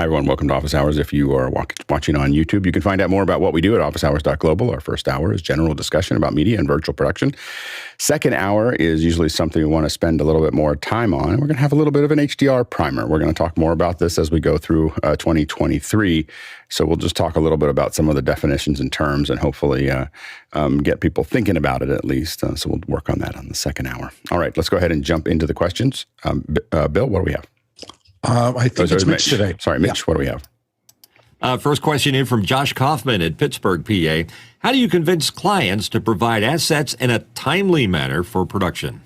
Hi, everyone. Welcome to Office Hours. If you are watching on YouTube, you can find out more about what we do at officehours.global. Our first hour is general discussion about media and virtual production. Second hour is usually something we want to spend a little bit more time on. And we're going to have a little bit of an HDR primer. We're going to talk more about this as we go through 2023. So we'll just talk a little bit about some of the definitions and terms and hopefully get people thinking about it at least. So we'll work on that on the second hour. All right, let's go ahead and jump into the questions. Bill, what do we have? I think it's Mitch today. Sorry, Mitch, What do we have? First question in from Josh Kaufman at Pittsburgh, PA. How do you convince clients to provide assets in a timely manner for production?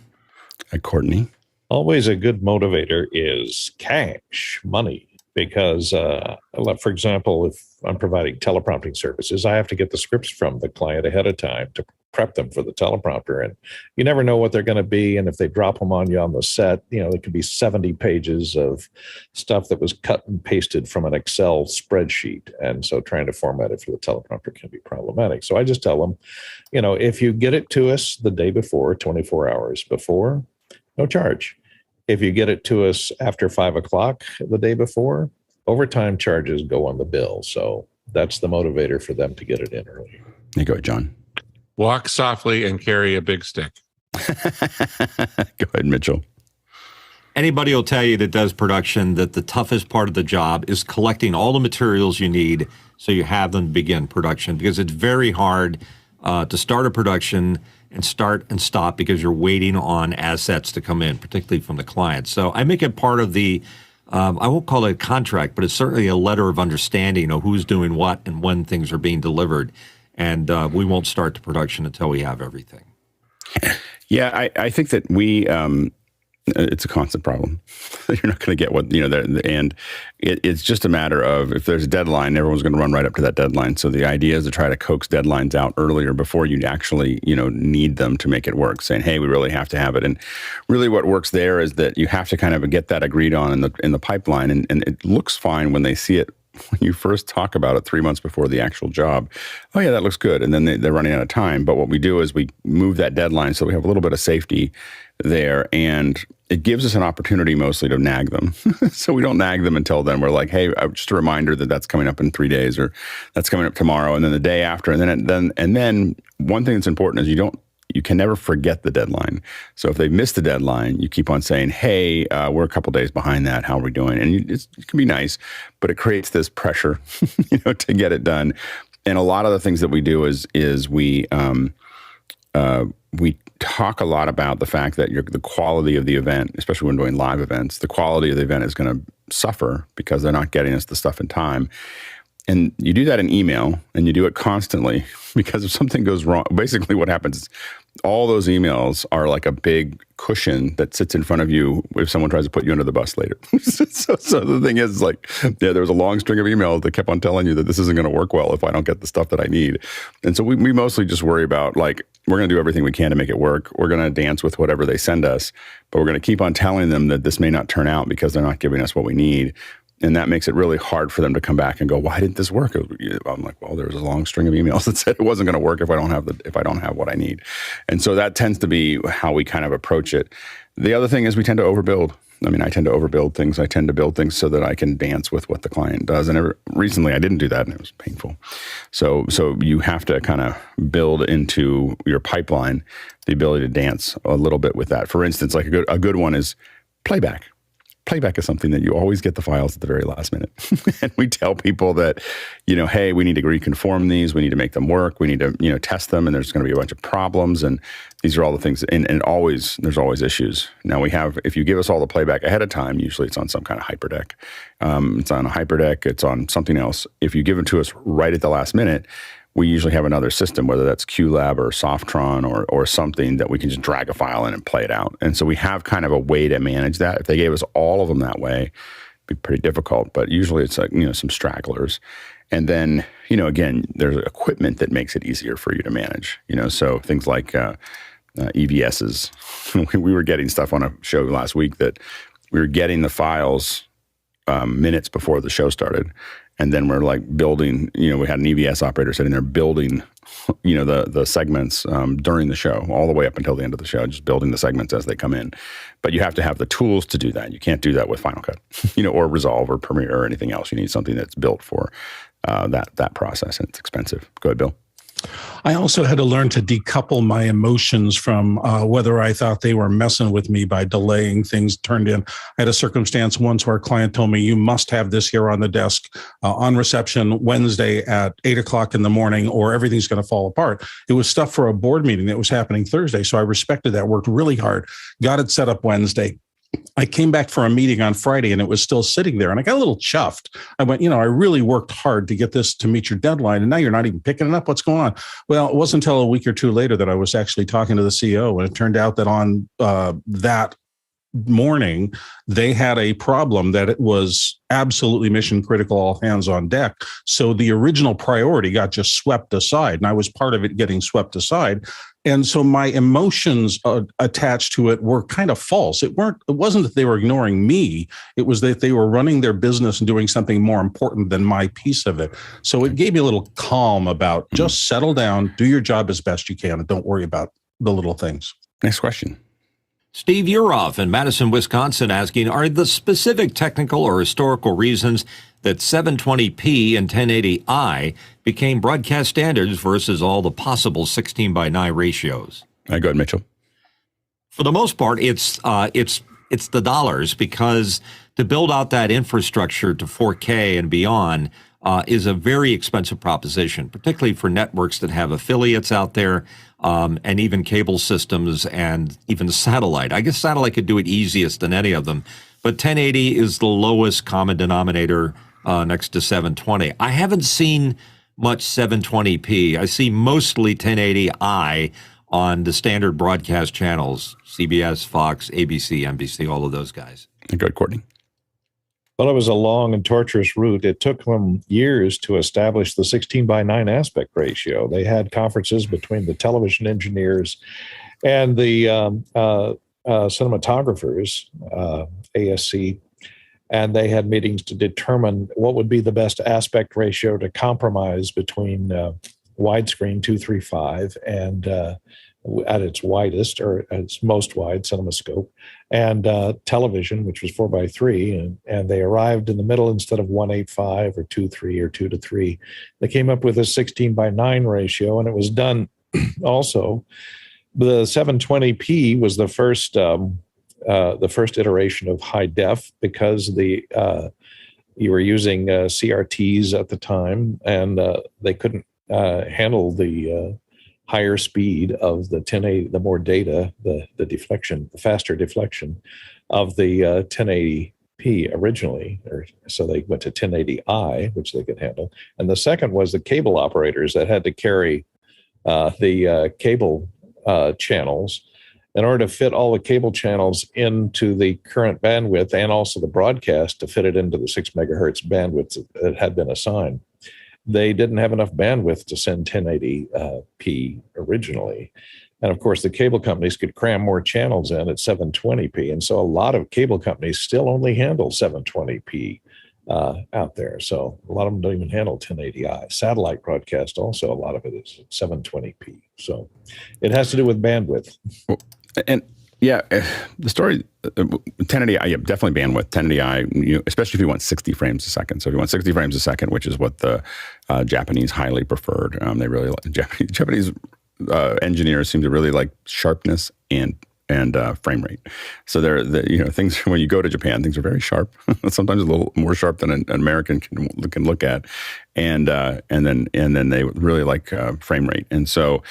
Courtney? Always a good motivator is cash, money. Because, for example, if I'm providing teleprompting services, I have to get the scripts from the client ahead of time to prep them for the teleprompter. And you never know what they're going to be. And if they drop them on you on the set, there could be 70 pages of stuff that was cut and pasted from an Excel spreadsheet. And so trying to format it for the teleprompter can be problematic. So I just tell them, if you get it to us the day before, 24 hours before, no charge. If you get it to us after 5 o'clock the day before, overtime charges go on the bill. So that's the motivator for them to get it in early. You go, John. Walk softly and carry a big stick. Go ahead, Mitchell. Anybody will tell you that does production that the toughest part of the job is collecting all the materials you need so you have them begin production, because it's very hard to start a production and start and stop because you're waiting on assets to come in, particularly from the client. So I make it part of the, I won't call it a contract, but it's certainly a letter of understanding of who's doing what and when things are being delivered. And we won't start the production until we have everything. Yeah, I think that it's a constant problem. You're not going to get what, and it's just a matter of if there's a deadline, everyone's going to run right up to that deadline. So the idea is to try to coax deadlines out earlier before you actually, need them to make it work, saying, hey, we really have to have it. And really what works there is that you have to kind of get that agreed on in the pipeline. And it looks fine when they see it. When you first talk about it 3 months before the actual job, oh yeah, that looks good. And then they're running out of time. But what we do is we move that deadline so we have a little bit of safety there. And it gives us an opportunity mostly to nag them. So we don't nag them until then. We're like, hey, just a reminder that that's coming up in 3 days, or that's coming up tomorrow, and then the day after. And then one thing that's important is you can never forget the deadline. So if they miss the deadline, you keep on saying, hey, we're a couple days behind that. How are we doing? And it can be nice, but it creates this pressure, to get it done. And a lot of the things that we do is we talk a lot about the fact that the quality of the event, especially when doing live events, the quality of the event is going to suffer because they're not getting us the stuff in time. And you do that in email, and you do it constantly, because if something goes wrong, basically what happens is all those emails are like a big cushion that sits in front of you if someone tries to put you under the bus later. so the thing is, there was a long string of emails that kept on telling you that this isn't going to work well if I don't get the stuff that I need. And so we mostly just worry about, we're going to do everything we can to make it work. We're going to dance with whatever they send us, but we're going to keep on telling them that this may not turn out because they're not giving us what we need. And that makes it really hard for them to come back and go, why didn't this work? I'm like, well, there was a long string of emails that said it wasn't going to work if I don't have what I need. And so that tends to be how we kind of approach it. The other thing is we tend to overbuild. I tend to overbuild things. I tend to build things so that I can dance with what the client does. And recently I didn't do that, and it was painful. So you have to kind of build into your pipeline the ability to dance a little bit with that. For instance, a good one is playback. Playback is something that you always get the files at the very last minute. And we tell people that, hey, we need to reconform these. We need to make them work. We need to, test them. And there's going to be a bunch of problems. And these are all the things. And there's always issues. Now if you give us all the playback ahead of time, usually it's on some kind of hyperdeck. It's on a hyperdeck. It's on something else. If you give it to us right at the last minute, we usually have another system, whether that's QLab or Softron or something that we can just drag a file in and play it out. And so we have kind of a way to manage that. If they gave us all of them that way, it'd be pretty difficult. But usually it's some stragglers. And then, again, there's equipment that makes it easier for you to manage. So things like EVSs. We were getting stuff on a show last week that we were getting the files minutes before the show started. And then we're building, we had an EVS operator sitting there building the segments during the show, all the way up until the end of the show, just building the segments as they come in. But you have to have the tools to do that. You can't do that with Final Cut, or Resolve or Premiere or anything else. You need something that's built for that process, and it's expensive. Go ahead, Bill. I also had to learn to decouple my emotions from whether I thought they were messing with me by delaying things turned in. I had a circumstance once where a client told me, you must have this here on the desk on reception Wednesday at 8 o'clock in the morning, or everything's going to fall apart. It was stuff for a board meeting that was happening Thursday. So I respected that, worked really hard, got it set up Wednesday. I came back for a meeting on Friday and it was still sitting there, and I got a little chuffed. I went, I really worked hard to get this to meet your deadline, and now you're not even picking it up. What's going on? Well, it wasn't until a week or two later that I was actually talking to the CEO, and it turned out that on that morning, they had a problem that it was absolutely mission critical, all hands on deck. So the original priority got just swept aside, and I was part of it getting swept aside. And so my emotions attached to it were kind of false. It wasn't that they were ignoring me. It was that they were running their business and doing something more important than my piece of it. So it gave me a little calm about just settle down, do your job as best you can, and don't worry about the little things. Next question. Steve Uroff in Madison, Wisconsin, asking, are the specific technical or historical reasons that 720p and 1080i became broadcast standards versus all the possible 16:9 ratios? Go ahead, Mitchell. For the most part, it's the dollars, because to build out that infrastructure to 4K and beyond is a very expensive proposition, particularly for networks that have affiliates out there, and even cable systems and even satellite. I guess satellite could do it easiest than any of them, but 1080 is the lowest common denominator next to 720. I haven't seen much 720p. I see mostly 1080i on the standard broadcast channels, CBS, Fox, ABC, NBC, all of those guys. Go ahead, Courtney. Well, it was a long and torturous route. It took them years to establish the 16:9 aspect ratio. They had conferences between the television engineers and the cinematographers, ASC, and they had meetings to determine what would be the best aspect ratio to compromise between widescreen 235 and at its widest, or at its most wide, CinemaScope, and television, which was 4:3, and they arrived in the middle instead of 1:8:5 or 2:3 or 2:3. They came up with a 16:9 ratio, and it was done also. The 720p was the first iteration of high def, because you were using CRTs at the time, and they couldn't handle the higher speed of the 1080, the more data, the deflection, the faster deflection of the 1080p originally. So they went to 1080i, which they could handle. And the second was the cable operators that had to carry the cable channels. In order to fit all the cable channels into the current bandwidth, and also the broadcast to fit it into the 6 megahertz bandwidth that had been assigned, they didn't have enough bandwidth to send 1080p originally. And of course, the cable companies could cram more channels in at 720p. And so a lot of cable companies still only handle 720p out there. So a lot of them don't even handle 1080i. Satellite broadcast also, a lot of it is 720p. So it has to do with bandwidth. And yeah, the story, 1080i, yeah, definitely bandwidth, 1080i, especially if you want 60 frames a second. So if you want 60 frames a second, which is what the Japanese highly preferred, they really like, Japanese engineers seem to really like sharpness and frame rate. So things, when you go to Japan, things are very sharp. Sometimes a little more sharp than an American can look at, and then they really like frame rate. And so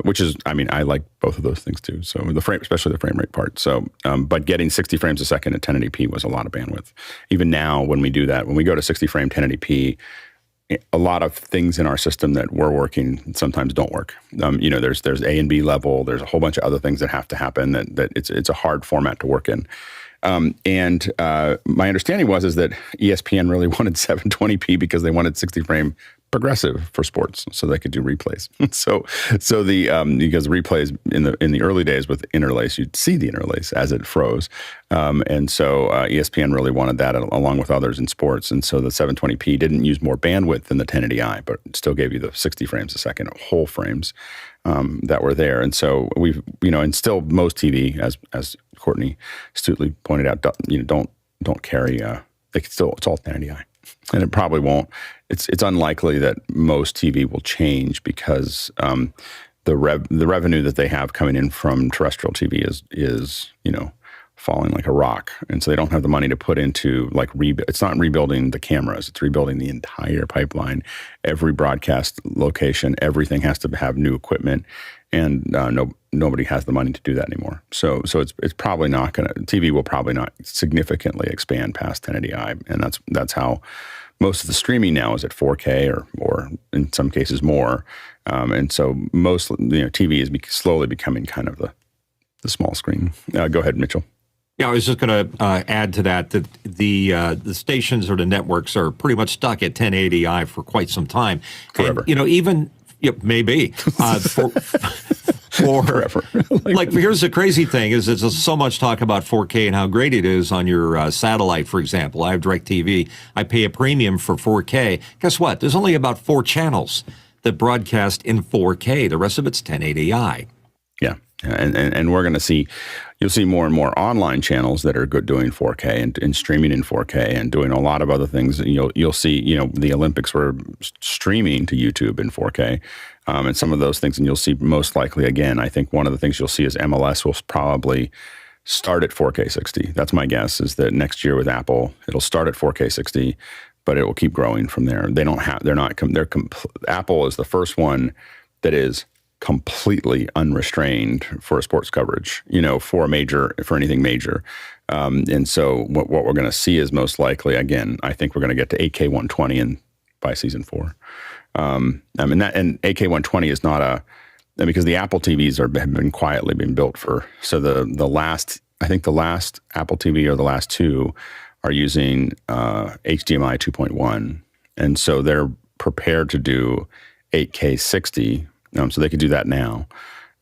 which is, I like both of those things too. So especially the frame rate part. So, but getting 60 frames a second at 1080p was a lot of bandwidth. Even now, when we do that, when we go to 60 frame 1080p, a lot of things in our system that were working sometimes don't work. There's A and B level. There's a whole bunch of other things that have to happen that it's a hard format to work in. My understanding is that ESPN really wanted 720p because they wanted 60 frame progressive for sports, so they could do replays. so the because replays in the early days with interlace, you'd see the interlace as it froze, and so ESPN really wanted that along with others in sports, and so the 720p didn't use more bandwidth than the 1080i, but it still gave you the 60 frames a second whole frames that were there, and so we've and still most TV, as Courtney astutely pointed out, don't carry it's all 1080i. And it probably won't. It's unlikely that most TV will change because the revenue that they have coming in from terrestrial TV is falling like a rock, and so they don't have the money to put into it's not rebuilding the cameras; it's rebuilding the entire pipeline, every broadcast location. Everything has to have new equipment, and nobody has the money to do that anymore. So it's probably not going to. TV will probably not significantly expand past 1080i, and that's how most of the streaming now is at 4K or in some cases more, and so most TV is slowly becoming kind of the small screen. Go ahead, Mitchell. Yeah, I was just going to add to that the stations or the networks are pretty much stuck at 1080i for quite some time. Forever. And, maybe. Forever. Here's the crazy thing is there's so much talk about 4K and how great it is on your satellite, for example. I have DirecTV. I pay a premium for 4K. Guess what? There's only about 4 channels that broadcast in 4K. The rest of it's 1080i. Yeah. And we're going to see, you'll see more and more online channels that are good doing 4K and streaming in 4K and doing a lot of other things. You'll see, the Olympics were streaming to YouTube in 4K and some of those things. And you'll see most likely, again, I think one of the things you'll see is MLS will probably start at 4K 60. That's my guess, is that next year with Apple, it'll start at 4K 60, but it will keep growing from there. Apple is the first one that is completely unrestrained for sports coverage, for anything major. And so what we're going to see is most likely, again, I think we're going to get to 8K 120 by season 4. And 8K 120 is not because the Apple TVs have been quietly being built so the last Apple TV or the last 2 are using HDMI 2.1. And so they're prepared to do 8K 60. So they could do that now,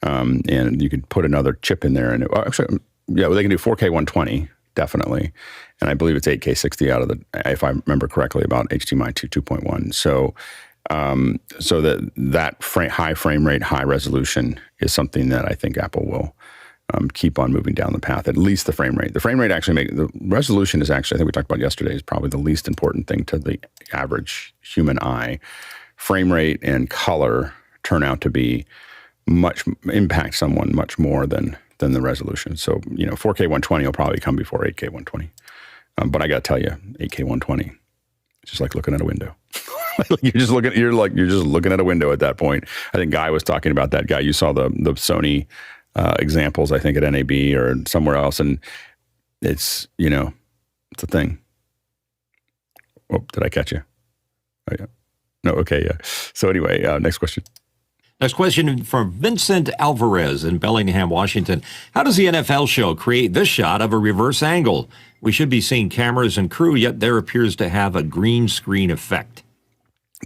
and you could put another chip in there. And they can do 4K 120 definitely, and I believe it's 8K 60 out of if I remember correctly, about HDMI 2.1. So that high frame rate, high resolution is something that I think Apple will keep on moving down the path. At least the frame rate. The frame rate the resolution is actually, I think we talked about yesterday, is probably the least important thing to the average human eye. Frame rate and color turn out to be impact someone much more than the resolution. So, 4K 120 will probably come before 8K 120. But I got to tell you, 8K 120, it's just like looking at a window. You're just looking at a window at that point. I think Guy was talking about that. Guy, you saw the Sony examples, I think at NAB or somewhere else, and it's it's a thing. Oh, did I catch you? Oh yeah. No, okay, yeah. So anyway, next question. Next question from Vincent Alvarez in Bellingham, Washington. How does the NFL show create this shot of a reverse angle? We should be seeing cameras and crew, yet there appears to have a green screen effect.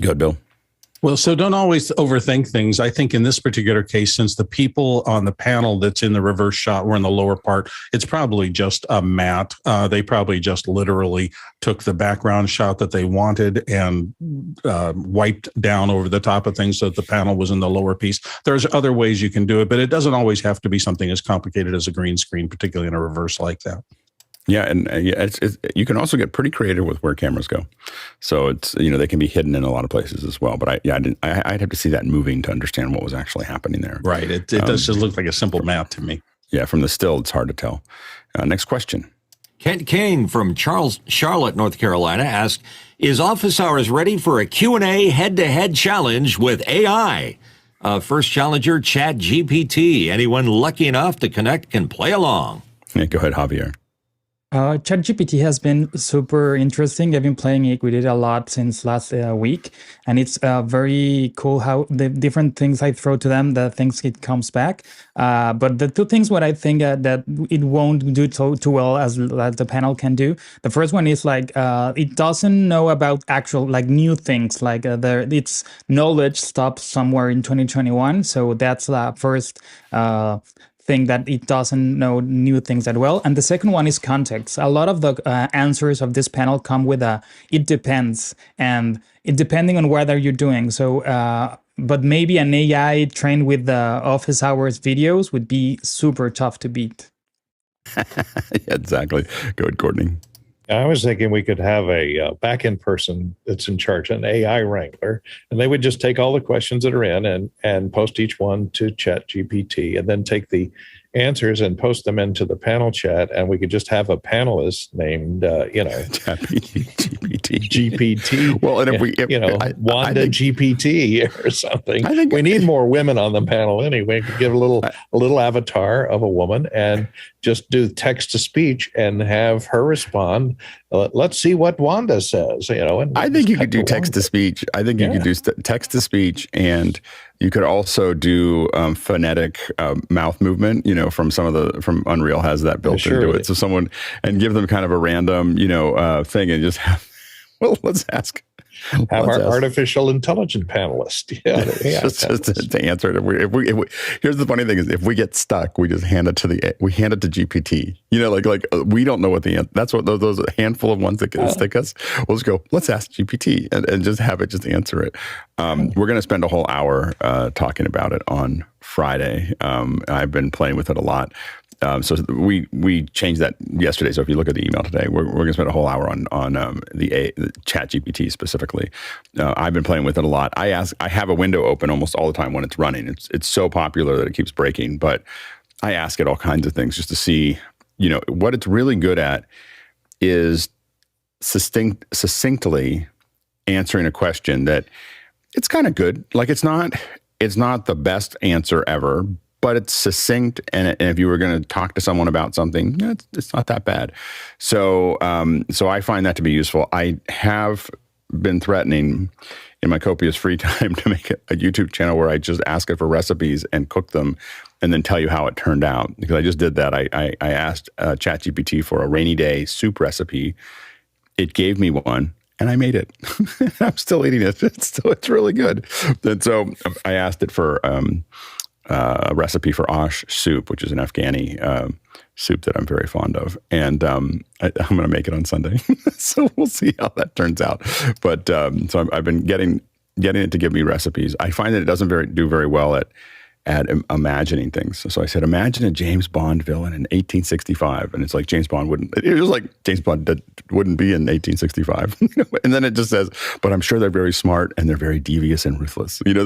Good, Bill. Well, so don't always overthink things. I think in this particular case, since the people on the panel that's in the reverse shot were in the lower part, it's probably just a matte. They probably just literally took the background shot that they wanted and wiped down over the top of things so that the panel was in the lower piece. There's other ways you can do it, but it doesn't always have to be something as complicated as a green screen, particularly in a reverse like that. Yeah, and you can also get pretty creative with where cameras go. So it's they can be hidden in a lot of places as well. But I'd have to see that moving to understand what was actually happening there. Right. It does just look like a simple map to me. Yeah, from the still, it's hard to tell. Next question. Kent King from Charlotte, North Carolina asked, is Office Hours ready for a Q&A head-to-head challenge with AI? First challenger, ChatGPT. Anyone lucky enough to connect can play along. Yeah, go ahead, Javier. ChatGPT has been super interesting. I've been playing it with it a lot since last week, and it's very cool how the different things I throw to them, the things it comes back. But the two things what I think that it won't do too well as the panel can do. The first one is like it doesn't know about actual like new things, like its knowledge stops somewhere in 2021. So that's the first thing that it doesn't know new things that well. And the second one is context. A lot of the answers of this panel come with it depends, and it depending on whether you're doing. So, but maybe an AI trained with the office hours videos would be super tough to beat. Yeah, exactly. Go ahead, Courtney. I was thinking we could have a back-end person that's in charge, an AI wrangler, and they would just take all the questions that are in and post each one to ChatGPT, and then take the answers and post them into the panel chat, and we could just have a panelist named, GPT. Well, and if Wanda GPT or something. I think we need more women on the panel anyway. We could give a little avatar of a woman and just do text to speech and have her respond. Let's see what Wanda says. And I think you could do text to speech. I think you could do text to speech, and you could also do phonetic mouth movement. From from Unreal has that built into it. So someone and give them kind of a random thing and just have. Well, let's ask. Have our artificial intelligence panelist. Just to answer it. If we, here's the funny thing is, if we get stuck, we just hand it to GPT. We don't know what the answer. That's what those handful of ones that can stick us. We'll just go. Let's ask GPT and just have it just answer it. We're going to spend a whole hour talking about it on Friday. I've been playing with it a lot. So we changed that yesterday. So if you look at the email today, we're going to spend a whole hour on the ChatGPT specifically. I've been playing with it a lot. I have a window open almost all the time when it's running. It's so popular that it keeps breaking. But I ask it all kinds of things just to see, what it's really good at is succinctly answering a question that it's kind of good. Like it's not the best answer ever, but it's succinct, and if you were going to talk to someone about something, it's not that bad. So I find that to be useful. I have been threatening in my copious free time to make a YouTube channel where I just ask it for recipes and cook them and then tell you how it turned out. Because I just did that. I asked ChatGPT for a rainy day soup recipe. It gave me one. And I made it. I'm still eating it. It's really good. And so I asked it for a recipe for ash soup, which is an Afghani soup that I'm very fond of. And I'm going to make it on Sunday. So we'll see how that turns out. But so I've been getting it to give me recipes. I find that it doesn't do very well at imagining things. So I said, imagine a James Bond villain in 1865. And it's like James Bond wouldn't be in 1865. And then it just says, but I'm sure they're very smart and they're very devious and ruthless. It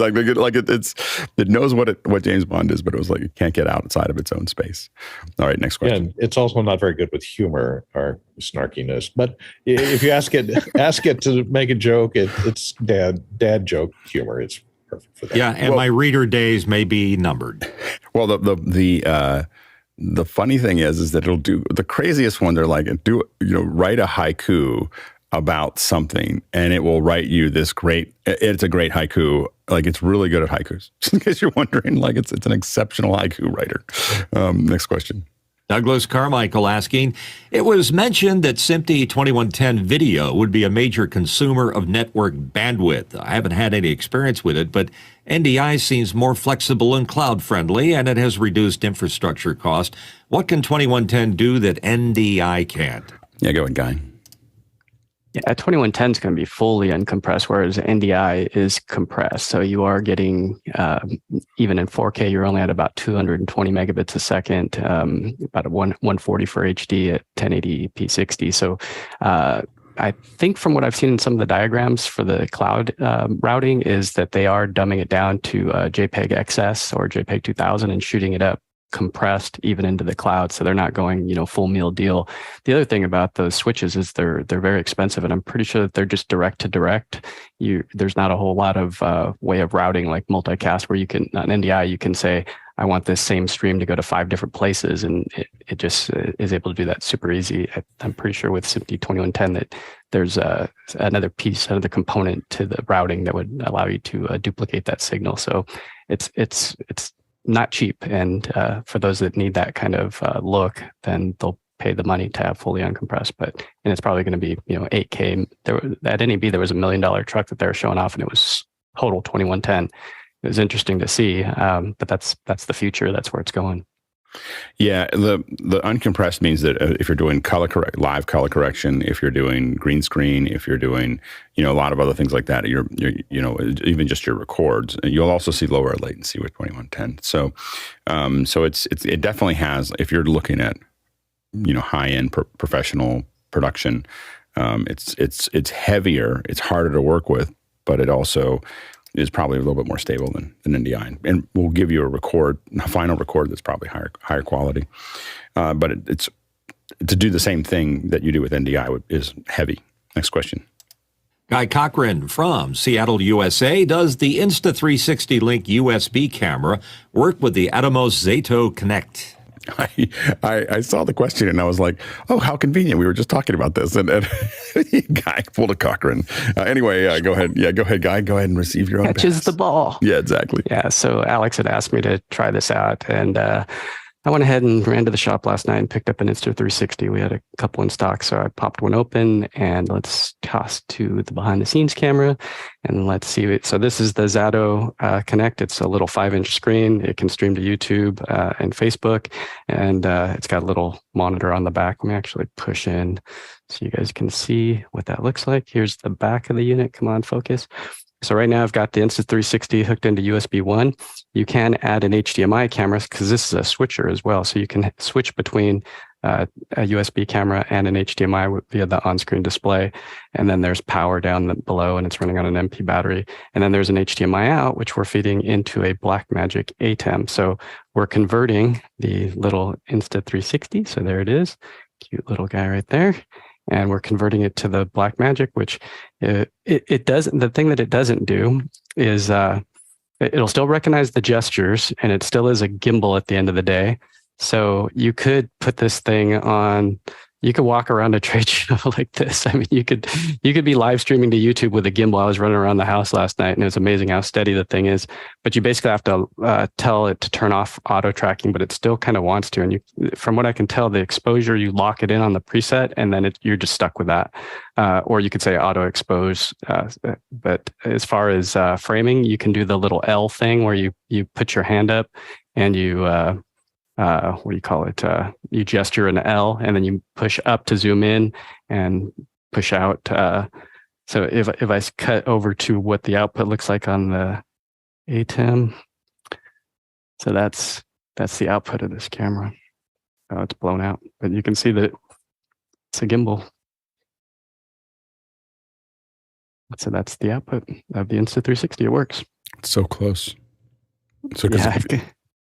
knows what James Bond is, but it was like, it can't get outside of its own space. All right, next question. And it's also not very good with humor or snarkiness. But if you ask it to make a joke, it's dad joke humor. It's perfect for that. Yeah, and my reader days may be numbered. Well, the funny thing is that it'll do the craziest one. They're like, write a haiku about something, and it will write you this great. It's a great haiku. Like it's really good at haikus. Just in case you're wondering, like it's an exceptional haiku writer. Next question. Douglas Carmichael asking, it was mentioned that SMPTE 2110 video would be a major consumer of network bandwidth. I haven't had any experience with it, but NDI seems more flexible and cloud-friendly, and it has reduced infrastructure cost. What can 2110 do that NDI can't? Yeah, go ahead, Guy. Yeah, 2110 is going to be fully uncompressed, whereas NDI is compressed. So you are getting, even in 4K, you're only at about 220 megabits a second, about a 140 for HD at 1080p 60. So I think from what I've seen in some of the diagrams for the cloud routing is that they are dumbing it down to JPEG XS or JPEG 2000 and shooting it up compressed even into the cloud, so they're not going full meal deal. The other thing about those switches is they're very expensive, and I'm pretty sure that they're just direct to direct. There's not a whole lot of way of routing like multicast where you can on NDI you can say I want this same stream to go to 5 different places, and it just is able to do that super easy. I'm pretty sure with SMPTE 2110 that there's another piece, another component to the routing that would allow you to duplicate that signal. So it's not cheap, and for those that need that kind of look, then they'll pay the money to have fully uncompressed. And it's probably going to be 8K. At NEB there was $1 million truck that they were showing off, and it was total 2110. It was interesting to see, but that's the future. That's where it's going. Yeah, the uncompressed means that if you're doing live color correction, if you're doing green screen, if you're doing a lot of other things like that, you're even just your records, you'll also see lower latency with 2110. So it definitely has. If you're looking at high end professional production, it's heavier, it's harder to work with, but it also is probably a little bit more stable than NDI, and will give you a final record that's probably higher quality. But it's to do the same thing that you do with NDI is heavy. Next question. Guy Cochran from Seattle, USA. Does the Insta360 Link USB camera work with the Atomos Zato Connect? I saw the question and I was like, oh, how convenient. We were just talking about this. And Guy pulled a Cochran. Anyway, go ahead. Yeah, go ahead, Guy. Go ahead and receive your own Catches the ball. Yeah, exactly. Yeah, so Alex had asked me to try this out. And I went ahead and ran to the shop last night and picked up an Insta360. We had a couple in stock. So I popped one open, and let's toss to the behind the scenes camera and let's see it. So this is the Zato Connect. It's a little 5-inch screen. It can stream to YouTube and Facebook, and it's got a little monitor on the back. Let me actually push in so you guys can see what that looks like. Here's the back of the unit. Come on, focus. So right now I've got the Insta360 hooked into USB 1. You can add an HDMI camera because this is a switcher as well. So you can switch between a USB camera and an HDMI via the on-screen display. And then there's power down below, and it's running on an MP battery. And then there's an HDMI out, which we're feeding into a Blackmagic ATEM. So we're converting the little Insta360. So there it is. Cute little guy right there. And we're converting it to the Blackmagic, which it doesn't. The thing that it doesn't do is it'll still recognize the gestures, and it still is a gimbal at the end of the day. So you could put this thing on. You could walk around a trade show like this. I mean, you could be live streaming to YouTube with a gimbal. I was running around the house last night, and it was amazing how steady the thing is. But you basically have to tell it to turn off auto tracking, but it still kind of wants to. And from what I can tell, the exposure, you lock it in on the preset, and then you're just stuck with that. Or you could say auto expose. But as far as framing, you can do the little L thing where you put your hand up and you what do you call it? You gesture an L, and then you push up to zoom in and push out. So if I cut over to what the output looks like on the ATEM, so that's the output of this camera. Oh, it's blown out, but you can see that it's a gimbal. So that's the output of the Insta360. It works. It's so close. So yeah.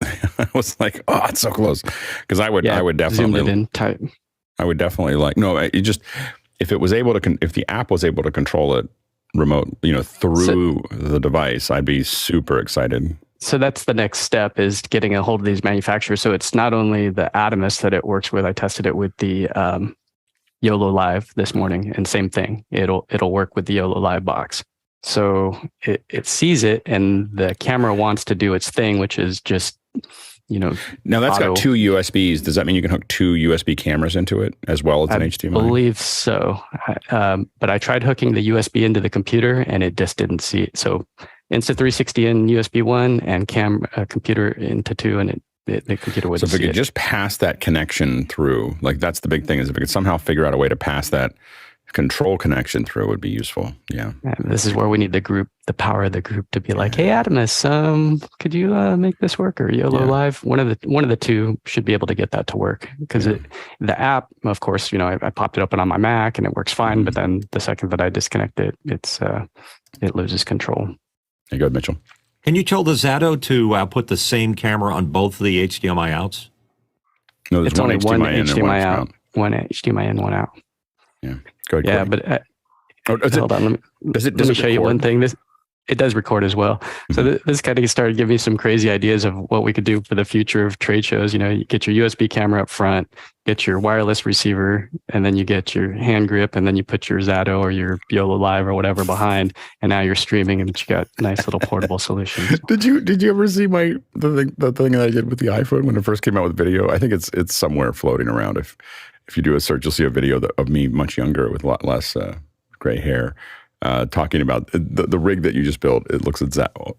I was like, oh, it's so close. Because I would definitely zoom it in tight. I would definitely if it was able to, if the app was able to control it remote, through the device, I'd be super excited. So that's the next step, is getting a hold of these manufacturers. So it's not only the Atomos that it works with. I tested it with the YOLO Live this morning, and same thing. It'll work with the YOLO Live box. So it sees it, and the camera wants to do its thing, which is just, Now that's got 2 USBs. Does that mean you can hook 2 USB cameras into it as well as an HDMI? I believe so. But I tried hooking the USB into the computer, and it just didn't see it. So Insta360 in USB 1 and computer into 2, and the computer wouldn't see it. So if it could just pass that connection through, like that's the big thing, is if it could somehow figure out a way to pass that control connection through, would be useful. Yeah. And this is where we need the power of the group to be like, hey, Atomos, could you make this work? Or YOLO Live? One of the two should be able to get that to work, because the app, of course, I popped it open on my Mac and it works fine. But then the second that I disconnect it, it loses control. There you go, Mitchell. Can you tell the Zato to put the same camera on both the HDMI outs? No, there's it's one only one HDMI HDMI out, one HDMI in, one out. Yeah. Go ahead, yeah, Courtney. but hold on. Let me show you one thing. it does record as well. So this kind of started giving me some crazy ideas of what we could do for the future of trade shows. You know, you get your USB camera up front, get your wireless receiver, and then you get your hand grip, and then you put your Zato or your YOLO Live or whatever behind, and now you're streaming, and you got nice little portable solutions. Did you ever see the thing that I did with the iPhone when it first came out with video? I think it's somewhere floating around. If you do a search, you'll see a video of me much younger with a lot less gray hair. Talking about the rig that you just built. It looks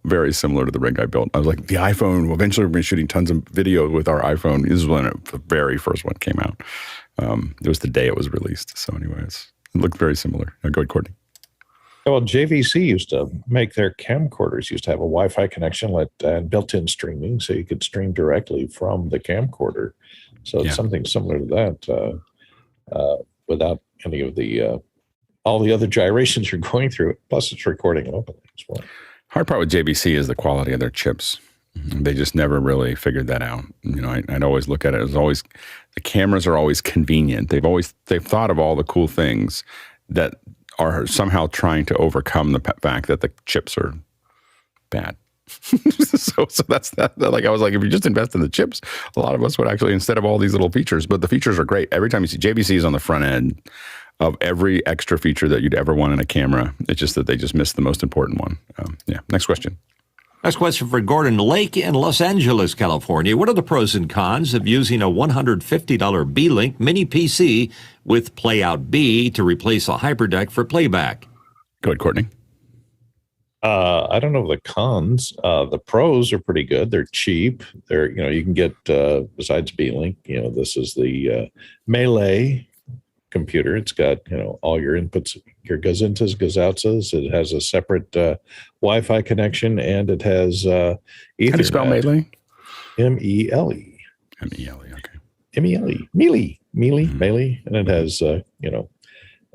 very similar to the rig I built. I was like, the iPhone, eventually we're going to be shooting tons of video with our iPhone. This is when the very first one came out. It was the day it was released. So anyways, it looked very similar. Now go ahead, Courtney. Well, JVC used to make their camcorders, used to have a Wi-Fi connection and built-in streaming, so you could stream directly from the camcorder. So it's something similar to that without any of the all the other gyrations you're going through. Plus, it's recording locally as well. Hard part with JVC is the quality of their chips. They just never really figured that out. You know, I'd always look at it as always, the cameras are always convenient. They've thought of all the cool things that are somehow trying to overcome the fact that the chips are bad. so that's that. Like I was like, if you just invest in the chips, a lot of us would actually, instead of all these little features, but the features are great. Every time you see JVC is on the front end of every extra feature that you'd ever want in a camera. It's just that they just missed the most important one. Next question. Next question for Gordon Lake in Los Angeles, California. What are the pros and cons of using a $150 B-Link mini PC with Playout B to replace a HyperDeck for playback? Go ahead, Courtney. I don't know the cons. The pros are pretty good. They're cheap. You can get, besides B-Link, this is the Melee computer. It's got, all your inputs, your goes intos, goes outs. It has a separate Wi-Fi connection, and it has Ethernet. How do you spell Melee? M-E-L-E. M-E-L-E, okay. M-E-L-E. Melee. And it has,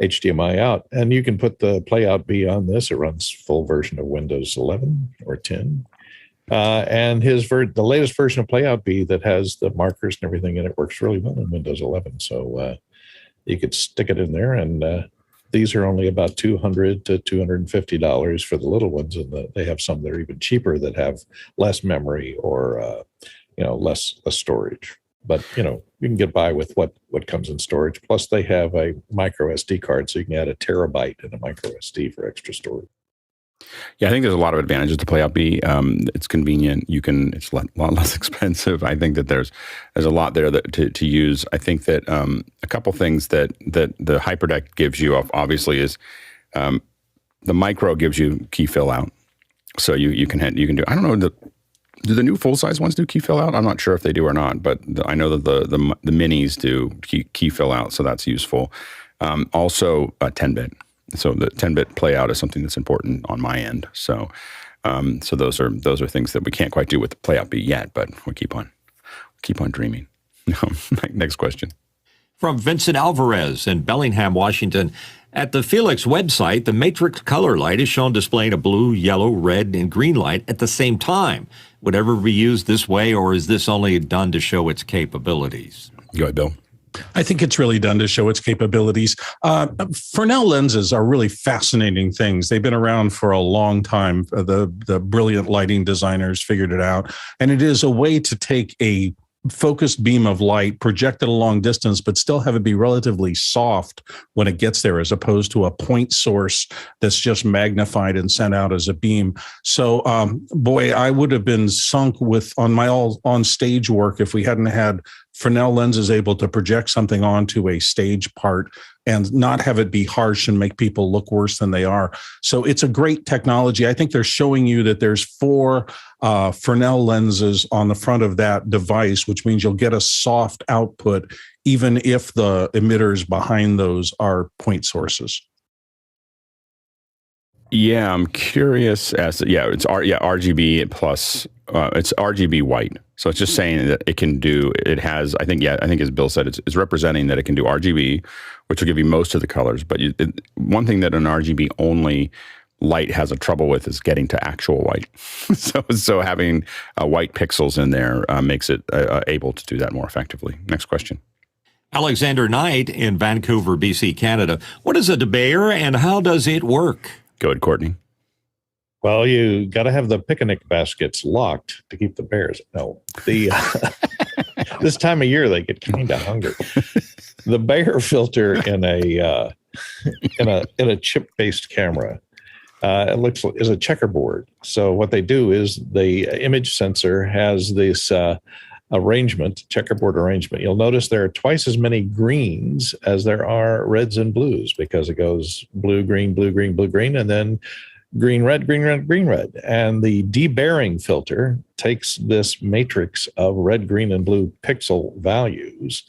HDMI out. And you can put the Playout B on this. It runs full version of Windows 11 or 10. And the latest version of Playout B that has the markers and everything in it works really well in Windows 11. So, you could stick it in there, and these are only about $200 to $250 for the little ones, and they have some that are even cheaper that have less memory or less storage. But you can get by with what comes in storage. Plus, they have a micro SD card, so you can add a terabyte in a micro SD for extra storage. Yeah, I think there's a lot of advantages to Playout B. It's convenient. It's a lot less expensive. I think that there's a lot there to use. I think that a couple things that the HyperDeck gives you obviously is the micro gives you key fill out. So you can do. I don't know. Do the new full size ones do key fill out? I'm not sure if they do or not, but I know that the minis do key fill out, so that's useful. Also, 10-bit. So the 10-bit playout is something that's important on my end. So those are things that we can't quite do with the Playout B yet, but we keep on dreaming. Next question. From Vincent Alvarez in Bellingham, Washington. At the Felix website, the matrix color light is shown displaying a blue, yellow, red, and green light at the same time. Would ever be used this way, or is this only done to show its capabilities? Go ahead, Bill. I think it's really done to show its capabilities. Fresnel lenses are really fascinating things. They've been around for a long time. The brilliant lighting designers figured it out. And it is a way to take a focused beam of light, project it a long distance, but still have it be relatively soft when it gets there, as opposed to a point source that's just magnified and sent out as a beam. So, I would have been sunk on my on stage work if we hadn't had Fresnel lenses able to project something onto a stage part and not have it be harsh and make people look worse than they are. So it's a great technology. I think they're showing you that there's 4 Fresnel lenses on the front of that device, which means you'll get a soft output, even if the emitters behind those are point sources. Yeah, I'm curious it's RGB plus it's RGB white. So it's just saying that it can do, it has, I think as Bill said, it's representing that it can do RGB, which will give you most of the colors. But one thing that an RGB only light has a trouble with is getting to actual white. so having white pixels in there makes it able to do that more effectively. Next question. Alexander Knight in Vancouver, BC, Canada. What is a debayer and how does it work? Go ahead, Courtney. Well, you got to have the picnic baskets locked to keep the bears. No, this time of year they get kind of hungry. The Bayer filter in a chip-based camera is a checkerboard. So what they do is the image sensor has this checkerboard arrangement. You'll notice there are twice as many greens as there are reds and blues, because it goes blue, green, blue, green, blue, green, and then green, red, green, red, green, red. And the debayering filter takes this matrix of red, green, and blue pixel values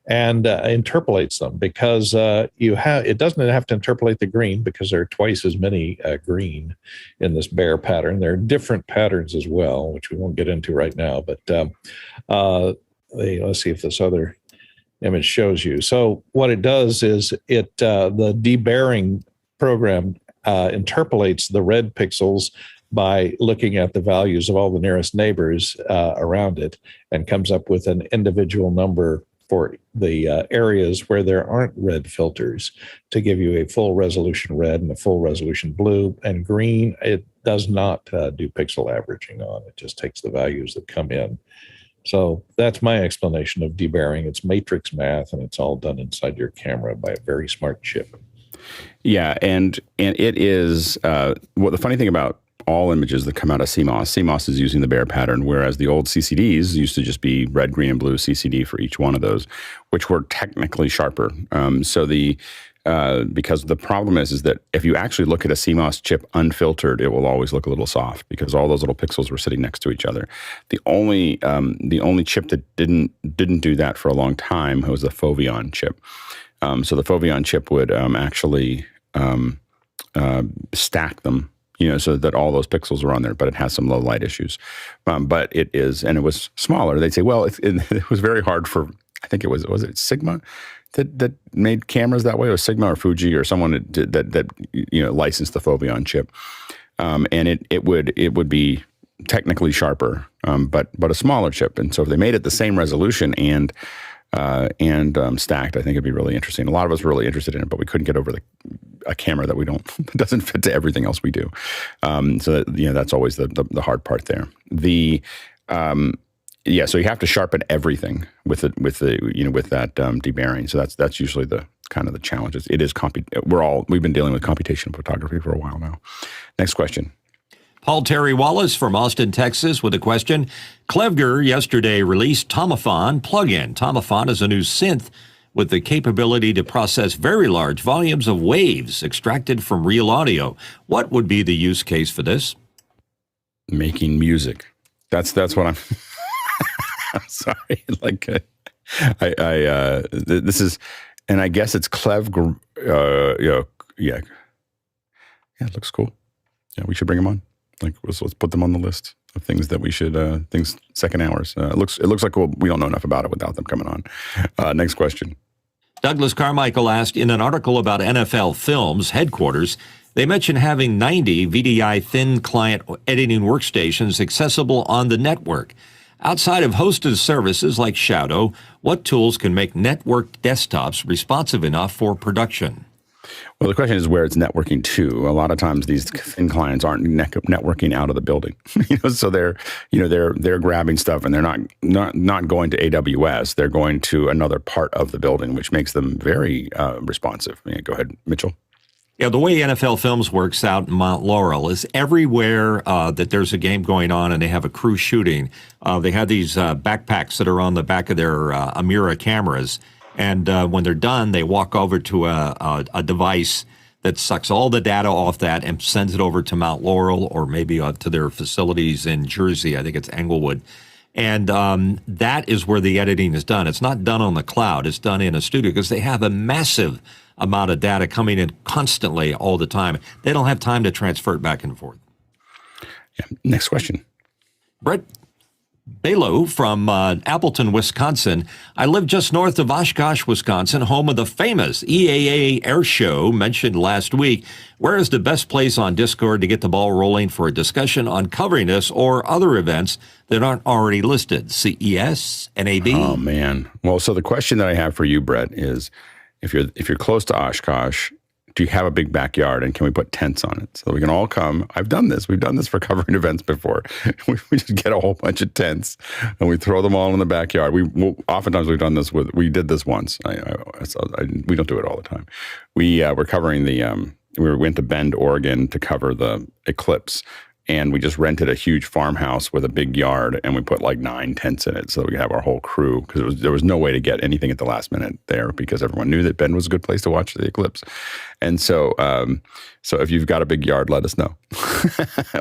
and interpolates them, because it doesn't have to interpolate the green, because there are twice as many green in this Bayer pattern. There are different patterns as well, which we won't get into right now. But let's see if this other image shows you. So what it does is the debayering program interpolates the red pixels by looking at the values of all the nearest neighbors around it, and comes up with an individual number for the areas where there aren't red filters, to give you a full resolution red and a full resolution blue. And green, it does not do pixel averaging on. It just takes the values that come in. So that's my explanation of debayering. It's matrix math, and it's all done inside your camera by a very smart chip. Yeah, and it is the funny thing about all images that come out of CMOS is using the Bayer pattern, whereas the old CCDs used to just be red, green, and blue CCD for each one of those, which were technically sharper. Because the problem is that if you actually look at a CMOS chip unfiltered, it will always look a little soft, because all those little pixels were sitting next to each other. The only chip that didn't do that for a long time was the Foveon chip. So the Foveon chip would actually stack them, so that all those pixels are on there, but it has some low light issues. But it was smaller. They'd say, well, it was very hard for, I think was it Sigma that made cameras that way? It was Sigma or Fuji or someone that licensed the Foveon chip. And it would be technically sharper, but a smaller chip. And so if they made it the same resolution and stacked, I think it'd be really interesting. A lot of us were really interested in it, but we couldn't get over a camera that doesn't fit to everything else we do. So that's always the hard part there. So you have to sharpen everything with that debayering. So that's usually the kind of the challenges. It is we've been dealing with computational photography for a while now. Next question. Paul Terry Wallace from Austin, Texas, with a question. Clevger yesterday released Tomophon plugin. Tomophon is a new synth with the capability to process very large volumes of waves extracted from real audio. What would be the use case for this? Making music. That's what I'm. I'm sorry. This is, and I guess it's Clevger. Yeah, it looks cool. Yeah, we should bring them on. Let's put them on the list of things that we should, second hours. It looks like we don't know enough about it without them coming on. Next question. Douglas Carmichael asked, in an article about NFL Films headquarters, they mentioned having 90 VDI thin client editing workstations accessible on the network. Outside of hosted services like Shadow, what tools can make networked desktops responsive enough for production? Well, the question is where it's networking to. A lot of times these thin clients aren't networking out of the building, so they're grabbing stuff and they're not going to AWS. They're going to another part of the building, which makes them very responsive. Go ahead, Mitchell. Yeah, the way NFL Films works out in Mount Laurel is everywhere that there's a game going on and they have a crew shooting, they have these backpacks that are on the back of their Amira cameras. And when they're done, they walk over to a device that sucks all the data off that and sends it over to Mount Laurel or maybe to their facilities in Jersey. I think it's Englewood. And that is where the editing is done. It's not done on the cloud. It's done in a studio because they have a massive amount of data coming in constantly all the time. They don't have time to transfer it back and forth. Yeah. Next question. Brett Balo from Appleton, Wisconsin. I live just north of Oshkosh, Wisconsin, home of the famous EAA Air Show mentioned last week. Where is the best place on Discord to get the ball rolling for a discussion on covering this or other events that aren't already listed? CES, NAB? Oh, man. Well, so the question that I have for you, Brett, is if you're close to Oshkosh, do you have a big backyard and can we put tents on it so we can all come? I've done this. We've done this for covering events before. we just get a whole bunch of tents and we throw them all in the backyard. Oftentimes we've done this we did this once. We don't do it all the time. We're covering we went to Bend, Oregon to cover the eclipse. And we just rented a huge farmhouse with a big yard, and we put like 9 tents in it so that we could have our whole crew, because there was no way to get anything at the last minute there because everyone knew that Bend was a good place to watch the eclipse. And so if you've got a big yard, let us know.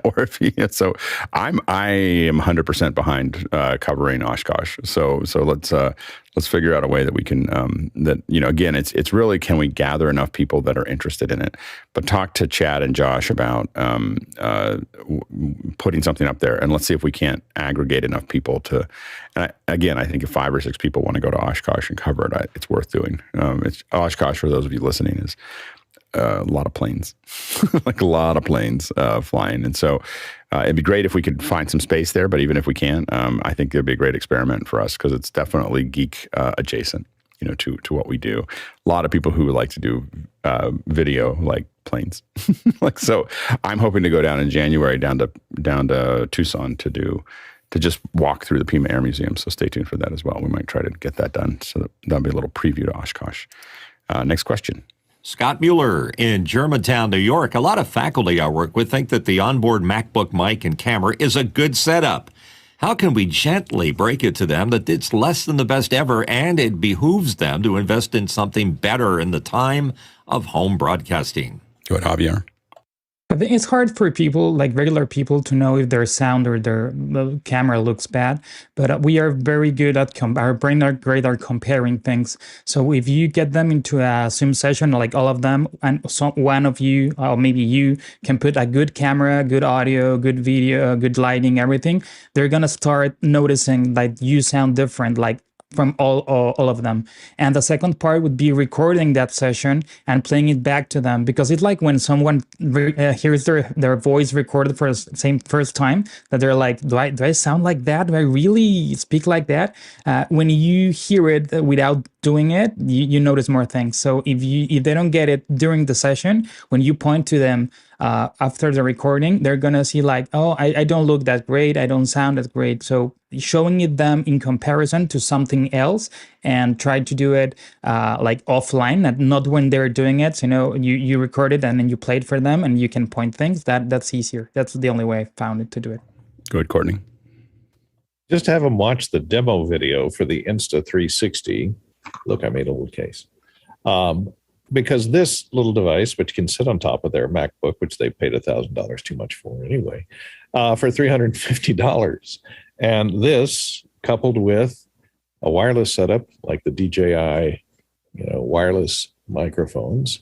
Or if so I am 100% behind covering Oshkosh. So let's figure out a way that we can again, it's really, can we gather enough people that are interested in it? But talk to Chad and Josh about putting something up there, and let's see if we can't aggregate enough people to. And I think if 5 or 6 people want to go to Oshkosh and cover it, it's worth doing. It's Oshkosh, for those of you listening, is a lot of planes, like a lot of planes flying. And so it'd be great if we could find some space there. But even if we can't, I think it'd be a great experiment for us, because it's definitely geek adjacent, to what we do. A lot of people who would like to do video like planes. So I'm hoping to go down in January down to Tucson to just walk through the Pima Air Museum. So stay tuned for that as well. We might try to get that done. So that'll be a little preview to Oshkosh. Next question. Scott Mueller in Germantown, New York. A lot of faculty I work with think that the onboard MacBook mic and camera is a good setup. How can we gently break it to them that it's less than the best ever and it behooves them to invest in something better in the time of home broadcasting? Go ahead, Javier. I think it's hard for people, like regular people, to know if their sound or their camera looks bad. But we are very good at our brain are great at comparing things. So if you get them into a Zoom session, like all of them, and one of you, or maybe you, can put a good camera, good audio, good video, good lighting, everything, they're gonna start noticing that you sound different, like from all of them. And the second part would be recording that session and playing it back to them, because it's like when someone hears their voice recorded for the first time, that they're like, do I sound like that? Do I really speak like that? When you hear it without doing it, you notice more things. So if they don't get it during the session, when you point to them after the recording, they're gonna see like, oh, I don't look that great, I don't sound that great. So showing it them in comparison to something else, and try to do it like offline, and not when they're doing it. So, you record it and then you play it for them, and you can point things. That's easier. That's the only way I found it to do it. Go ahead, Courtney. Just have them watch the demo video for the Insta360. Look, I made a little case. Because this little device, which can sit on top of their MacBook, which they paid $1,000 too much for anyway, for $350. And this, coupled with a wireless setup like the DJI, wireless microphones,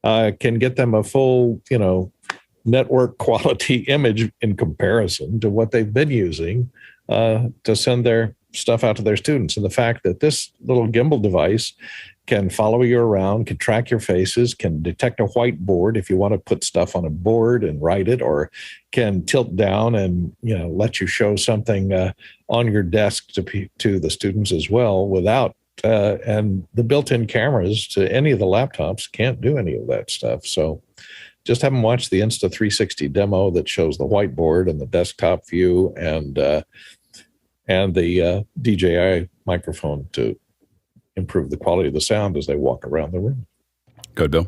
can get them a full, network quality image in comparison to what they've been using to send their stuff out to their students. And the fact that this little gimbal device can follow you around, can track your faces, can detect a whiteboard if you want to put stuff on a board and write it, or can tilt down and let you show something on your desk to the students as well, without and the built-in cameras to any of the laptops can't do any of that stuff. So just have them watch the Insta360 demo that shows the whiteboard and the desktop view and the DJI microphone to improve the quality of the sound as they walk around the room. Good, Bill.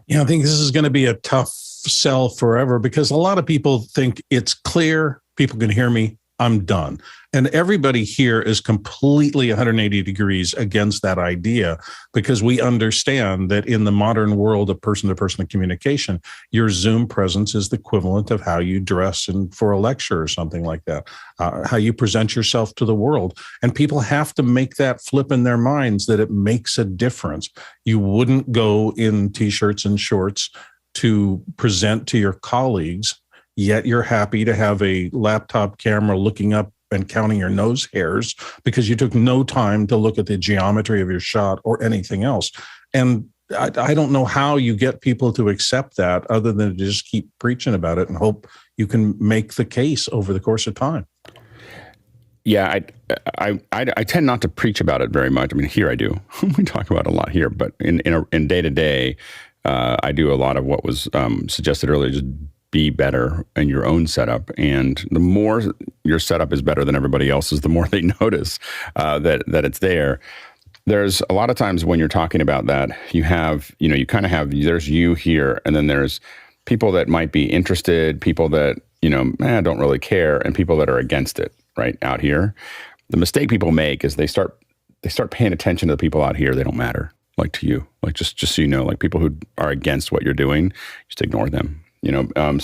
Yeah, I think this is going to be a tough sell forever, because a lot of people think it's clear, people can hear me, I'm done. And everybody here is completely 180 degrees against that idea, because we understand that in the modern world of person-to-person communication, your Zoom presence is the equivalent of how you dress for a lecture or something like that, how you present yourself to the world. And people have to make that flip in their minds that it makes a difference. You wouldn't go in T-shirts and shorts to present to your colleagues, yet you're happy to have a laptop camera looking up and counting your nose hairs because you took no time to look at the geometry of your shot or anything else. And I don't know how you get people to accept that other than to just keep preaching about it and hope you can make the case over the course of time. Yeah, I tend not to preach about it very much. I mean, here I do. We talk about it a lot here, but in day to day, I do a lot of what was suggested earlier, just be better in your own setup. And the more your setup is better than everybody else's, the more they notice that it's there. There's a lot of times when you're talking about that, you have, you kind of have, there's you here, and then there's people that might be interested, people that, don't really care, and people that are against it, right, out here. The mistake people make is they start paying attention to the people out here. They don't matter, like to you, like just so you know, like people who are against what you're doing, just ignore them. When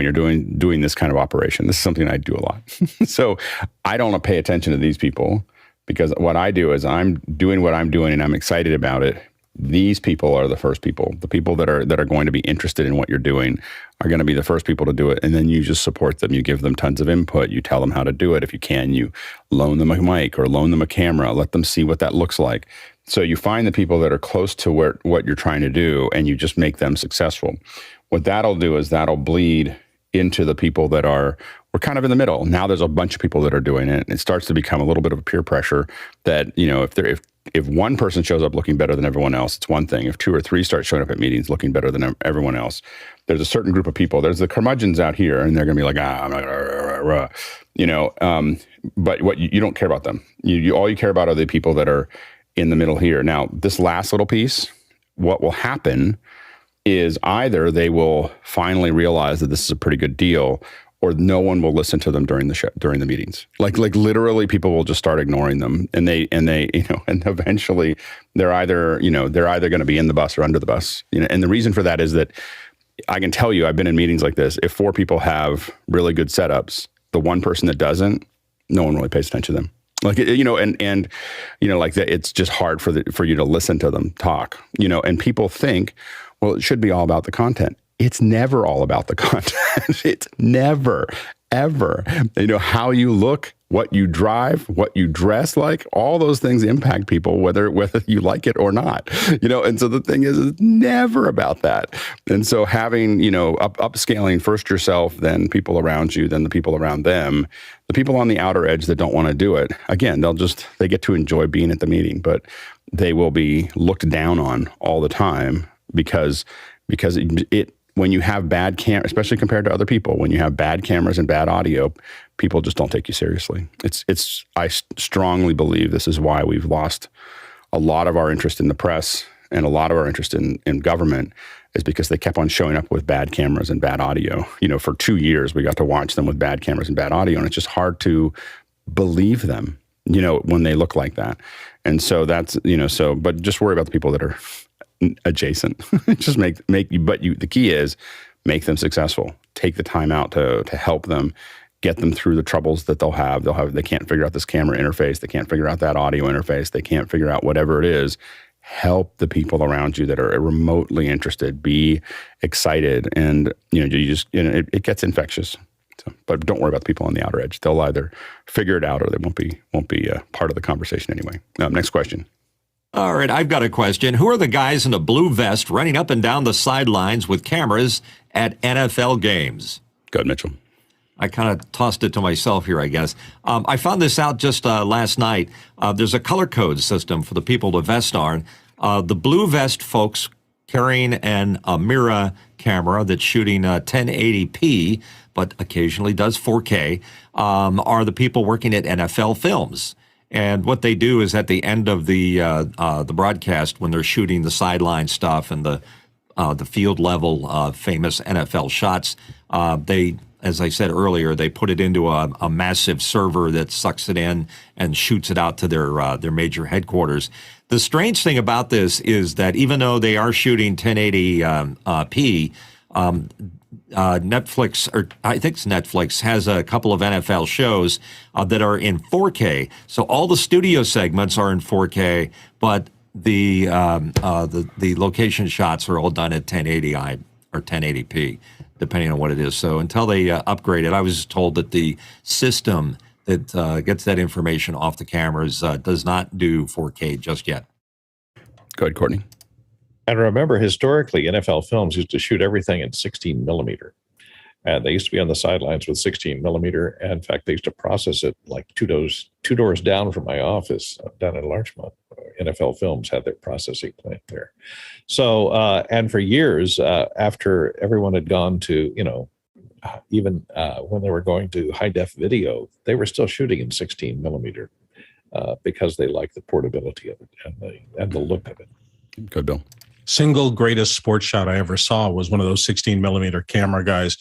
you're doing this kind of operation, this is something I do a lot. So I don't pay attention to these people, because what I do is I'm doing what I'm doing and I'm excited about it. These people are the first people. The people that are going to be interested in what you're doing are going to be the first people to do it. And then you just support them. You give them tons of input. You tell them how to do it. If you can, you loan them a mic or loan them a camera. Let them see what that looks like. So you find the people that are close to what you're trying to do, and you just make them successful. What that'll do is that'll bleed into the people that we're kind of in the middle. Now there's a bunch of people that are doing it, and it starts to become a little bit of a peer pressure that, if one person shows up looking better than everyone else, it's one thing. If 2 or 3 start showing up at meetings looking better than everyone else, there's a certain group of people. There's the curmudgeons out here, and they're going to be like, I'm not but what you don't care about them. All you care about are the people that are in the middle here. Now, this last little piece, what will happen is either they will finally realize that this is a pretty good deal, or no one will listen to them during the meetings. Like literally, people will just start ignoring them, and and eventually they're either going to be in the bus or under the bus. And the reason for that is that I can tell you, I've been in meetings like this. If 4 people have really good setups, the one person that doesn't, no one really pays attention to them. Like, like that, it's just hard for you to listen to them talk. And people think, well, it should be all about the content. It's never all about the content. It's never, ever. How you look, what you drive, what you dress like, all those things impact people, whether you like it or not. And so the thing is, it's never about that. And so having, upscaling first yourself, then people around you, then the people around them, the people on the outer edge that don't want to do it, again, they get to enjoy being at the meeting, but they will be looked down on all the time because it when you have bad camera, especially compared to other people, when you have bad cameras and bad audio, people just don't take you seriously. I strongly believe this is why we've lost a lot of our interest in the press and a lot of our interest in government, is because they kept on showing up with bad cameras and bad audio. For 2 years, we got to watch them with bad cameras and bad audio, and it's just hard to believe them, when they look like that. And so that's, but just worry about the people that are adjacent. Just the key is make them successful. Take the time out to help them, get them through the troubles that they'll have. They can't figure out this camera interface. They can't figure out that audio interface. They can't figure out whatever it is. Help the people around you that are remotely interested. Be excited, and it gets infectious. So, but don't worry about the people on the outer edge. They'll either figure it out or they won't be part of the conversation anyway. Next question. All right, I've got a question. Who are the guys in a blue vest running up and down the sidelines with cameras at NFL games? Go ahead, Mitchell. I kind of tossed it to myself here, I guess. I found this out just last night. There's a color code system for the people to vest on. The blue vest folks carrying a mirror camera that's shooting 1080p, but occasionally does 4K, are the people working at NFL Films. And what they do is at the end of the broadcast, when they're shooting the sideline stuff and the field level famous NFL shots, they, as I said earlier, they put it into a massive server that sucks it in and shoots it out to their major headquarters. The strange thing about this is that even though they are shooting 1080p, Netflix, or I think it's Netflix, has a couple of NFL shows that are in 4K. So all the studio segments are in 4K, but the location shots are all done at 1080i or 1080p, depending on what it is. So until they upgrade it, I was told that the system that gets that information off the cameras does not do 4K just yet. Go ahead, Courtney. And remember, historically, NFL Films used to shoot everything in 16 millimeter. And they used to be on the sidelines with 16 millimeter. And in fact, they used to process it like two doors down from my office down in Larchmont. NFL Films had their processing plant there. So, and for years, after everyone had gone to, even when they were going to high def video, they were still shooting in 16 millimeter because they liked the portability of it and the look of it. Good, Bill. Single greatest sports shot I ever saw was one of those 16 millimeter camera guys.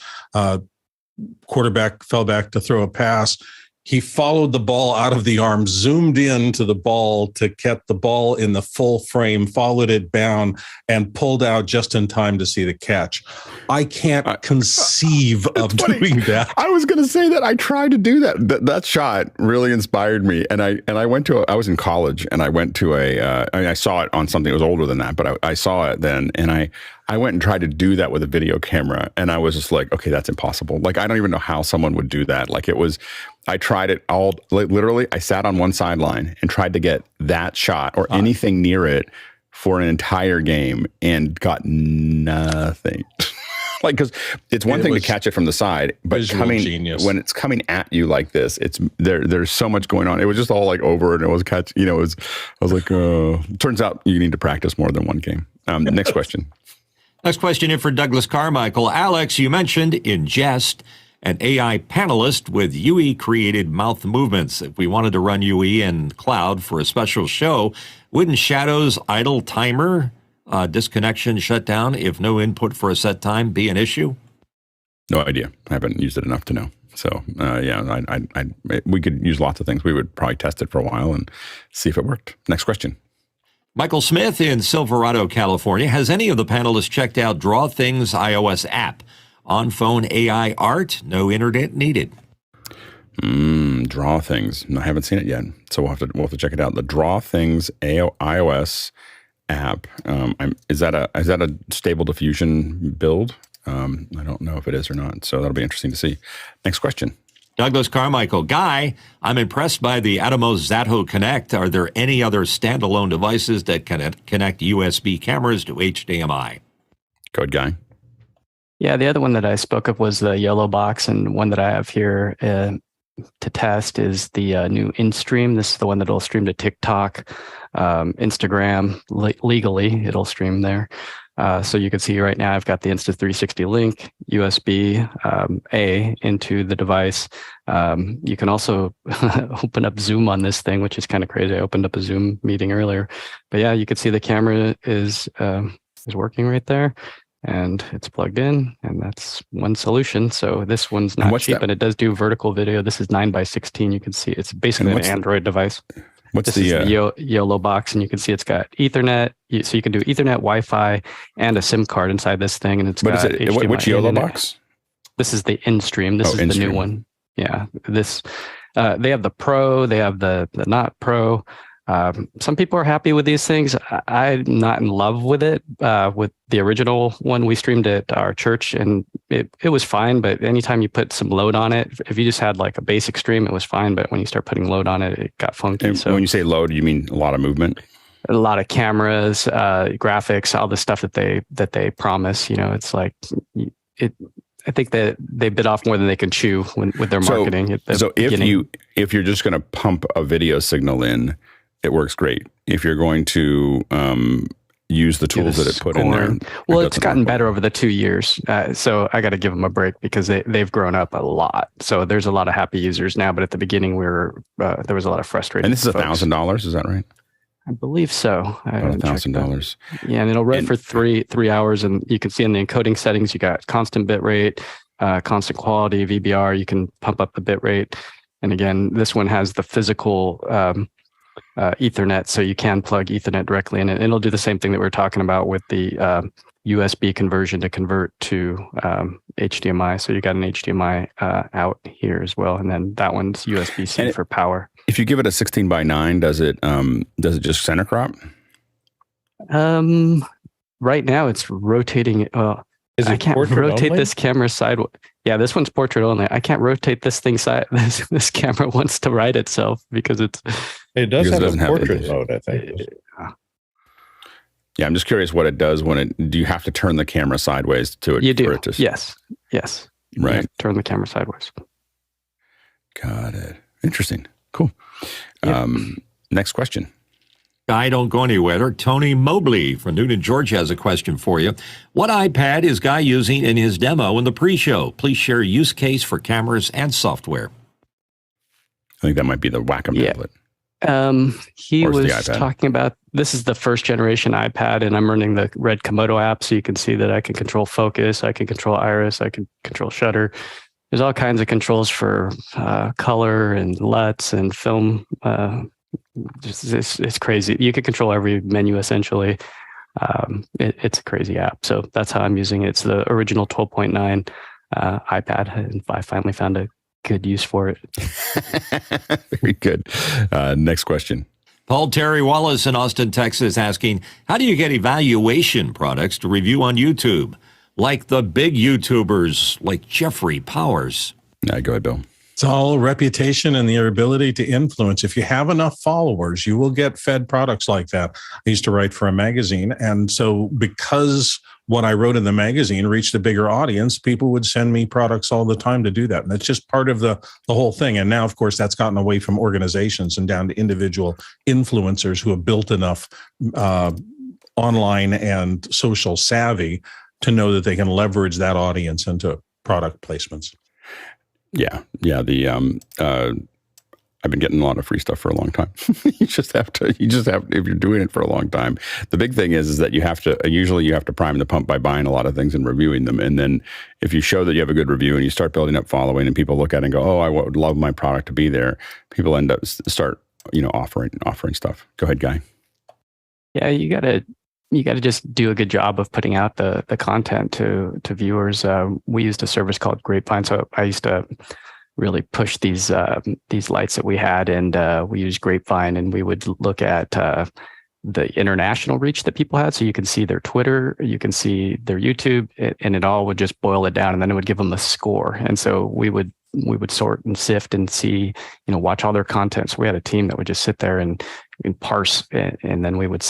Quarterback fell back to throw a pass. He followed the ball out of the arm, zoomed in to the ball to get the ball in the full frame, followed it down, and pulled out just in time to see the catch. I can't conceive of doing that. I was going to say that I tried to do that. That shot really inspired me, and I went to. I was in college, and I went to I saw it on something that was older than that, but I saw it then, and I went and tried to do that with a video camera, and I was just like, okay, that's impossible. Like, I don't even know how someone would do that. Like, it was. I tried it all, like, literally, I sat on one sideline and tried to get that shot or anything near it for an entire game and got nothing. Like, because it's one thing to catch it from the side, but when it's coming at you like this, it's there's so much going on. It was just all like over, and it was I was like, turns out you need to practice more than one game. Next question. Next question in for Douglas Carmichael. Alex, you mentioned in jest an AI panelist with UE-created mouth movements. If we wanted to run UE in cloud for a special show, wouldn't Shadow's idle timer, disconnection, shutdown, if no input for a set time, be an issue? No idea. I haven't used it enough to know. So, we could use lots of things. We would probably test it for a while and see if it worked. Next question. Michael Smith in Silverado, California. Has any of the panelists checked out Draw Things iOS app? On phone AI art, no internet needed. Draw Things. No, I haven't seen it yet, so we'll have to check it out. The Draw Things iOS app. Is that a stable diffusion build? I don't know if it is or not, so that'll be interesting to see. Next question. Douglas Carmichael. Guy, I'm impressed by the Atomos Zato Connect. Are there any other standalone devices that can connect USB cameras to HDMI? Code Guy. Yeah, the other one that I spoke of was the yellow box, and one that I have here to test is the new InStream. This is the one that will stream to TikTok, Instagram. Legally, it'll stream there. So you can see right now I've got the Insta360 link, USB A into the device. You can also open up Zoom on this thing, which is kind of crazy. I opened up a Zoom meeting earlier. But yeah, you can see the camera is working right there. And it's plugged in, and that's one solution. So this one's not cheap, and it does do vertical video. This is 9:16. You can see it's basically an Android device. This is the YOLO box, and you can see it's got Ethernet. So you can do Ethernet, Wi-Fi, and a SIM card inside this thing. And it's got HDMI. Which YOLO box? This is the InStream. This is the new one. Yeah. This they have the Pro. They have the not Pro. Some people are happy with these things. I'm not in love with it. With the original one, we streamed at our church, and it was fine. But anytime you put some load on it, if you just had like a basic stream, it was fine. But when you start putting load on it, it got funky. And when you say load, you mean a lot of movement? A lot of cameras, graphics, all the stuff that they promise. It's like it. I think that they bit off more than they can chew with their marketing. So if you're just going to pump a video signal in, it works great. If you're going to use the tools that it put in there. Well, it's gotten better over the 2 years. So I got to give them a break because they've grown up a lot. So there's a lot of happy users now. But at the beginning, there was a lot of frustrated. And this is $1,000. Is that right? I believe so. $1,000. Yeah, and it'll run for three hours. And you can see in the encoding settings, you got constant bit rate, constant quality, VBR. You can pump up the bit rate. And again, this one has the physical Ethernet, so you can plug Ethernet directly in it. It'll do the same thing that we were talking about with the USB conversion to convert to HDMI. So you got an HDMI out here as well, and then that one's USB-C for power. If you give it a 16:9, does it just center crop? Right now it's rotating. I can't rotate this camera sideways. Yeah, this one's portrait only. I can't rotate this thing side. This camera wants to right itself because it does have a portrait mode, I think. Yeah, I'm just curious what it does do you have to turn the camera sideways to it? You do. Yes. Right. Turn the camera sideways. Got it. Interesting. Cool. Yep. Next question. Guy, don't go anywhere. Tony Mobley from Newton, Georgia has a question for you. What iPad is Guy using in his demo in the pre-show? Please share use case for cameras and software. I think that might be the Wacom tablet. He was talking about, this is the first generation iPad, and I'm running the Red Komodo app, so you can see that I can control focus, I can control iris, I can control shutter. There's all kinds of controls for color and LUTs and film. It's crazy. You can control every menu essentially. It's a crazy app. So that's how I'm using it. It's the original 12.9 iPad, and I finally found a good use for it. Very good. Next question. Paul Terry Wallace in Austin, Texas, asking, how do you get evaluation products to review on YouTube? Like the big YouTubers like Jeffrey Powers. Yeah, go ahead, Bill. It's all reputation and their ability to influence. If you have enough followers, you will get fed products like that. I used to write for a magazine. And so because what I wrote in the magazine reached a bigger audience, people would send me products all the time to do that. And it's just part of the whole thing. And now, of course, that's gotten away from organizations and down to individual influencers who have built enough online and social savvy to know that they can leverage that audience into product placements. Yeah. I've been getting a lot of free stuff for a long time. you just have to, if you're doing it for a long time. The big thing is that you have to prime the pump by buying a lot of things and reviewing them. And then if you show that you have a good review and you start building up following and people look at it and go, oh, I would love my product to be there. People end up start, offering stuff. Go ahead, Guy. Yeah, you gotta just do a good job of putting out the content to viewers. We used a service called Grapevine, so I used to really push these lights that we had, and we used Grapevine, and we would look at the international reach that people had. So you can see their Twitter, you can see their YouTube, and it all would just boil it down, and then it would give them a score. And so we would sort and sift and see, watch all their content. So we had a team that would just sit there and parse, and then we would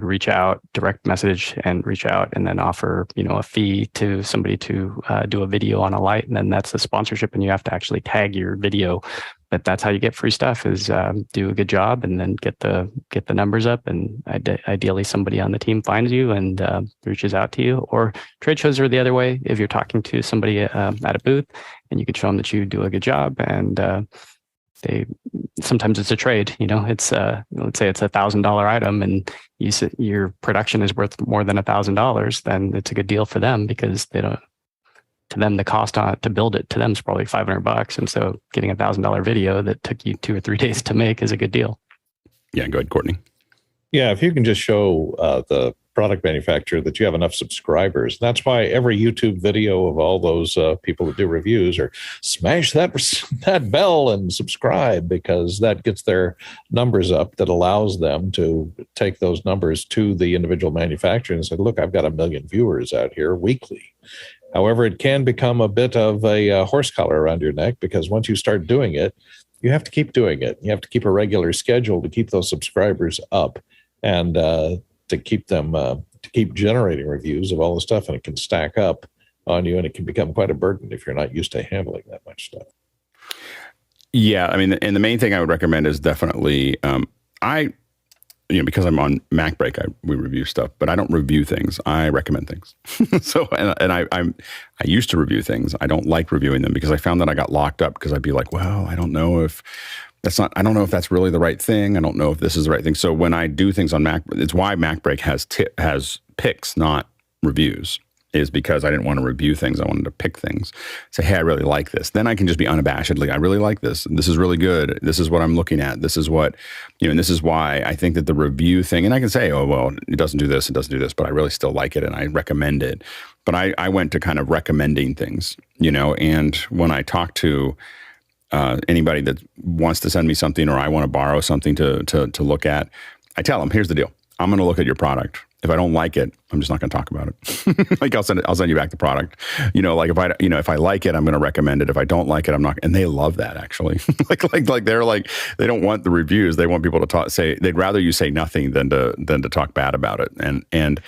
reach out, direct message and reach out, and then offer, a fee to somebody to do a video on a light. And then that's the sponsorship, and you have to actually tag your video. But that's how you get free stuff, is do a good job and then get the numbers up. And ideally somebody on the team finds you and reaches out to you. Or trade shows are the other way. If you're talking to somebody at a booth and you can show them that you do a good job, and sometimes it's a trade. It's let's say it's $1,000 item, and your production is worth more than $1,000. Then it's a good deal for them, because to them, the cost to build it to them is probably $500. And so getting $1,000 video that took you 2 or 3 days to make is a good deal. Yeah, go ahead, Courtney. Yeah, if you can just show the product manufacturer that you have enough subscribers. That's why every YouTube video of all those people that do reviews are smash that bell and subscribe, because that gets their numbers up. That allows them to take those numbers to the individual manufacturer and say, look, I've got 1 million viewers out here weekly. However, it can become a bit of a horse collar around your neck, because once you start doing it, you have to keep doing it. You have to keep a regular schedule to keep those subscribers up, and to keep them to keep generating reviews of all the stuff. And it can stack up on you, and it can become quite a burden if you're not used to handling that much stuff. Yeah, I mean, and the main thing I would recommend is definitely because I'm on MacBreak, we review stuff, but I don't review things. I recommend things. So, and I used to review things. I don't like reviewing them, because I found that I got locked up, because I'd be like, well, I don't know if that's really the right thing. I don't know if this is the right thing. So when I do things on Mac, it's why MacBreak has picks, not reviews, is because I didn't want to review things. I wanted to pick things. Say, hey, I really like this. Then I can just be unabashedly, I really like this. This is really good. This is what I'm looking at. This is what, and this is why I think that the review thing, and I can say, oh, well, it doesn't do this, but I really still like it, and I recommend it. But I went to kind of recommending things, and when I talk to anybody that wants to send me something, or I want to borrow something to look at, I tell them, here's the deal. I'm going to look at your product. If I don't like it, I'm just not going to talk about it. Like I'll send you back the product. Like if I like it, I'm going to recommend it. If I don't like it, I'm not. And they love that, actually. like they're like, they don't want the reviews. They want people to say, they'd rather you say nothing than to talk bad about it. And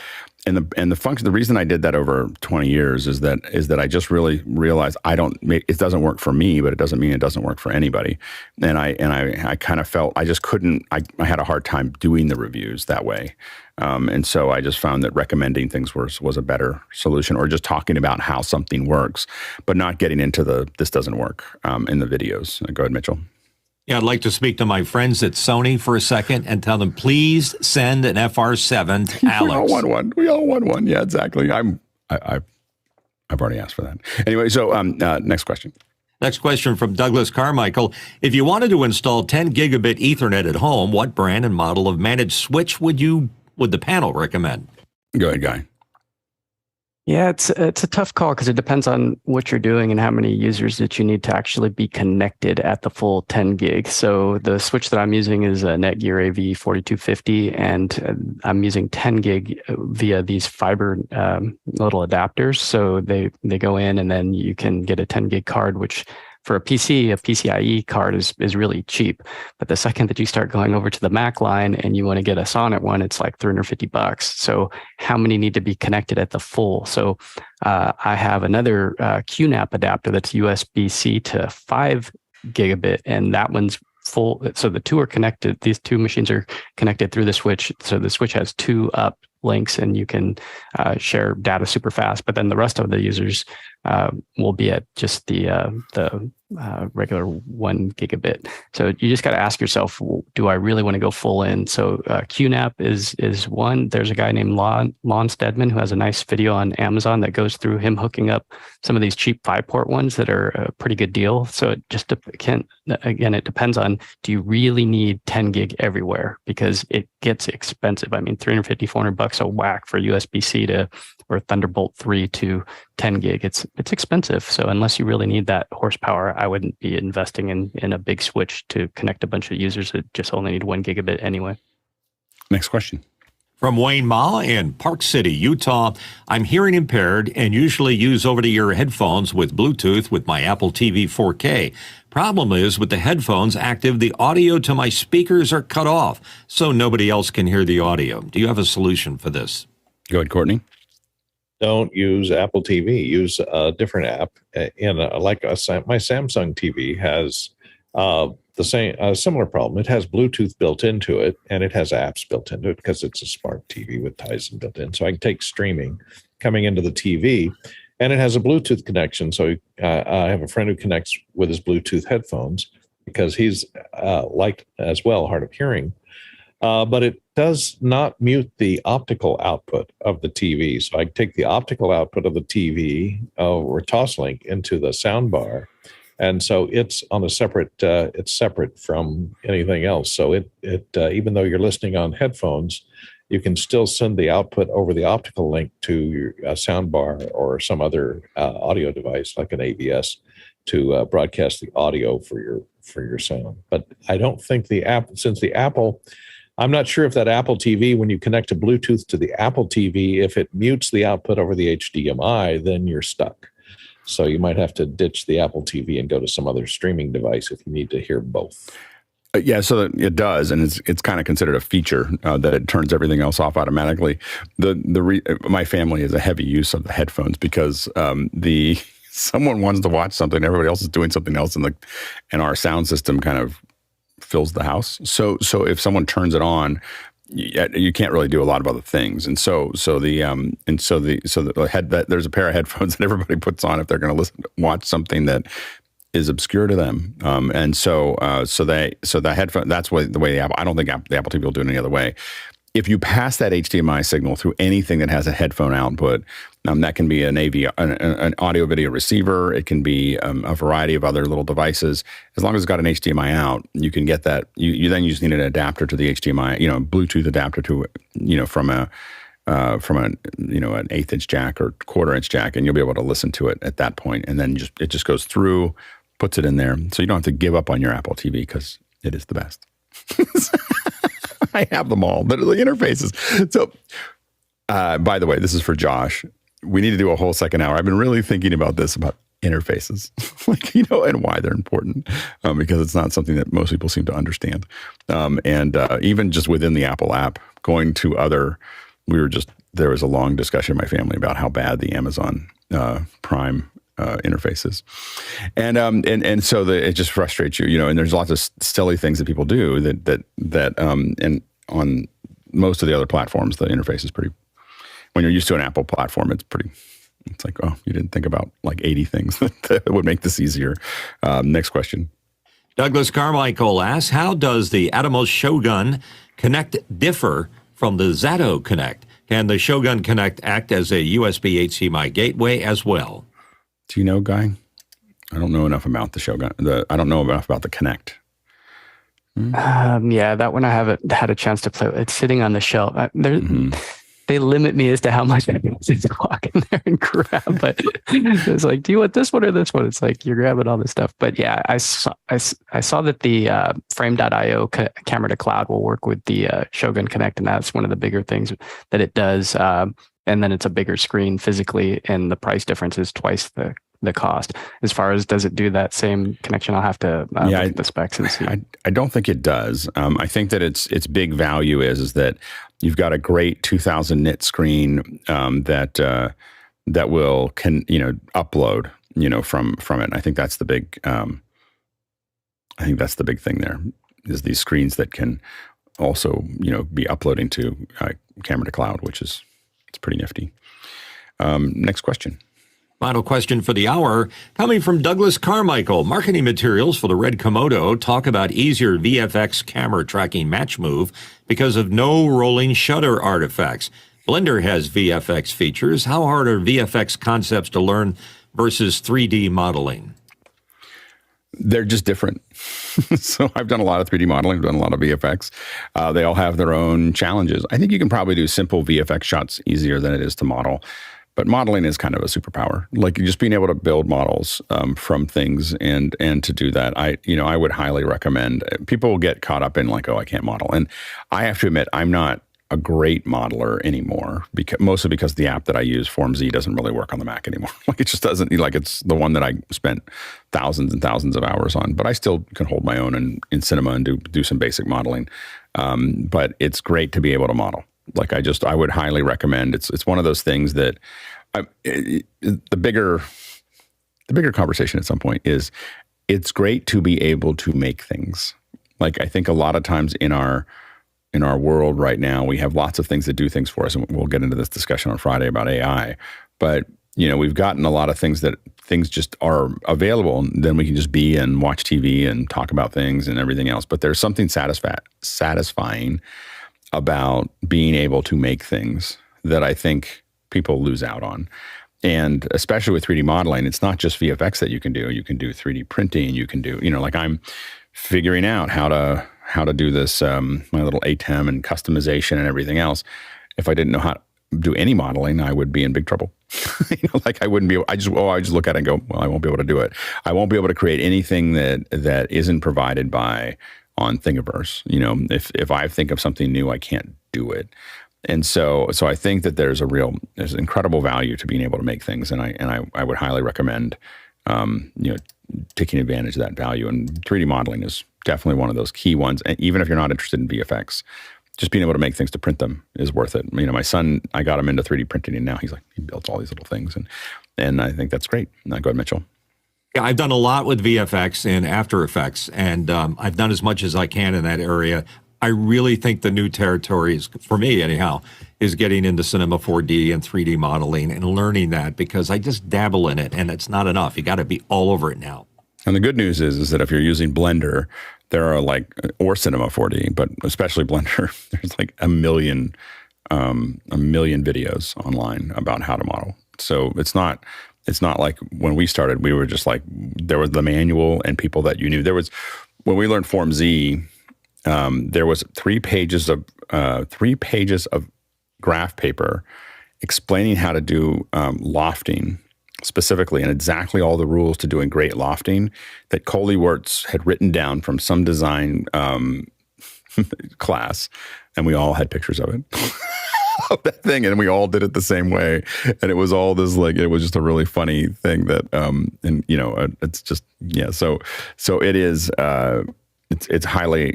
the function, the reason I did that over 20 years is that I just really realized it doesn't work for me, but it doesn't mean it doesn't work for anybody. And I kind of felt I just couldn't. I had a hard time doing the reviews that way, and so I just found that recommending things was a better solution, or just talking about how something works, but not getting into this doesn't work in the videos. Go ahead, Mitchell. Yeah, I'd like to speak to my friends at Sony for a second and tell them, please send an FR7 to Alex. We all want one. We all want one. Yeah, exactly. I've already asked for that. Anyway, so next question. Next question from Douglas Carmichael. If you wanted to install 10 gigabit Ethernet at home, what brand and model of managed switch would the panel recommend? Go ahead, Guy. Yeah, it's a tough call because it depends on what you're doing and how many users that you need to actually be connected at the full 10 gig. So the switch that I'm using is a Netgear AV4250, and I'm using 10 gig via these fiber little adapters. So they go in, and then you can get a 10 gig card, which for a PCIe card is really cheap. But the second that you start going over to the Mac line and you want to get a Sonnet one, it's like $350. So how many need to be connected at the full? So I have another QNAP adapter that's USB-C to 5 gigabit, and that one's full. So the two are connected. These two machines are connected through the switch. So the switch has two up links, and you can share data super fast. But then the rest of the users will be at just the regular 1 gigabit. So you just got to ask yourself, do I really want to go full in? So QNAP is one. There's a guy named Lon Stedman who has a nice video on Amazon that goes through him hooking up some of these cheap 5-port ones that are a pretty good deal. So it just again, it depends on, do you really need 10 gig everywhere? Because it gets expensive. I mean, $350, $400 a whack for USB-C or Thunderbolt 3 to 10 gig. It's expensive. So unless you really need that horsepower, I wouldn't be investing in a big switch to connect a bunch of users that just only need 1 gigabit anyway. Next question. From Wayne Ma in Park City, Utah. I'm hearing impaired and usually use over-the-ear headphones with Bluetooth with my Apple TV 4K. Problem is, with the headphones active, the audio to my speakers are cut off, so nobody else can hear the audio. Do you have a solution for this? Go ahead, Courtney. Don't use Apple TV. Use a different app. My Samsung TV has a similar problem. It has Bluetooth built into it, and it has apps built into it because it's a smart TV with Tizen built in. So I can take streaming coming into the TV, and it has a Bluetooth connection. So I have a friend who connects with his Bluetooth headphones because he's as well hard of hearing. But it does not mute the optical output of the TV. So I take the optical output of the TV or Toslink into the sound bar. And so it's on a separate, it's separate from anything else. So it even though you're listening on headphones, you can still send the output over the optical link to your sound bar or some other audio device like an AVS to broadcast the audio for your sound. But I don't think I'm not sure if that Apple TV, when you connect to Bluetooth to the Apple TV, if it mutes the output over the HDMI, then you're stuck. So you might have to ditch the Apple TV and go to some other streaming device if you need to hear both. Yeah, so it does, and it's kind of considered a feature that it turns everything else off automatically. My family is a heavy use of the headphones because someone wants to watch something, everybody else is doing something else, and our sound system kind of fills the house. So if someone turns it on, you can't really do a lot of other things. And there's a pair of headphones that everybody puts on if they're going to watch something that is obscure to them. The headphone, that's the way the Apple, I don't think the Apple TV will do it any other way. If you pass that HDMI signal through anything that has a headphone output, that can be an audio video receiver. It can be a variety of other little devices. As long as it's got an HDMI out, you can get that. You then just need an adapter to the HDMI, Bluetooth adapter to, from an 1/8 inch jack or 1/4 inch jack, and you'll be able to listen to it at that point. And then it just goes through, puts it in there, so you don't have to give up on your Apple TV because it is the best. I have them all, the interfaces. So, by the way, this is for Josh. We need to do a whole second hour. I've been really thinking about this, about interfaces, and why they're important, because it's not something that most people seem to understand. And even just within the Apple app, going to we were just there was a long discussion in my family about how bad the Amazon Prime interface is, and so it just frustrates you, and there's lots of silly things that people do that and on most of the other platforms, the interface is pretty. When you're used to an Apple platform, it's like, oh, you didn't think about like 80 things that would make this easier. Next question. Douglas Carmichael asks, how does the Atomos Shogun Connect differ from the Zato Connect? Can the Shogun Connect act as a USB HDMI gateway as well? Do you know, Guy? I don't know enough about the Shogun. I don't know enough about the Connect. Yeah, that one I haven't had a chance to play with. It's sitting on the shelf. They limit me as to how much I can just walk in there and grab. But it's like, do you want this one or this one? It's like you're grabbing all this stuff. But yeah, I saw that the Frame.io camera to cloud will work with the Shogun Connect, and that's one of the bigger things that it does. And then it's a bigger screen physically, and the price difference is twice the cost. As far as does it do that same connection, I'll have to look at the specs and see. I don't think it does. I think that its big value is that you've got a great 2000 nit screen that will upload from it. And I think that's the big thing there is these screens that can also be uploading to camera to cloud, which is it's pretty nifty. Next question. Final question for the hour, coming from Douglas Carmichael. Marketing materials for the Red Komodo talk about easier VFX camera tracking match move because of no rolling shutter artifacts. Blender has VFX features. How hard are VFX concepts to learn versus 3D modeling? They're just different. So I've done a lot of 3D modeling, I've done a lot of VFX. They all have their own challenges. I think you can probably do simple VFX shots easier than it is to model. But modeling is kind of a superpower. Like just being able to build models from things and to do that, I would highly recommend. People get caught up in like, oh, I can't model, and I have to admit I'm not a great modeler anymore, mostly because the app that I use, FormZ, doesn't really work on the Mac anymore. Like it just doesn't. Like it's the one that I spent thousands and thousands of hours on, but I still can hold my own in Cinema and do some basic modeling. But it's great to be able to model. Like I would highly recommend. It's one of those things that the bigger conversation at some point is it's great to be able to make things. Like I think a lot of times in our world right now, we have lots of things that do things for us, and we'll get into this discussion on Friday about AI. But we've gotten a lot of things that things just are available, and then we can just be and watch TV and talk about things and everything else. But there's something satisfying about being able to make things that I think people lose out on. And especially with 3D modeling, it's not just VFX that you can do. You can do 3D printing. You can do, like I'm figuring out how to do this, my little ATEM and customization and everything else. If I didn't know how to do any modeling, I would be in big trouble. Like I wouldn't be able, I just look at it and go, well, I won't be able to do it. I won't be able to create anything that isn't provided on Thingiverse. If I think of something new, I can't do it. And so I think that there's incredible value to being able to make things, and I would highly recommend taking advantage of that value. And 3D modeling is definitely one of those key ones. And even if you're not interested in VFX, just being able to make things to print them is worth it. My son, I got him into 3D printing, and now he builds all these little things, and I think that's great. Now go ahead, Mitchell. Yeah, I've done a lot with VFX and After Effects, and I've done as much as I can in that area. I really think the new territory is, for me anyhow, is getting into Cinema 4D and 3D modeling and learning that, because I just dabble in it and it's not enough. You got to be all over it now. And the good news is that if you're using Blender, there are or Cinema 4D, but especially Blender, there's like a million videos online about how to model. So it's not like when we started, we were just like, there was the manual and people that you knew. When we learned FormZ, there was 3 pages of graph paper explaining how to do lofting specifically, and exactly all the rules to doing great lofting that Coley Wirtz had written down from some design class, and we all had pictures of it. Of that thing, and we all did it the same way, and it was all this it was just a really funny thing that it's just so it is it's highly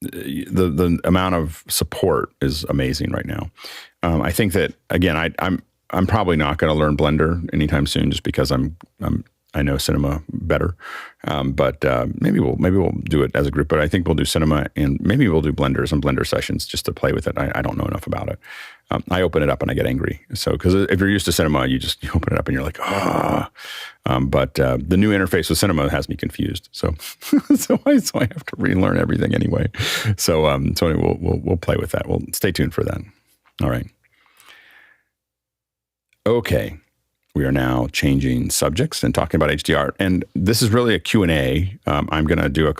the amount of support is amazing right now. I think that again, I'm probably not going to learn Blender anytime soon, just because I know Cinema better. But maybe we'll do it as a group. But I think we'll do Cinema, and maybe we'll do some Blender sessions just to play with it. I don't know enough about it. I open it up and I get angry. So because if you're used to Cinema, you open it up and you're like, but the new interface with Cinema has me confused. So I have to relearn everything anyway. So anyway, we'll play with that. We'll stay tuned for that. All right. Okay. We are now changing subjects and talking about HDR. And this is really a Q&A. I'm going to do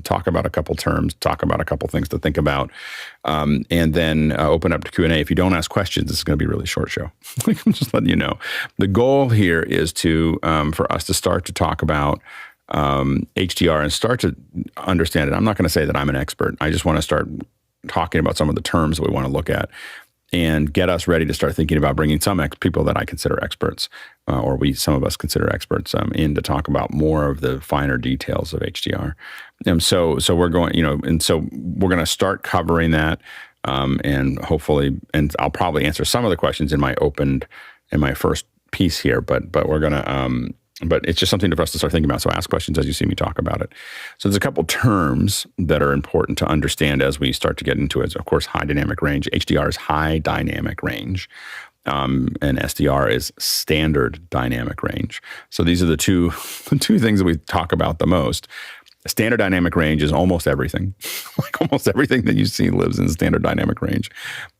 talk about a couple terms, talk about a couple things to think about, and then open up to Q&A. If you don't ask questions, this is going to be a really short show. I'm just letting you know. The goal here is for us to start to talk about HDR and start to understand it. I'm not going to say that I'm an expert. I just want to start talking about some of the terms that we want to look at, and get us ready to start thinking about bringing some people that I consider experts, or some of us consider experts, in to talk about more of the finer details of HDR. And so we're going, and so we're going to start covering that, and hopefully, and I'll probably answer some of the questions in my first piece here, but we're going to, but it's just something for us to start thinking about. So ask questions as you see me talk about it. So there's a couple terms that are important to understand as we start to get into it. Of course, high dynamic range. HDR is high dynamic range, and SDR is standard dynamic range. So these are the two things that we talk about the most. Standard dynamic range is almost everything. Like almost everything that you see lives in standard dynamic range.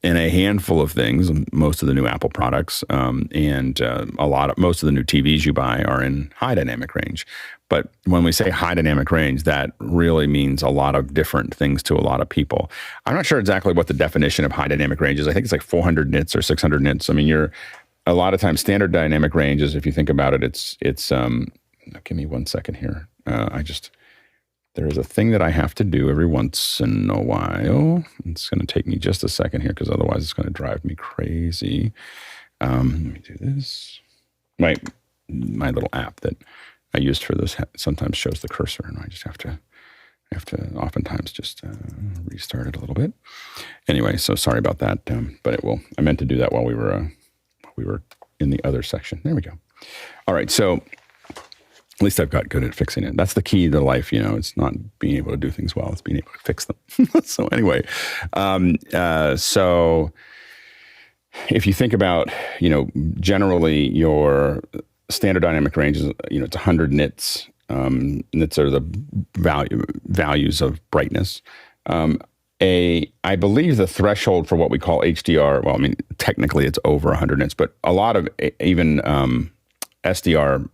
And a handful of things, most of the new Apple products, and most of the new TVs you buy are in high dynamic range. But when we say high dynamic range, that really means a lot of different things to a lot of people. I'm not sure exactly what the definition of high dynamic range is. I think it's like 400 nits or 600 nits. I mean, a lot of times standard dynamic range is, if you think about it, it's give me 1 second here. There is a thing that I have to do every once in a while. It's going to take me just a second here, because otherwise it's going to drive me crazy. Let me do this. My little app that I used for this sometimes shows the cursor, and I just have to oftentimes just restart it a little bit. Anyway, so sorry about that, but it will. I meant to do that while we were in the other section. There we go. All right, so at least I've got good at fixing it. That's the key to life, It's not being able to do things well; it's being able to fix them. So anyway, so if you think about, generally your standard dynamic range is, it's 100 nits. Nits are the values of brightness. I believe the threshold for what we call HDR, well, I mean, technically it's over 100 nits, but a lot of even SDR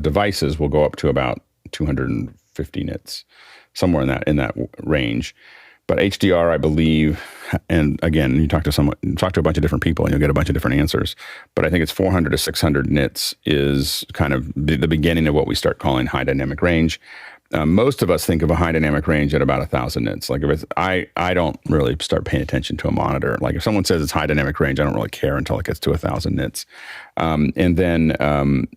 devices will go up to about 250 nits, somewhere in that range. But HDR, I believe, and again, you talk to a bunch of different people, and you'll get a bunch of different answers. But I think it's 400 to 600 nits is kind of the beginning of what we start calling high dynamic range. Most of us think of a high dynamic range at about 1,000 nits. Like I don't really start paying attention to a monitor. Like if someone says it's high dynamic range, I don't really care until it gets to 1,000 nits. And then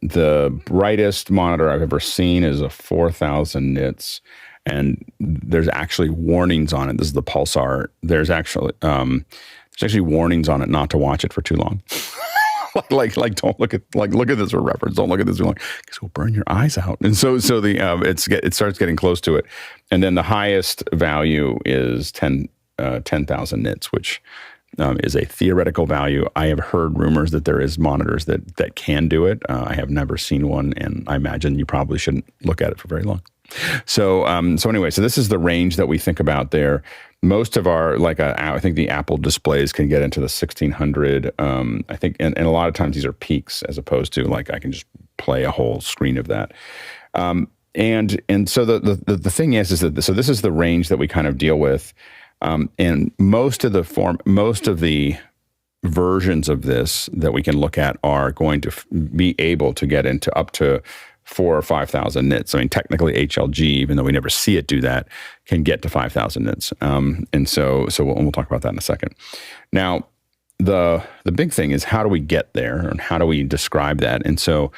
the brightest monitor I've ever seen is a 4,000 nits. And there's actually warnings on it. This is the Pulsar. There's actually warnings on it not to watch it for too long. like don't look at this for reference. Don't look at this too long, because it will burn your eyes out. And so it starts getting close to it. And then the highest value is 10,000 nits, which is a theoretical value. I have heard rumors that there is monitors that can do it. I have never seen one, and I imagine you probably shouldn't look at it for very long. So anyway, so this is the range that we think about there. Most of our, I think the Apple displays can get into the 1600. I think, and a lot of times these are peaks as opposed to I can just play a whole screen of that. And so the thing is that so this is the range that we kind of deal with. And most of the versions of this that we can look at are going to be able to get into up to 4,000 or 5,000 nits. I mean, technically HLG, even though we never see it do that, can get to 5,000 nits. And so we'll talk about that in a second. Now, the big thing is, how do we get there, and how do we describe that? And so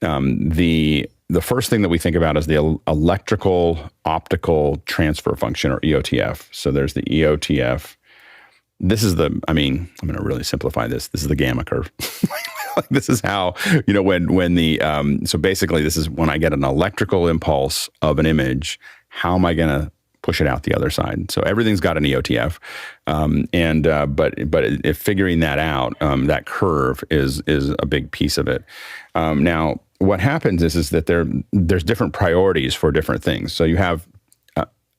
the the first thing that we think about is the electrical optical transfer function, or EOTF. So there's the EOTF. This is I'm going to really simplify this. This is the gamma curve. This is how, when the, so basically this is when I get an electrical impulse of an image, how am I going to push it out the other side? So everything's got an EOTF. But if figuring that out, that curve is a big piece of it. Now, what happens is that there's different priorities for different things. So you have,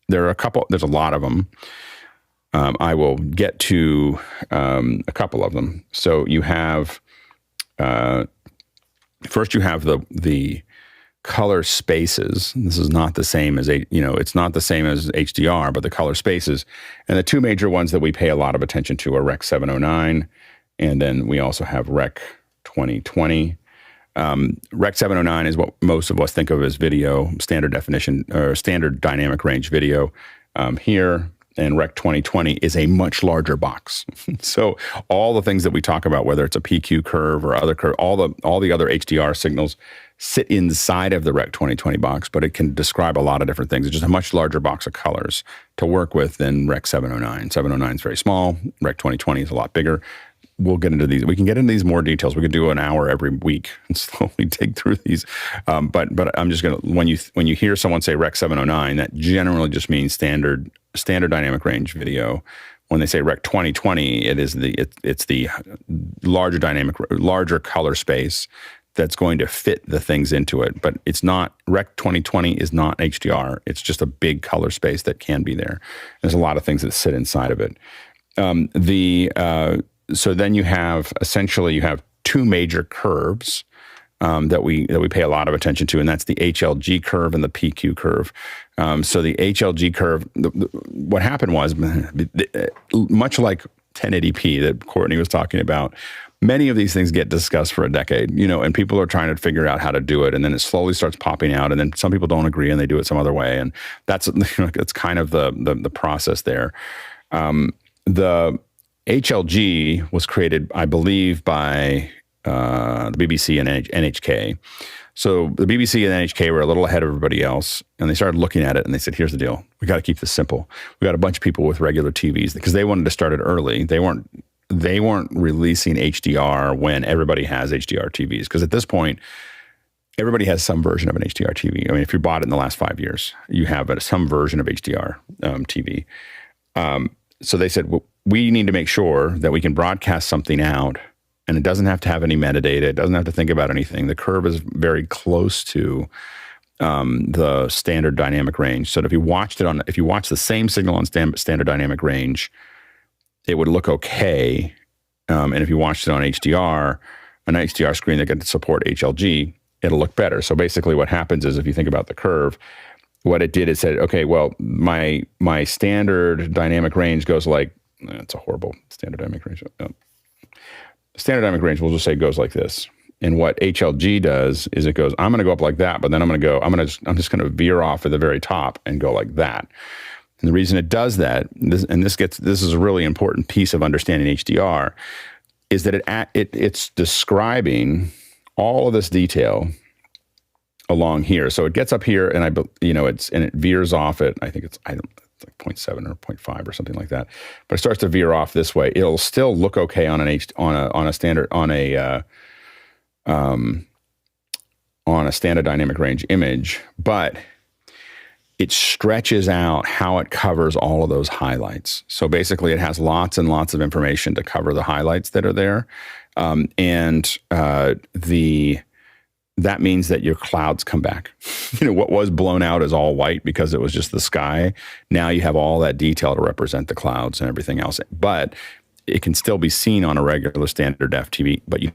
there's a lot of them. I will get to a couple of them. So you have, first you have the color spaces. This is not the same as, it's not the same as HDR, but the color spaces. And the two major ones that we pay a lot of attention to are Rec 709, and then we also have Rec 2020. Rec 709 is what most of us think of as video, standard definition, or standard dynamic range video here. And Rec 2020 is a much larger box. So all the things that we talk about, whether it's a PQ curve or other curve, all the other HDR signals sit inside of the Rec 2020 box, but it can describe a lot of different things. It's just a much larger box of colors to work with than Rec 709. 709 is very small. Rec 2020 is a lot bigger. We'll get into these. We can get into these more details. We could do an hour every week and slowly dig through these. But I'm just going to, when you hear someone say Rec 709, that generally just means standard dynamic range video. When they say Rec 2020, it's the larger color space that's going to fit the things into it. But it's not, Rec 2020 is not HDR. It's just a big color space that can be there. There's a lot of things that sit inside of it. So then you have two major curves that we pay a lot of attention to, and that's the HLG curve and the PQ curve. So the HLG curve, what happened was, much like 1080p that Courtney was talking about, many of these things get discussed for a decade, and people are trying to figure out how to do it, and then it slowly starts popping out, and then some people don't agree and they do it some other way, and that's kind of the process there. The HLG was created, I believe, by the BBC and NHK. So the BBC and NHK were a little ahead of everybody else, and they started looking at it, and they said, here's the deal. We got to keep this simple. We got a bunch of people with regular TVs because they wanted to start it early. They weren't releasing HDR when everybody has HDR TVs, because at this point, everybody has some version of an HDR TV. I mean, if you bought it in the last 5 years, you have some version of HDR TV. So they said, well, we need to make sure that we can broadcast something out, and it doesn't have to have any metadata. It doesn't have to think about anything. The curve is very close to the standard dynamic range. So that if you watch the same signal on standard dynamic range, it would look okay. And if you watched it on HDR, an HDR screen that can support HLG, it'll look better. So basically what happens is, if you think about the curve, what it did is said, okay, well, my standard dynamic range goes like, it's a horrible standard dynamic range. Standard dynamic range, we'll just say, goes like this. And what HLG does is it goes, I'm going to go up like that, but then I'm just going to veer off at the very top and go like that. And the reason it does that, this is a really important piece of understanding HDR, is that it's describing all of this detail along here. So it gets up here, and it veers off at, I think it's like 0.7 or 0.5 or something like that. But it starts to veer off this way. It'll still look okay on a standard dynamic range image, but it stretches out how it covers all of those highlights. So basically, it has lots and lots of information to cover the highlights that are there, that means that your clouds come back. What was blown out is all white because it was just the sky. Now you have all that detail to represent the clouds and everything else. But it can still be seen on a regular standard def TV, but you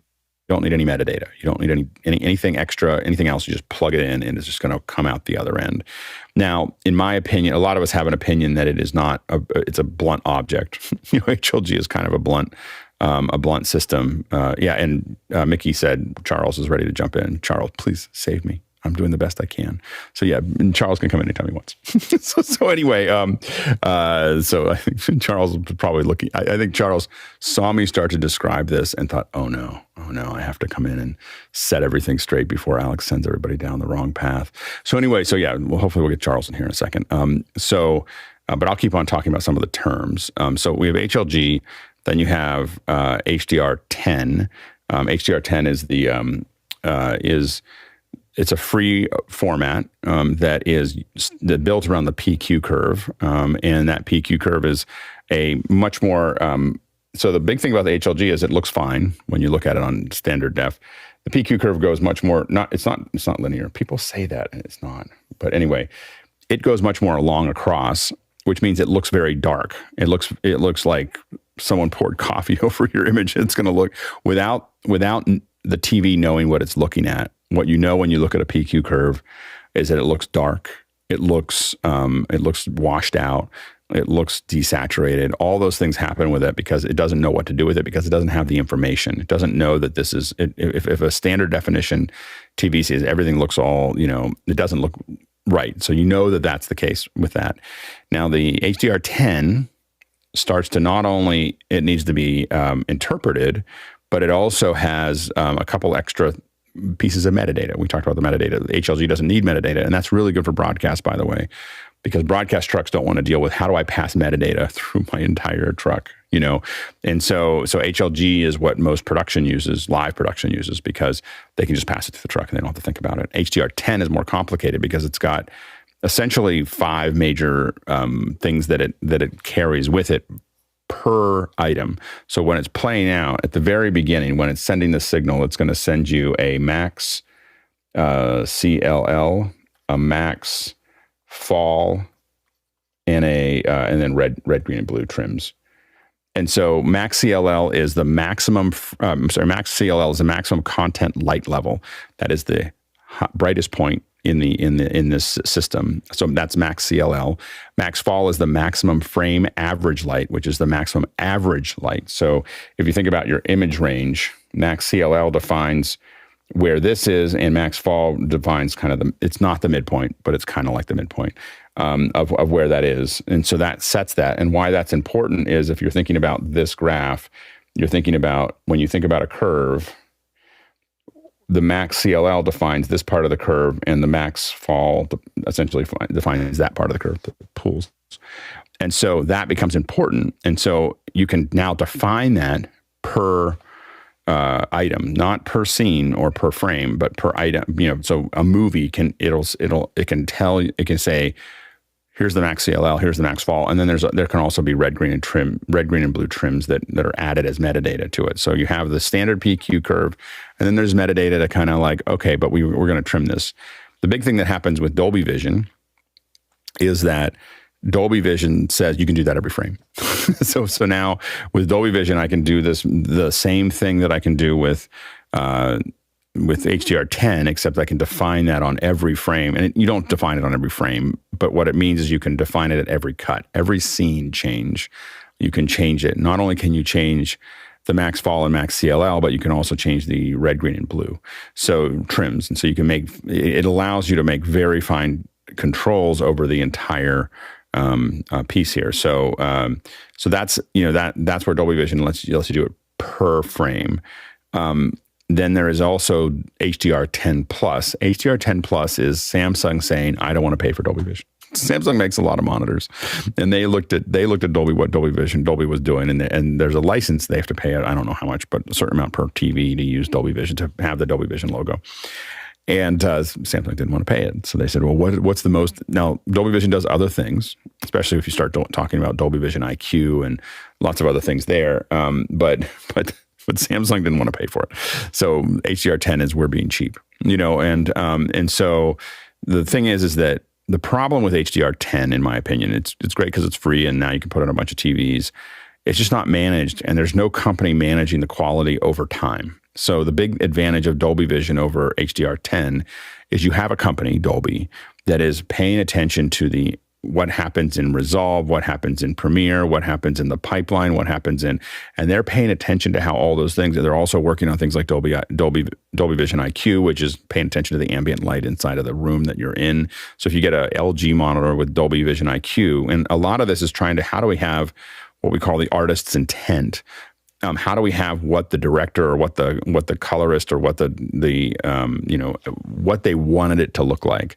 don't need any metadata. You don't need anything extra, anything else. You just plug it in and it's just going to come out the other end. Now, in my opinion, a lot of us have an opinion that it is not, it's a blunt object. HLG is kind of a blunt system. And Mickey said Charles is ready to jump in. Charles, please save me. I'm doing the best I can. So yeah, and Charles can come anytime he wants. so anyway, so I think Charles was probably looking. I think Charles saw me start to describe this and thought, oh no, I have to come in and set everything straight before Alex sends everybody down the wrong path. So anyway, so yeah, well, hopefully we'll get Charles in here in a second. But I'll keep on talking about some of the terms. So we have HLG, then you have HDR10. HDR10 is it's a free format that builds around the PQ curve, and that PQ curve is a much more. So the big thing about the HLG is it looks fine when you look at it on standard def. The PQ curve goes much more. It's not linear. People say that, and it's not. But anyway, it goes much more along across, which means it looks very dark. It looks like someone poured coffee over your image. It's going to look without the TV knowing what it's looking at. What you know when you look at a PQ curve is that it looks dark. It looks washed out. It looks desaturated. All those things happen with it because it doesn't know what to do with it because it doesn't have the information. It doesn't know that this is if a standard definition TV sees everything looks all, it doesn't look right. So you know that that's the case with that. Now the HDR10 starts to not only it needs to be interpreted, but it also has a couple extra pieces of metadata. We talked about the metadata. The HLG doesn't need metadata, and that's really good for broadcast, by the way, because broadcast trucks don't want to deal with how do I pass metadata through my entire truck, And so HLG is what most production uses, live production uses, because they can just pass it to the truck and they don't have to think about it. HDR10 is more complicated because it's got essentially 5 major things that it carries with it per item. So when it's playing out at the very beginning, when it's sending the signal, it's going to send you a MaxCLL, a max fall, and then red, green, and blue trims. And so MaxCLL is the maximum. MaxCLL is the maximum content light level. That is the brightest point in this system. So that's MaxCLL. Max fall is the maximum frame average light, which is the maximum average light. So if you think about your image range, MaxCLL defines where this is, and max fall defines kind of it's not the midpoint, but it's kind of like the midpoint of where that is. And so that sets that. And why that's important is if you're thinking about this graph, you're thinking about when you think about a curve, the MaxCLL defines this part of the curve, and the max fall essentially defines that part of the curve, the pools. And so that becomes important. And so you can now define that per item, not per scene or per frame, but per item. So a movie can say, here's the MaxCLL, here's the max fall, and then there can also be red, green, and blue trims that are added as metadata to it. So you have the standard PQ curve, and then there's metadata to kind of like, okay, but we're going to trim this. The big thing that happens with Dolby Vision is that Dolby Vision says you can do that every frame. So now with Dolby Vision, I can do the same thing that I can do with HDR10, except I can define that on every frame. And you don't define it on every frame, but what it means is you can define it at every cut, every scene change. You can change it. Not only can you change the max fall and MaxCLL, but you can also change the red, green, and blue. So trims. And so you can it allows you to make very fine controls over the entire piece here. So that's, that's where Dolby Vision lets you do it per frame. Then there is also HDR10 Plus. HDR10 Plus is Samsung saying, I don't want to pay for Dolby Vision. Samsung makes a lot of monitors, and they looked at Dolby, what Dolby was doing, and there's a license they have to pay. I don't know how much, but a certain amount per TV to use Dolby Vision, to have the Dolby Vision logo. And Samsung didn't want to pay it, so they said, "Well, what's the most?" Now, Dolby Vision does other things, especially if you start talking about Dolby Vision IQ and lots of other things there. But Samsung didn't want to pay for it, so HDR10 is we're being cheap, and so the thing is that the problem with HDR10, in my opinion, it's great because it's free and now you can put it on a bunch of TVs. It's just not managed, and there's no company managing the quality over time. So the big advantage of Dolby Vision over HDR10 is you have a company, Dolby, that is paying attention to the what happens in Resolve, what happens in Premiere, what happens in the pipeline, what happens in, and they're paying attention to how all those things, and they're also working on things like Dolby Vision IQ, which is paying attention to the ambient light inside of the room that you're in. So if you get a LG monitor with Dolby Vision IQ, and a lot of this is trying to, how do we have what we call the artist's intent? How do we have what the director or what the colorist or what the what they wanted it to look like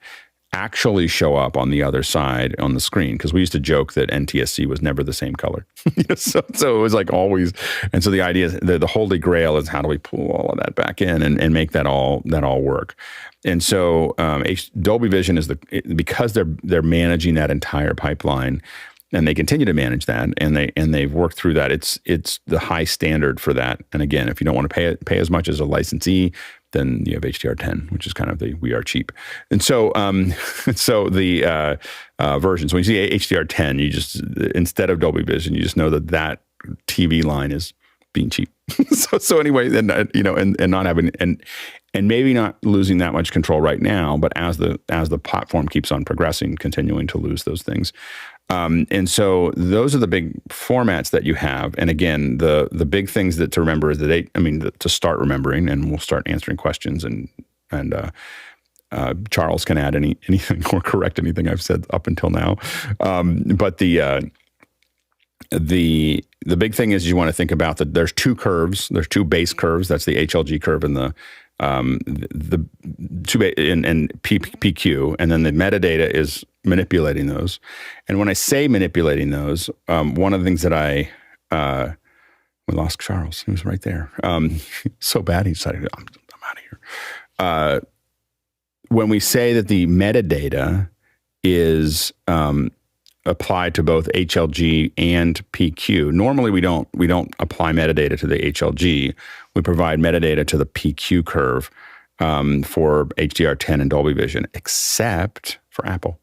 actually show up on the other side on the screen? Because we used to joke that NTSC was never the same color. so it was like always. And so the idea is the holy grail is how do we pull all of that back in and make that all work. And so Dolby Vision is because they're managing that entire pipeline, and they continue to manage that, and they've worked through that. It's the high standard for that. And again, if you don't want to pay as much as a licensee, then you have HDR10, which is kind of we are cheap. And so the versions, when you see HDR10, you just, instead of Dolby Vision, you just know that TV line is being cheap. so anyway, then and not having and maybe not losing that much control right now, but as the platform keeps on progressing, continuing to lose those things. And so those are the big formats that you have. And again, the big things to remember is to start remembering, and we'll start answering questions, and Charles can add anything or correct anything I've said up until now. But the big thing is you want to think about that there's two curves. There's two base curves. That's the HLG curve and the PQ, and then the metadata is manipulating those. And when I say manipulating those, one of the things that we lost Charles. He was right there. So bad he decided, I'm out of here. When we say that the metadata is applied to both HLG and PQ, normally we don't apply metadata to the HLG. We provide metadata to the PQ curve for HDR10 and Dolby Vision, except for Apple.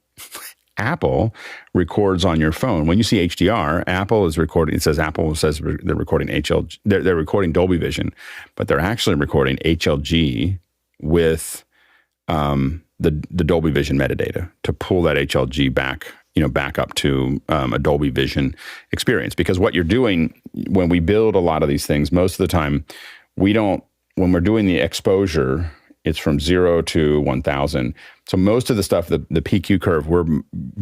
Apple records on your phone. When you see HDR, Apple is recording. Apple says they're recording HLG. They're recording Dolby Vision, but they're actually recording HLG with the Dolby Vision metadata to pull that HLG back up to a Dolby Vision experience. Because what you're doing when we build a lot of these things, most of the time when we're doing the exposure, it's from 0 to 1,000. So most of the stuff, the PQ curve, we're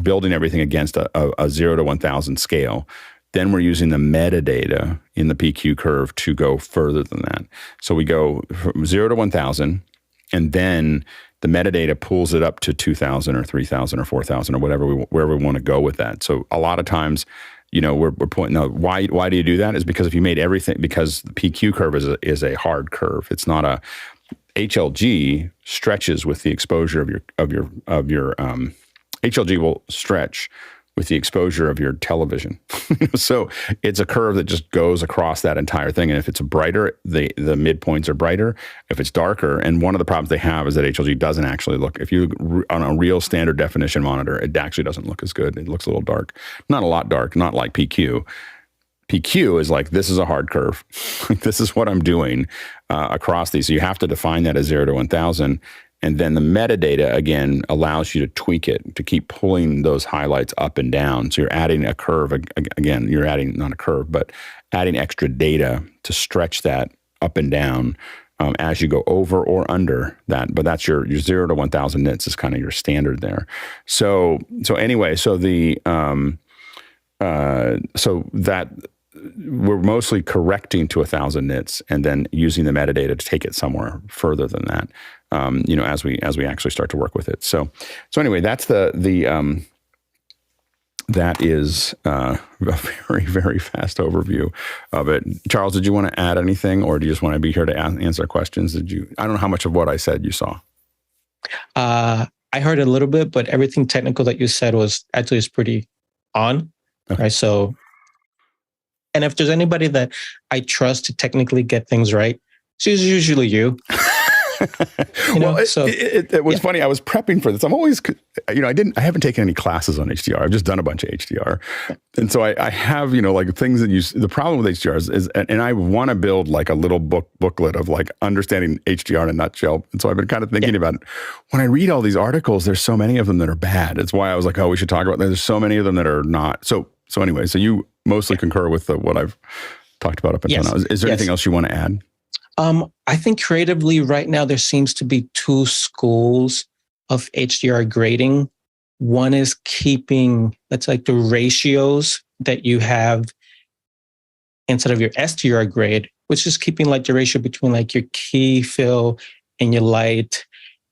building everything against a 0 to 1,000 scale. Then we're using the metadata in the PQ curve to go further than that. So we go from 0 to 1,000, and then the metadata pulls it up to 2,000 or 3,000 or 4,000 or wherever we want to go with that. So a lot of times, we're pointing out why do you do that? Is because if you made everything, because the PQ curve is a hard curve. It's not a HLG stretches with the exposure of your HLG will stretch with the exposure of your television. So it's a curve that just goes across that entire thing. And if it's brighter, the midpoints are brighter. If it's darker, and one of the problems they have is that HLG doesn't actually look, if you on a real standard definition monitor, it actually doesn't look as good. It looks a little dark. Not a lot dark, not like PQ. PQ is like, this is a hard curve. This is what I'm doing across these. So you have to define that as 0 to 1,000. And then the metadata, again, allows you to tweak it, to keep pulling those highlights up and down. So you're adding a curve. Again, you're adding, not a curve, but adding extra data to stretch that up and down as you go over or under that. But that's your 0 to 1,000 nits is kind of your standard there. So anyway, so that we're mostly correcting to 1,000 nits and then using the metadata to take it somewhere further than that, as we actually start to work with it. So anyway, that's that is a very, very fast overview of it. Charles, did you want to add anything, or do you just want to be here to answer questions? I don't know how much of what I said you saw. I heard a little bit, but everything technical that you said was pretty on. Okay. Right. So, and if there's anybody that I trust to technically get things right, it's usually you. Well, so it was funny. I was prepping for this. I'm always, I haven't taken any classes on HDR. I've just done a bunch of HDR. And so I have, like things that the problem with HDR is, and I want to build like a little booklet of like understanding HDR in a nutshell. And so I've been kind of thinking about it. When I read all these articles, there's so many of them that are bad. That's why I was like, oh, we should talk about that. There's so many of them that are not. So anyway, so you mostly concur with what I've talked about up until now. Is there anything else you want to add? I think creatively right now, there seems to be two schools of HDR grading. One is keeping, that's like the ratios that you have instead of your SDR grade, which is keeping like the ratio between like your key fill and your light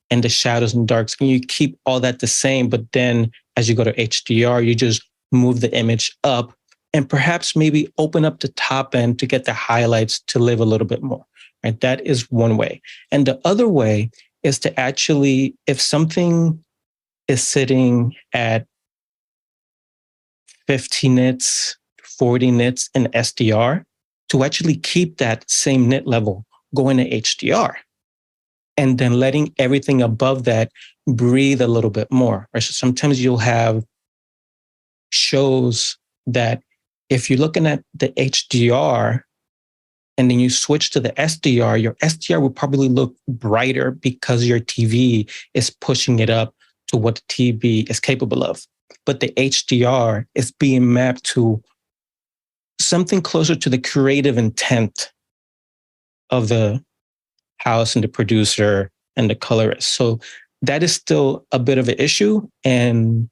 and the shadows and darks. And you keep all that the same, but then as you go to HDR, you just move the image up and perhaps maybe open up the top end to get the highlights to live a little bit more. Right? That is one way. And the other way is to actually, if something is sitting at 50 nits, 40 nits in SDR, to actually keep that same nit level going to HDR and then letting everything above that breathe a little bit more. Right? So sometimes you'll have shows that if you're looking at the HDR, and then you switch to the SDR, your SDR will probably look brighter because your TV is pushing it up to what the TV is capable of. But the HDR is being mapped to something closer to the creative intent of the house and the producer and the colorist. So that is still a bit of an issue. And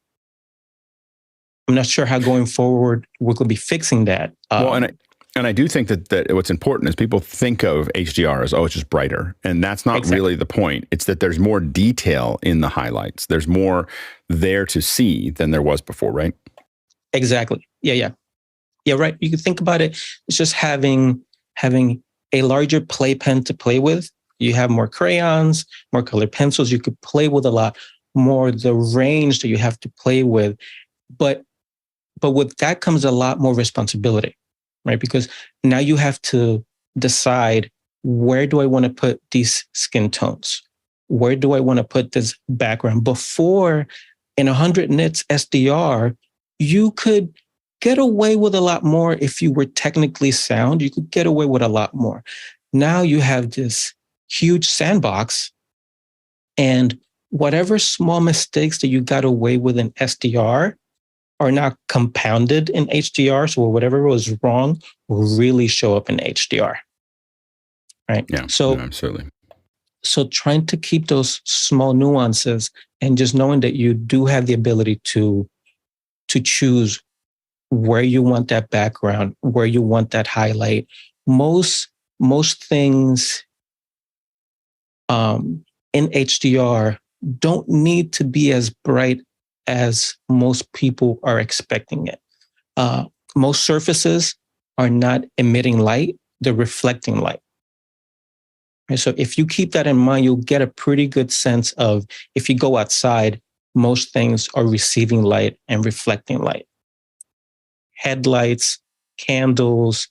I'm not sure how going forward we could be fixing that. And I do think that what's important is people think of HDR as, oh, it's just brighter. And that's not really the point. It's that there's more detail in the highlights. There's more there to see than there was before, right? Exactly. Yeah, right. You can think about it. It's just having a larger playpen to play with. You have more crayons, more colored pencils. You could play with a lot more, the range that you have to play with. But with that comes a lot more responsibility. Right? Because now you have to decide, where do I want to put these skin tones? Where do I want to put this background? Before, in 100 nits SDR, you could get away with a lot more. If you were technically sound, you could get away with a lot more. Now you have this huge sandbox, and whatever small mistakes that you got away with in SDR are now compounded in HDR. So whatever was wrong will really show up in HDR. Right. Yeah. So absolutely. So trying to keep those small nuances and just knowing that you do have the ability to choose where you want that background, where you want that highlight. Most things in HDR don't need to be as bright as most people are expecting it. Most surfaces are not emitting light, they're reflecting light. And so if you keep that in mind, you'll get a pretty good sense of, if you go outside, most things are receiving light and reflecting light. Headlights, candles,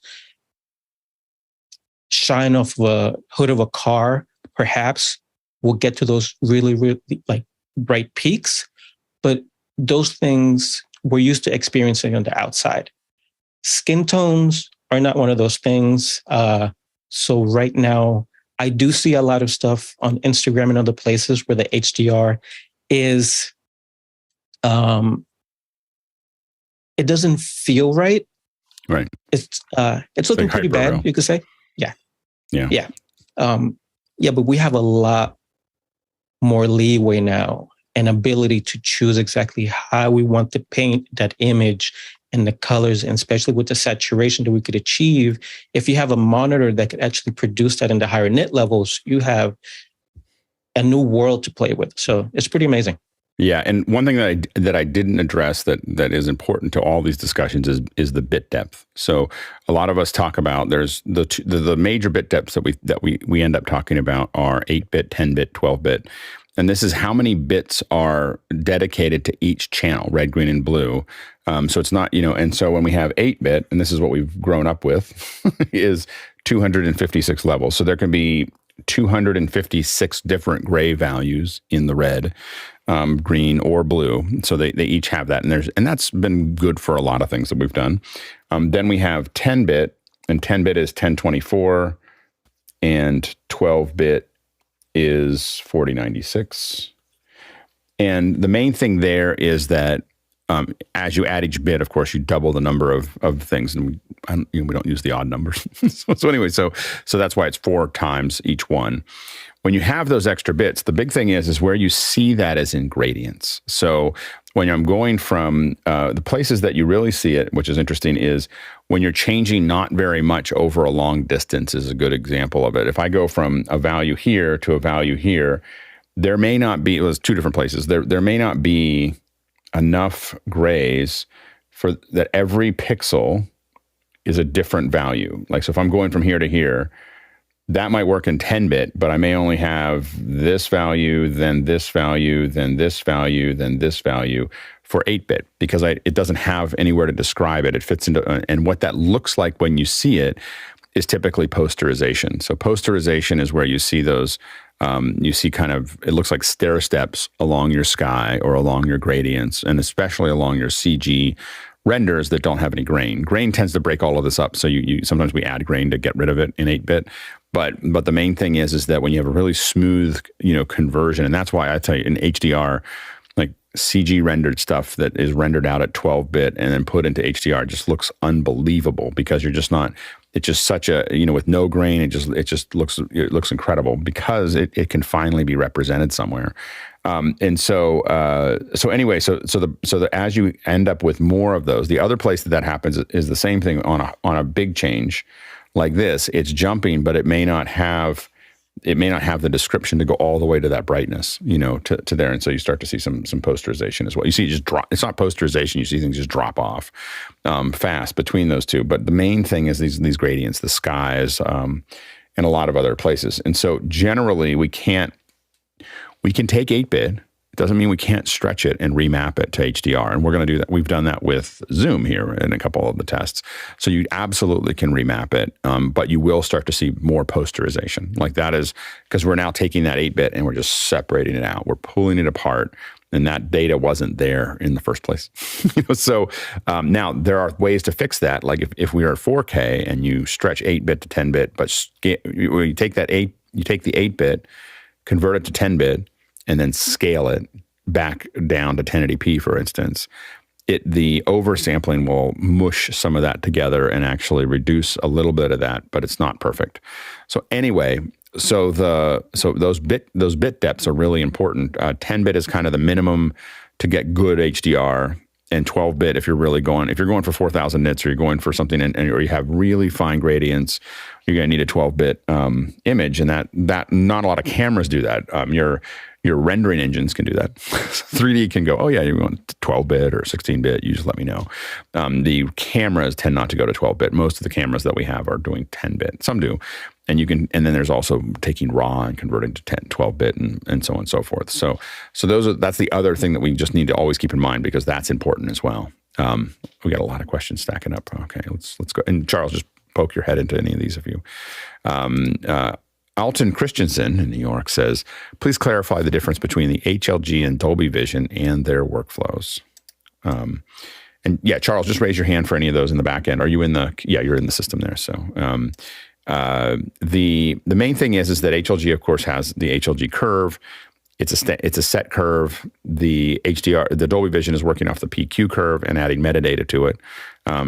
shine off the hood of a car, perhaps we'll get to those really, really like bright peaks. But those things we're used to experiencing on the outside. Skin tones are not one of those things. So right now, I do see a lot of stuff on Instagram and other places where the HDR is, it doesn't feel right. Right. It's looking pretty bad, you could say. Yeah. But we have a lot more leeway now and ability to choose exactly how we want to paint that image and the colors, and especially with the saturation that we could achieve. If you have a monitor that could actually produce that in the higher nit levels, you have a new world to play with. So it's pretty amazing. Yeah, and one thing that I didn't address that is important to all these discussions is the bit depth. So a lot of us talk about, there's the major bit depths that we end up talking about are 8-bit, 10-bit, 12-bit. And this is how many bits are dedicated to each channel, red, green, and blue. So it's not, and so when we have 8-bit, and this is what we've grown up with, is 256 levels. So there can be 256 different gray values in the red, green, or blue. So they each have that, and that's been good for a lot of things that we've done. Then we have 10-bit, and 10-bit is 1024, and 12-bit is 4096. And the main thing there is that as you add each bit, of course, you double the number of things, and we don't use the odd numbers. so anyway, so that's why it's 4 times each one. When you have those extra bits, the big thing is where you see that is in gradients. So when I'm going from the places that you really see it, which is interesting, is when you're changing not very much over a long distance is a good example of it. If I go from a value here to a value here, there may not be, it was 2 different places, there may not be enough grays for that every pixel is a different value. Like, so if I'm going from here to here, that might work in 10-bit, but I may only have this value, then this value, then this value, then this value for 8-bit, because it doesn't have anywhere to describe it. It fits into, and what that looks like when you see it is typically posterization. So posterization is where you see those, you see kind of, it looks like stair steps along your sky or along your gradients, and especially along your CG renders that don't have any grain. Grain tends to break all of this up. So you sometimes we add grain to get rid of it in 8-bit. But the main thing is that when you have a really smooth, conversion, and that's why I tell you in HDR, like CG rendered stuff that is rendered out at 12-bit and then put into HDR just looks unbelievable, because you're just not, it's just such a, with no grain, it just looks incredible, because it can finally be represented somewhere. And so anyway, as you end up with more of those, the other place that happens is the same thing on a big change like this. It's jumping, but it may not have the description to go all the way to that brightness, to there. And so you start to see some posterization as well. You see it just drop. It's not posterization. You see things just drop off fast between those two. But the main thing is these gradients, the skies, and a lot of other places. And so generally we can take 8-bit. It doesn't mean we can't stretch it and remap it to HDR. And we're going to do that. We've done that with Zoom here in a couple of the tests. So you absolutely can remap it, but you will start to see more posterization. Like that is because we're now taking that 8-bit and we're just separating it out. We're pulling it apart, and that data wasn't there in the first place. So now there are ways to fix that. Like if we are at 4K and you stretch 8-bit to 10-bit, but you take the 8-bit, convert it to 10-bit, and then scale it back down to 1080p, for instance, the oversampling will mush some of that together and actually reduce a little bit of that, but it's not perfect. So anyway, so those bit depths are really important. 10-bit is kind of the minimum to get good HDR, and 12-bit if you're going for 4,000 nits, or you're going for something or you have really fine gradients, you're going to need a 12-bit image, and that not a lot of cameras do that. Your rendering engines can do that. 3D can go, oh yeah, you're going to 12-bit or 16-bit, you just let me know. The cameras tend not to go to 12-bit. Most of the cameras that we have are doing 10-bit. Some do. And then there's also taking RAW and converting to 12-bit and so on and so forth. So that's the other thing that we just need to always keep in mind, because that's important as well. We got a lot of questions stacking up. Okay, let's go. And Charles, just poke your head into any of these if you. Alton Christensen in New York says, please clarify the difference between the HLG and Dolby Vision and their workflows. And yeah, Charles, just raise your hand for any of those in the back end. Are you you're in the system there. So the main thing is that HLG, of course, has the HLG curve. It's a set curve. The Dolby Vision is working off the PQ curve and adding metadata to it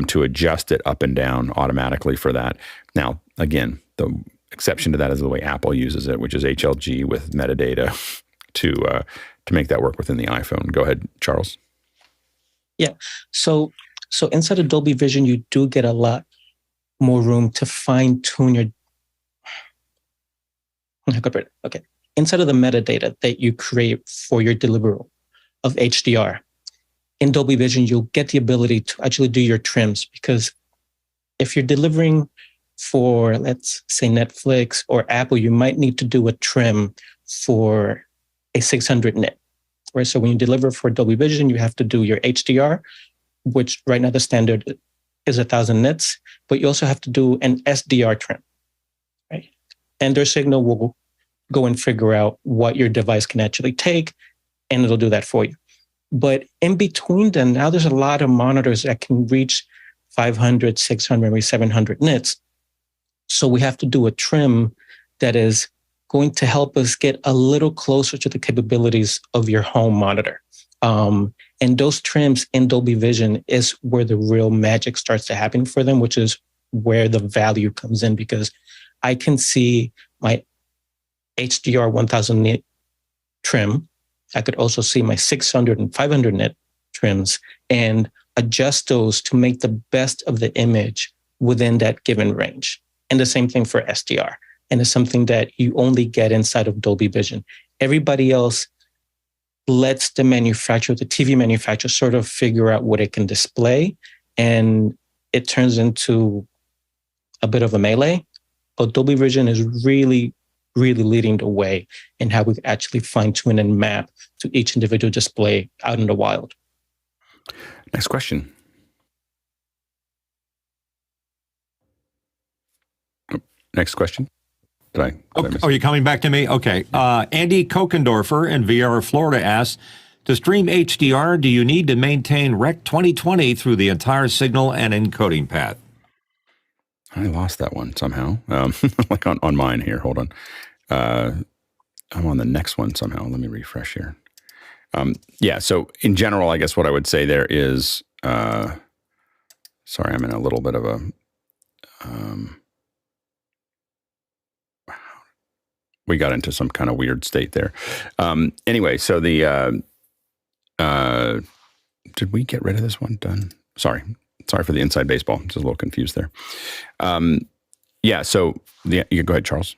to adjust it up and down automatically for that. Now, again, the exception to that is the way Apple uses it, which is HLG with metadata to make that work within the iPhone. Go ahead, Charles. Yeah. So inside of Dolby Vision, you do get a lot more room to fine tune your. Okay. Inside of the metadata that you create for your deliverable of HDR, in Dolby Vision, you'll get the ability to actually do your trims, because if you're delivering for, let's say, Netflix or Apple, you might need to do a trim for a 600 nit, right? So when you deliver for Dolby Vision, you have to do your HDR, which right now the standard is 1,000 nits, but you also have to do an SDR trim, right? and their signal will go and figure out what your device can actually take, and it'll do that for you. But in between them, now there's a lot of monitors that can reach 500, 600, maybe 700 nits. So we have to do a trim that is going to help us get a little closer to the capabilities of your home monitor. And those trims in Dolby Vision is where the real magic starts to happen for them, which is where the value comes in, because I can see my HDR 1000 nit trim. I could also see my 600 and 500 nit trims and adjust those to make the best of the image within that given range. And the same thing for SDR. And it's something that you only get inside of Dolby Vision. Everybody else lets the manufacturer, the TV manufacturer, sort of figure out what it can display, and it turns into a bit of a melee. But Dolby Vision is really, really leading the way in how we actually fine-tune and map to each individual display out in the wild. Next question. Next question. Did I miss Are you coming back to me? Okay. Andy Kokendorfer in Viera, Florida asks, to stream HDR, do you need to maintain Rec 2020 through the entire signal and encoding path? I lost that one somehow. Like on mine here. Hold on. I'm on the next one somehow. Let me refresh here. Yeah. So in general, I guess what I would say there is, sorry, I'm in a little bit of a, we got into some kind of weird state there. Anyway, so the, did we get rid of this one? Done. Sorry for the inside baseball. Just a little confused there. Yeah. So you go ahead, Charles.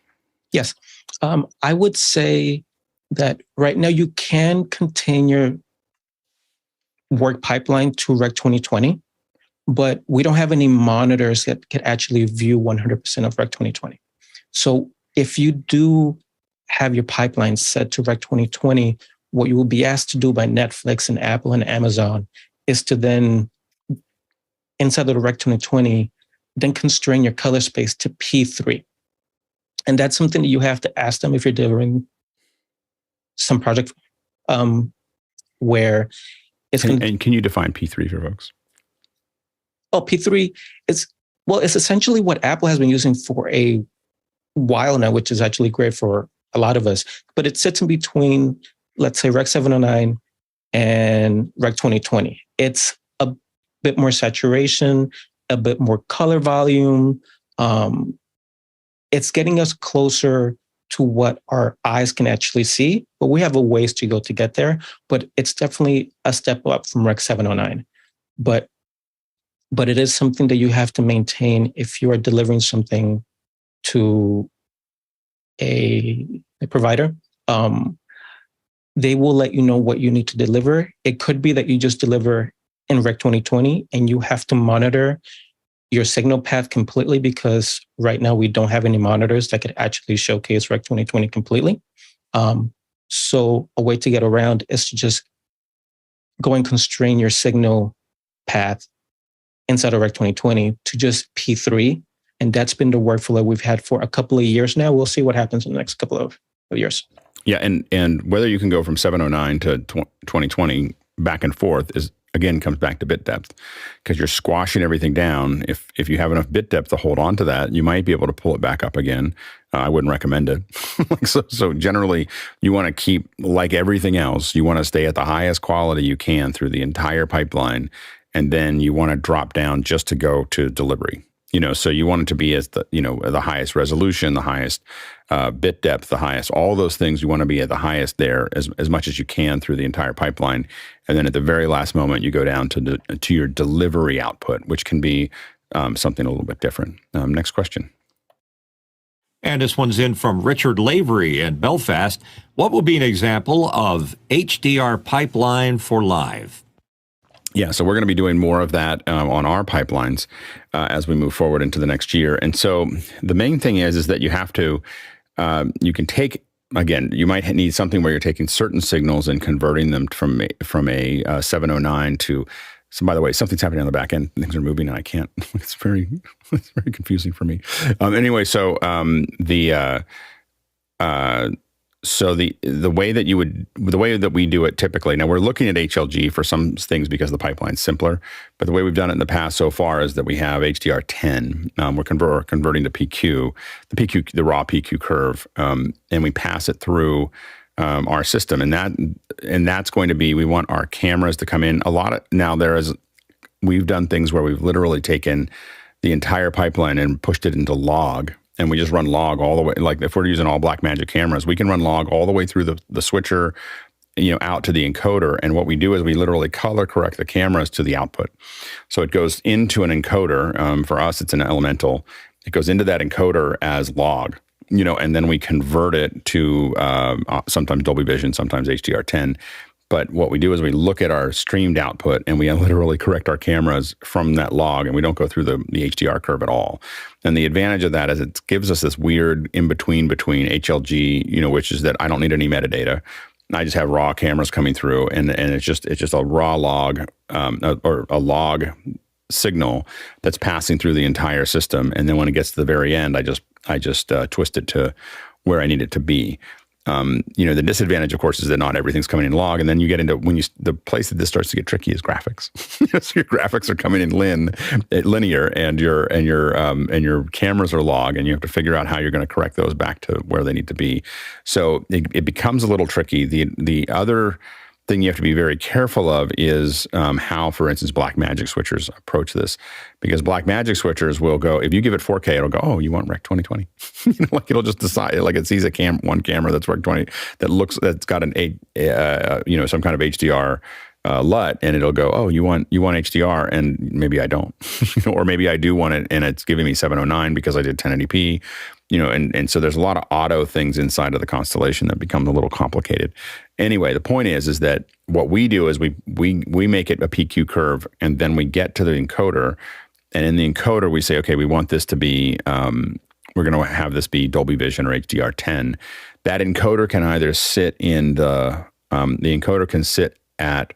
Yes. I would say that right now you can contain your work pipeline to Rec 2020, but we don't have any monitors that can actually view 100% of Rec 2020. So if you do have your pipeline set to Rec 2020, what you will be asked to do by Netflix and Apple and Amazon is to then, inside of the Rec 2020, then constrain your color space to P3. And that's something that you have to ask them if you're delivering some project where it's going to... And can you define P3 for folks? Oh, P3 is, well, it's essentially what Apple has been using for a while now, which is actually great for a lot of us. But it sits in between, let's say, Rec 709 and Rec 2020. It's a bit more saturation, a bit more color volume. It's getting us closer to what our eyes can actually see, but we have a ways to go to get there. But it's definitely a step up from Rec 709. But it is something that you have to maintain if you are delivering something to a provider. They will let you know what you need to deliver. It could be that you just deliver in Rec 2020 and you have to monitor your signal path completely, because right now we don't have any monitors that could actually showcase Rec 2020 completely. So a way to get around is to just go and constrain your signal path inside of Rec 2020 to just P3. And that's been the workflow that we've had for a couple of years now. We'll see what happens in the next couple of years. Yeah, and whether you can go from 709 to 2020 back and forth is, again, comes back to bit depth, because you're squashing everything down. If you have enough bit depth to hold on to that, you might be able to pull it back up again. I wouldn't recommend it. So generally, you want to keep, like everything else, you want to stay at the highest quality you can through the entire pipeline, and then you want to drop down just to go to delivery. So you want it to be as the highest resolution, the highest bit depth, the highest, all those things. You want to be at the highest there as much as you can through the entire pipeline. And then at the very last moment, you go down to your delivery output, which can be something a little bit different. Next question. And this one's in from Richard Lavery in Belfast. What will be an example of HDR pipeline for live? Yeah, so we're going to be doing more of that on our pipelines as we move forward into the next year. And so the main thing is that you have to, you can take, again, you might need something where you're taking certain signals and converting them from a 709 to So by the way, something's happening on the back end. Things are moving, and I can't. It's very confusing for me. Anyway, so the way that we do it typically. Now we're looking at HLG for some things because the pipeline's simpler. But the way we've done it in the past so far is that we have HDR10. We're converting to PQ, the raw PQ curve, and we pass it through our system, and that's going to be. We want our cameras to come in. We've done things where we've literally taken the entire pipeline and pushed it into log, and we just run log all the way. Like if we're using all Blackmagic cameras, we can run log all the way through the switcher, out to the encoder. And what we do is we literally color correct the cameras to the output. So it goes into an encoder. For us, it's an elemental. It goes into that encoder as log. And then we convert it to sometimes Dolby Vision, sometimes HDR10. But what we do is we look at our streamed output and we literally correct our cameras from that log, and we don't go through the HDR curve at all. And the advantage of that is it gives us this weird between HLG, which is that I don't need any metadata. I just have raw cameras coming through, and it's just a raw log or a log signal that's passing through the entire system. And then when it gets to the very end, I just twist it to where I need it to be. The disadvantage, of course, is that not everything's coming in log, and then you get into the place that this starts to get tricky is graphics. So your graphics are coming in linear, and your cameras are log, and you have to figure out how you're going to correct those back to where they need to be. So it becomes a little tricky. The other thing you have to be very careful of is how, for instance, Blackmagic switchers approach this, because Blackmagic switchers will go, if you give it 4K, it'll go, oh, you want Rec 2020? It'll just decide, like it sees one camera that's Rec 20 that's got some kind of HDR LUT, and it'll go, oh, you want HDR, and maybe I don't, or maybe I do want it, and it's giving me 709 because I did 1080p. And so there's a lot of auto things inside of the constellation that become a little complicated. Anyway, the point is that what we do is we make it a PQ curve, and then we get to the encoder, and in the encoder we say, okay, we want this to be, we're going to have this be Dolby Vision or HDR10. That encoder can either sit in the encoder can sit at,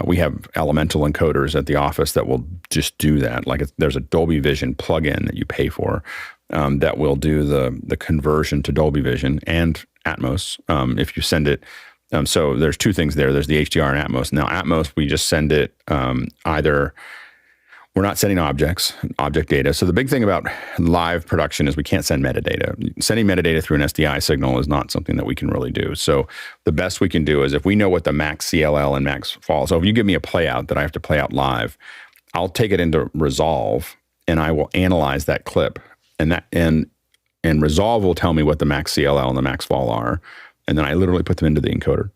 we have elemental encoders at the office that will just do that. Like there's a Dolby Vision plugin that you pay for that will do the conversion to Dolby Vision and Atmos if you send it. So there's two things there. There's the HDR and Atmos. Now Atmos, we just send it either, we're not sending object data. So the big thing about live production is we can't send metadata. Sending metadata through an SDI signal is not something that we can really do. So the best we can do is if we know what the MaxCLL and MaxFall, so if you give me a playout that I have to play out live, I'll take it into Resolve and I will analyze that clip. And Resolve will tell me what the MaxCLL and the MaxFall are. And then I literally put them into the encoder.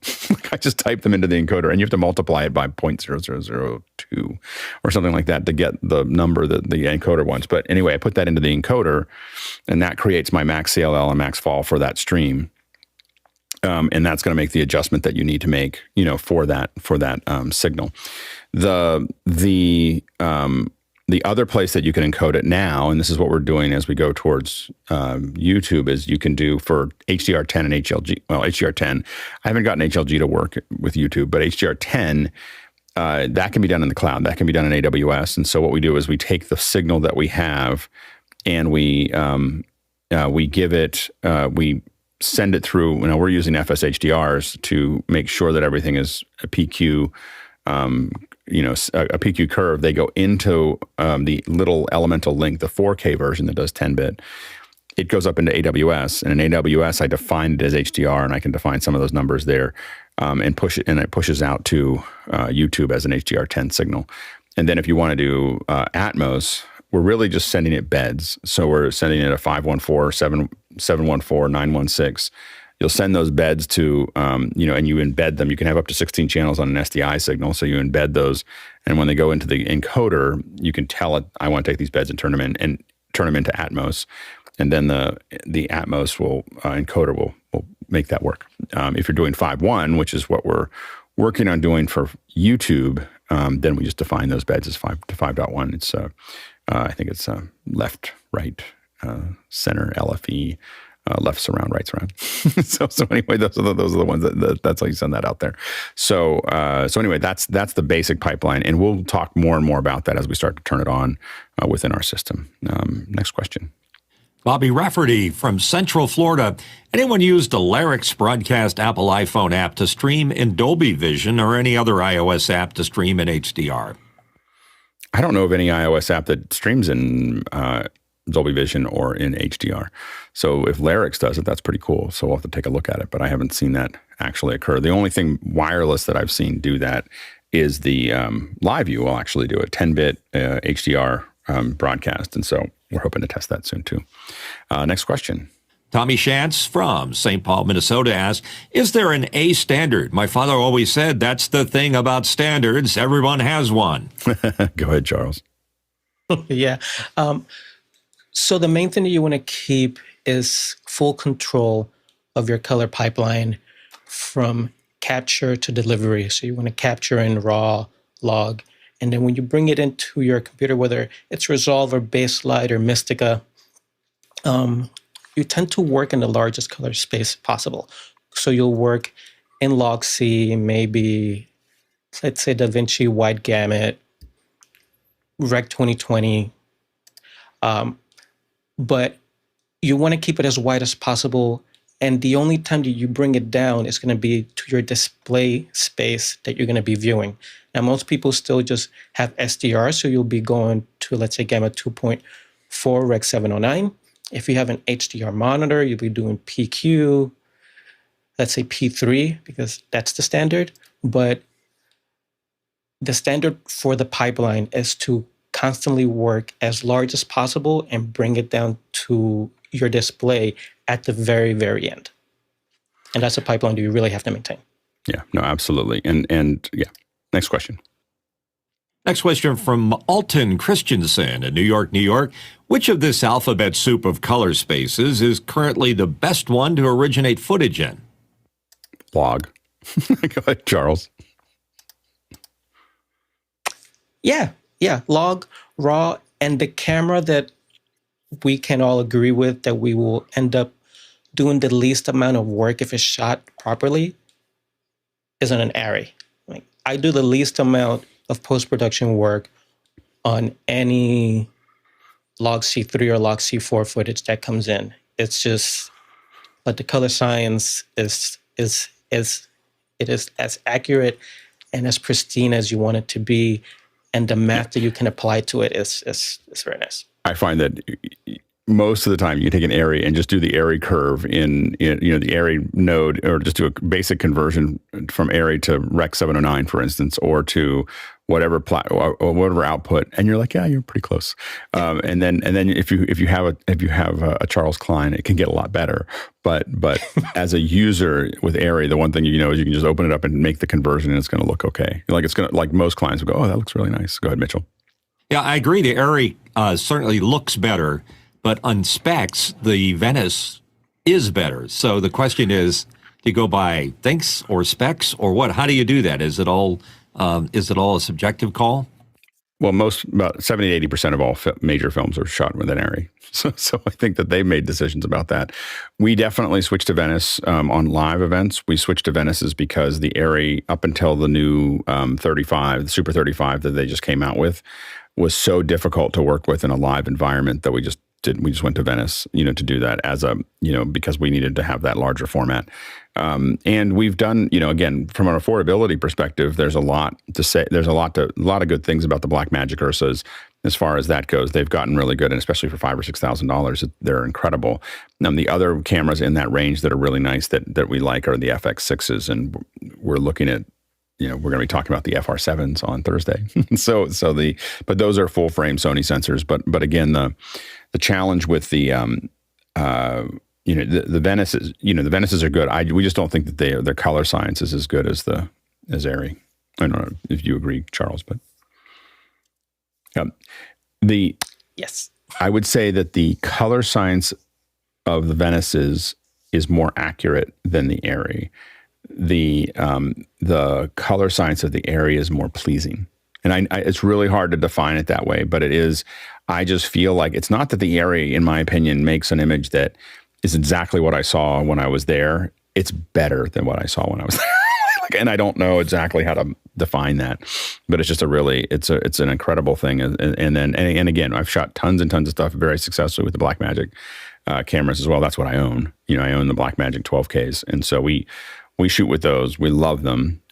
I just type them into the encoder, and you have to multiply it by 0.0002 or something like that to get the number that the encoder wants. But anyway, I put that into the encoder, and that creates my MaxCLL and MaxFall for that stream. And that's going to make the adjustment that you need to make, for that signal. The other place that you can encode it now, and this is what we're doing as we go towards YouTube, is you can do for HDR10 and HLG. Well, HDR10, I haven't gotten HLG to work with YouTube, but HDR10, that can be done in the cloud. That can be done in AWS. And so what we do is we take the signal that we have, and we give it, we send it through. We're using FS-HDRs to make sure that everything is a PQ. A PQ curve. They go into the little elemental link, the 4K version that does 10-bit. It goes up into AWS, and in AWS, I define it as HDR, and I can define some of those numbers there, and it pushes out to YouTube as an HDR10 signal. And then if you want to do Atmos, we're really just sending it beds. So we're sending it a 514, 714, 916. You'll send those beds to, and you embed them. You can have up to 16 channels on an SDI signal. So you embed those. And when they go into the encoder, you can tell it, I want to take these beds and turn them into Atmos. And then the Atmos encoder will make that work. If you're doing 5.1, which is what we're working on doing for YouTube, then we just define those beds as 5 to 5.1. It's, I think it's left, right, center, LFE. left surround, right surround. so anyway, those are the ones that's how you send that out there. So anyway, that's the basic pipeline, and we'll talk more and more about that as we start to turn it on within our system. Next question. Bobby Rafferty from Central Florida. Anyone used the Larix Broadcast Apple iPhone app to stream in Dolby Vision or any other iOS app to stream in HDR? I don't know of any iOS app that streams in Dolby Vision or in HDR. So if Larix does it, that's pretty cool. So we'll have to take a look at it, but I haven't seen that actually occur. The only thing wireless that I've seen do that is the LiveView will actually do a 10-bit HDR broadcast. And so we're hoping to test that soon too. Next question. Tommy Shantz from St. Paul, Minnesota asks, is there an A standard? My father always said that's the thing about standards. Everyone has one. Go ahead, Charles. Yeah. So the main thing that you want to keep is full control of your color pipeline from capture to delivery. So you want to capture in raw, log, and then when you bring it into your computer, whether it's Resolve or Baselight or Mystica, you tend to work in the largest color space possible. So you'll work in log C, maybe, let's say, DaVinci Wide Gamut, Rec 2020. But you want to keep it as wide as possible. And the only time that you bring it down is going to be to your display space that you're going to be viewing. Now, most people still just have SDR, so you'll be going to, let's say, Gamma 2.4 Rec 709. If you have an HDR monitor, you'll be doing PQ, let's say P3, because that's the standard. But the standard for the pipeline is to constantly work as large as possible and bring it down to your display at the very, very end. And that's a pipeline that you really have to maintain. Yeah, no, absolutely. And yeah, next question. Next question from Alton Christensen in New York, New York. Which of this alphabet soup of color spaces is currently the best one to originate footage in? Log. Go ahead, Charles. Yeah, log, raw, and the camera that we can all agree with that we will end up doing the least amount of work if it's shot properly is on an Arri. Like, I do the least amount of post-production work on any log C3 or log C4 footage that comes in. It's just, but the color science is as accurate and as pristine as you want it to be, and the math that you can apply to it is very nice. I find that most of the time you take an Arri and just do the Arri curve in the Arri node, or just do a basic conversion from Arri to Rec 709, for instance, or to whatever or whatever output, and you're like, yeah, you're pretty close. And then if you have a Charles Klein, it can get a lot better. But as a user with Arri, the one thing you know is you can just open it up and make the conversion, and it's going to look okay. Like most clients will go, oh, that looks really nice. Go ahead, Mitchell. Yeah, I agree. The Arri certainly looks better, but on specs, the Venice is better. So the question is, do you go by thinks or specs or what? How do you do that? Is it all a subjective call? Well, about 70 to 80% of all major films are shot with an Arri. So I think that they've made decisions about that. We definitely switched to Venice on live events. We switched to Venices because the Arri, up until the new 35, the Super 35 that they just came out with, was so difficult to work with in a live environment that we just went to Venice, to do that as a, because we needed to have that larger format. And we've done, again, from an affordability perspective, there's a lot to say. There's a lot of good things about the Blackmagic Ursas as far as that goes. They've gotten really good, and especially for $5,000 or $6,000, they're incredible. The other cameras in that range that are really nice that we like are the FX6s, and we're looking at, we're going to be talking about the FR7s on Thursday. But those are full frame Sony sensors. But again, the challenge with the Venices, the Venices are good. We just don't think that their color science is as good as Arri. I don't know if you agree, Charles, but yes, I would say that the color science of the Venices is more accurate than the Arri. The color science of the Arri is more pleasing. And it's really hard to define it that way, but it is. I just feel like it's not that the Arri, in my opinion, makes an image that is exactly what I saw when I was there. It's better than what I saw when I was there. And I don't know exactly how to define that, but it's just it's an incredible thing. And again, I've shot tons and tons of stuff very successfully with the Blackmagic cameras as well. That's what I own. I own the Blackmagic 12Ks. And so we shoot with those. We love them.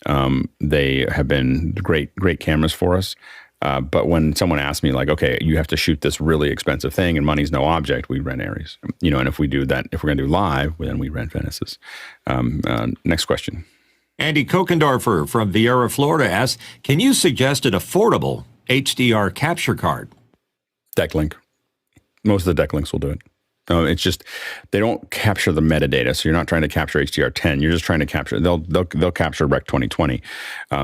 They have been great cameras for us. But when someone asks me like, okay, you have to shoot this really expensive thing and money's no object, we rent Aries. And if we do that, if we're going to do live, then we rent Venices. Next question. Andy Kokendorfer from Vieira, Florida asks, can you suggest an affordable HDR capture card? Decklink. Most of the Decklinks will do it. It's just, they don't capture the metadata. So you're not trying to capture HDR10. You're just trying to capture, they'll capture Rec 2020.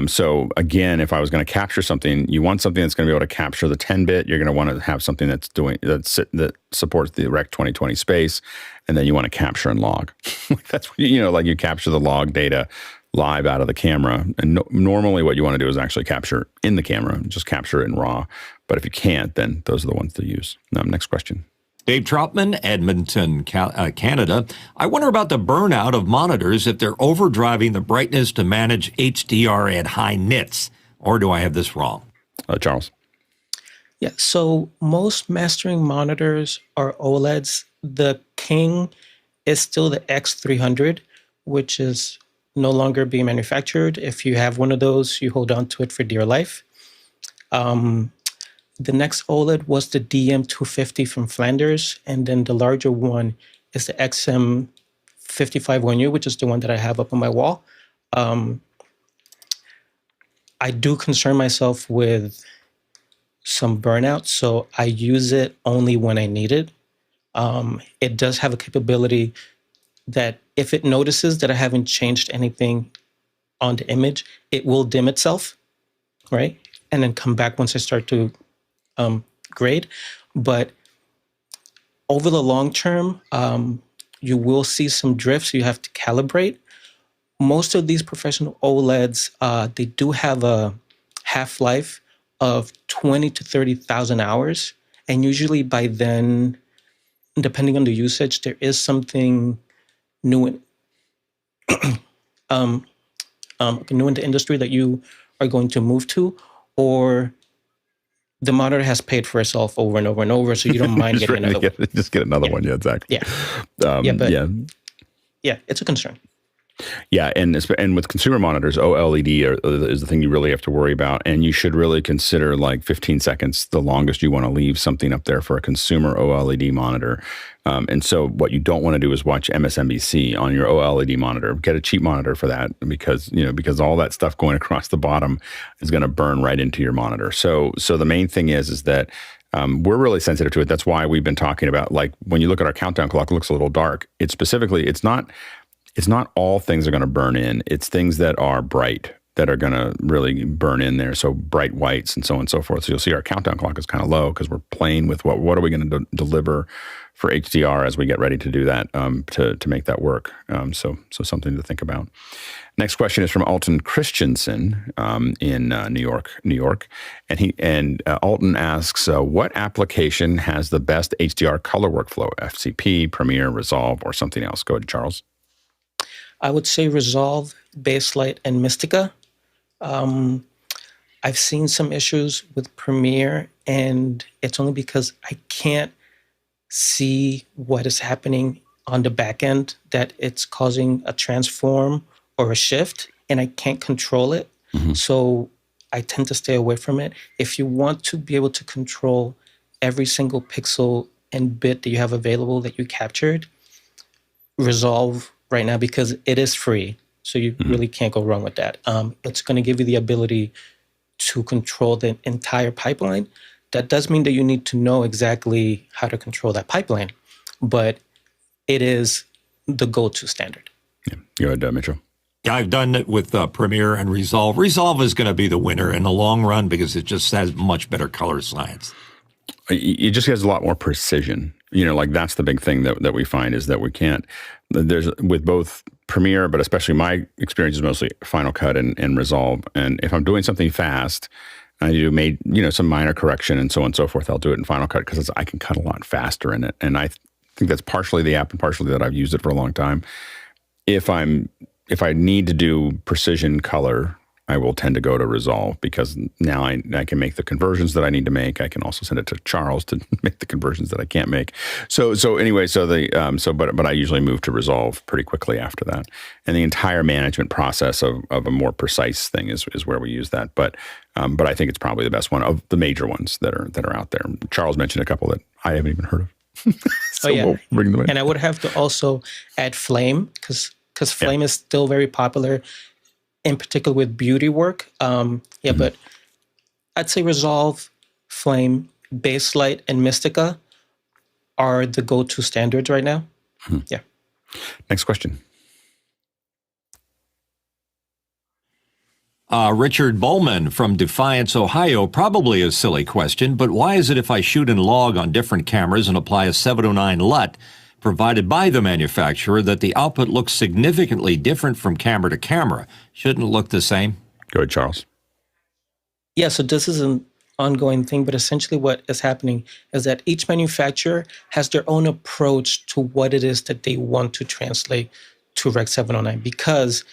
So again, if I was going to capture something, you want something that's going to be able to capture the 10-bit. You're going to want to have something that supports the Rec 2020 space. And then you want to capture and log. That's what, like you capture the log data live out of the camera. And normally what you want to do is actually capture in the camera, just capture it in RAW. But if you can't, then those are the ones to use. Next question. Dave Troutman, Edmonton, Canada. I wonder about the burnout of monitors if they're overdriving the brightness to manage HDR at high nits. Or do I have this wrong? Charles. Yeah, so most mastering monitors are OLEDs. The king is still the X300, which is no longer being manufactured. If you have one of those, you hold on to it for dear life. The next OLED was the DM250 from Flanders, and then the larger one is the XM55-1U, which is the one that I have up on my wall. I do concern myself with some burnout, so I use it only when I need it. It does have a capability that if it notices that I haven't changed anything on the image, it will dim itself, right? And then come back once I start to grade. But over the long term, you will see some drifts. You have to calibrate. Most of these professional OLEDs, they do have a half-life of 20 to 30,000 hours. And usually by then, depending on the usage, there is something new in the industry that you are going to move to, or the monitor has paid for itself over and over and over, so you don't mind getting another one. Just get another one. Yeah, exactly. Yeah, it's a concern. Yeah, and with consumer monitors, OLED is the thing you really have to worry about, and you should really consider like 15 seconds, the longest you want to leave something up there for a consumer OLED monitor. And so what you don't want to do is watch MSNBC on your OLED monitor. Get a cheap monitor for that because all that stuff going across the bottom is going to burn right into your monitor. So the main thing is that we're really sensitive to it. That's why we've been talking about, like, when you look at our countdown clock, it looks a little dark. It's not all things are going to burn in. It's things that are bright that are going to really burn in there. So bright whites and so on and so forth. So you'll see our countdown clock is kind of low because we're playing with what are we going to deliver for HDR as we get ready to do that, to make that work. So something to think about. Next question is from Alton Christensen in New York. And Alton asks, what application has the best HDR color workflow? FCP, Premiere, Resolve, or something else? Go ahead, Charles. I would say Resolve, Baselight, and Mystica. I've seen some issues with Premiere, and it's only because I can't see what is happening on the back end that it's causing a transform or a shift, and I can't control it. Mm-hmm. So I tend to stay away from it. If you want to be able to control every single pixel and bit that you have available that you captured, Resolve right now, because it is free. So you really can't go wrong with that. It's going to give you the ability to control the entire pipeline. That does mean that you need to know exactly how to control that pipeline, but it is the go-to standard. Yeah. Go ahead, Mitchell. Yeah, I've done it with Premiere and Resolve. Resolve is going to be the winner in the long run because it just has much better color science. It just has a lot more precision. Like that's the big thing that we find is that we can't, there's with both Premiere, but especially my experience is mostly Final Cut and Resolve. And if I'm doing something fast, I do some minor correction and so on and so forth, I'll do it in Final Cut because I can cut a lot faster in it. And I think that's partially the app and partially that I've used it for a long time. If I need to do precision color, I will tend to go to Resolve, because now I can make the conversions that I need to make. I can also send it to Charles to make the conversions that I can't make. So anyway, but I usually move to Resolve pretty quickly after that. And the entire management process of a more precise thing is where we use that. But I think it's probably the best one of the major ones that are out there. Charles mentioned a couple that I haven't even heard of. We'll bring them in. And I would have to also add Flame, because Flame is still very popular, in particular with beauty work. But I'd say Resolve, Flame, Baselight, and Mystica are the go-to standards right now. Yeah. Next question. Richard Bowman from Defiance, Ohio. Probably a silly question, but why is it if I shoot and log on different cameras and apply a 709 LUT provided by the manufacturer that the output looks significantly different from camera to camera? Shouldn't it look the same? Go ahead, Charles. Yeah, so this is an ongoing thing, but essentially what is happening is that each manufacturer has their own approach to what it is that they want to translate to Rec 709, because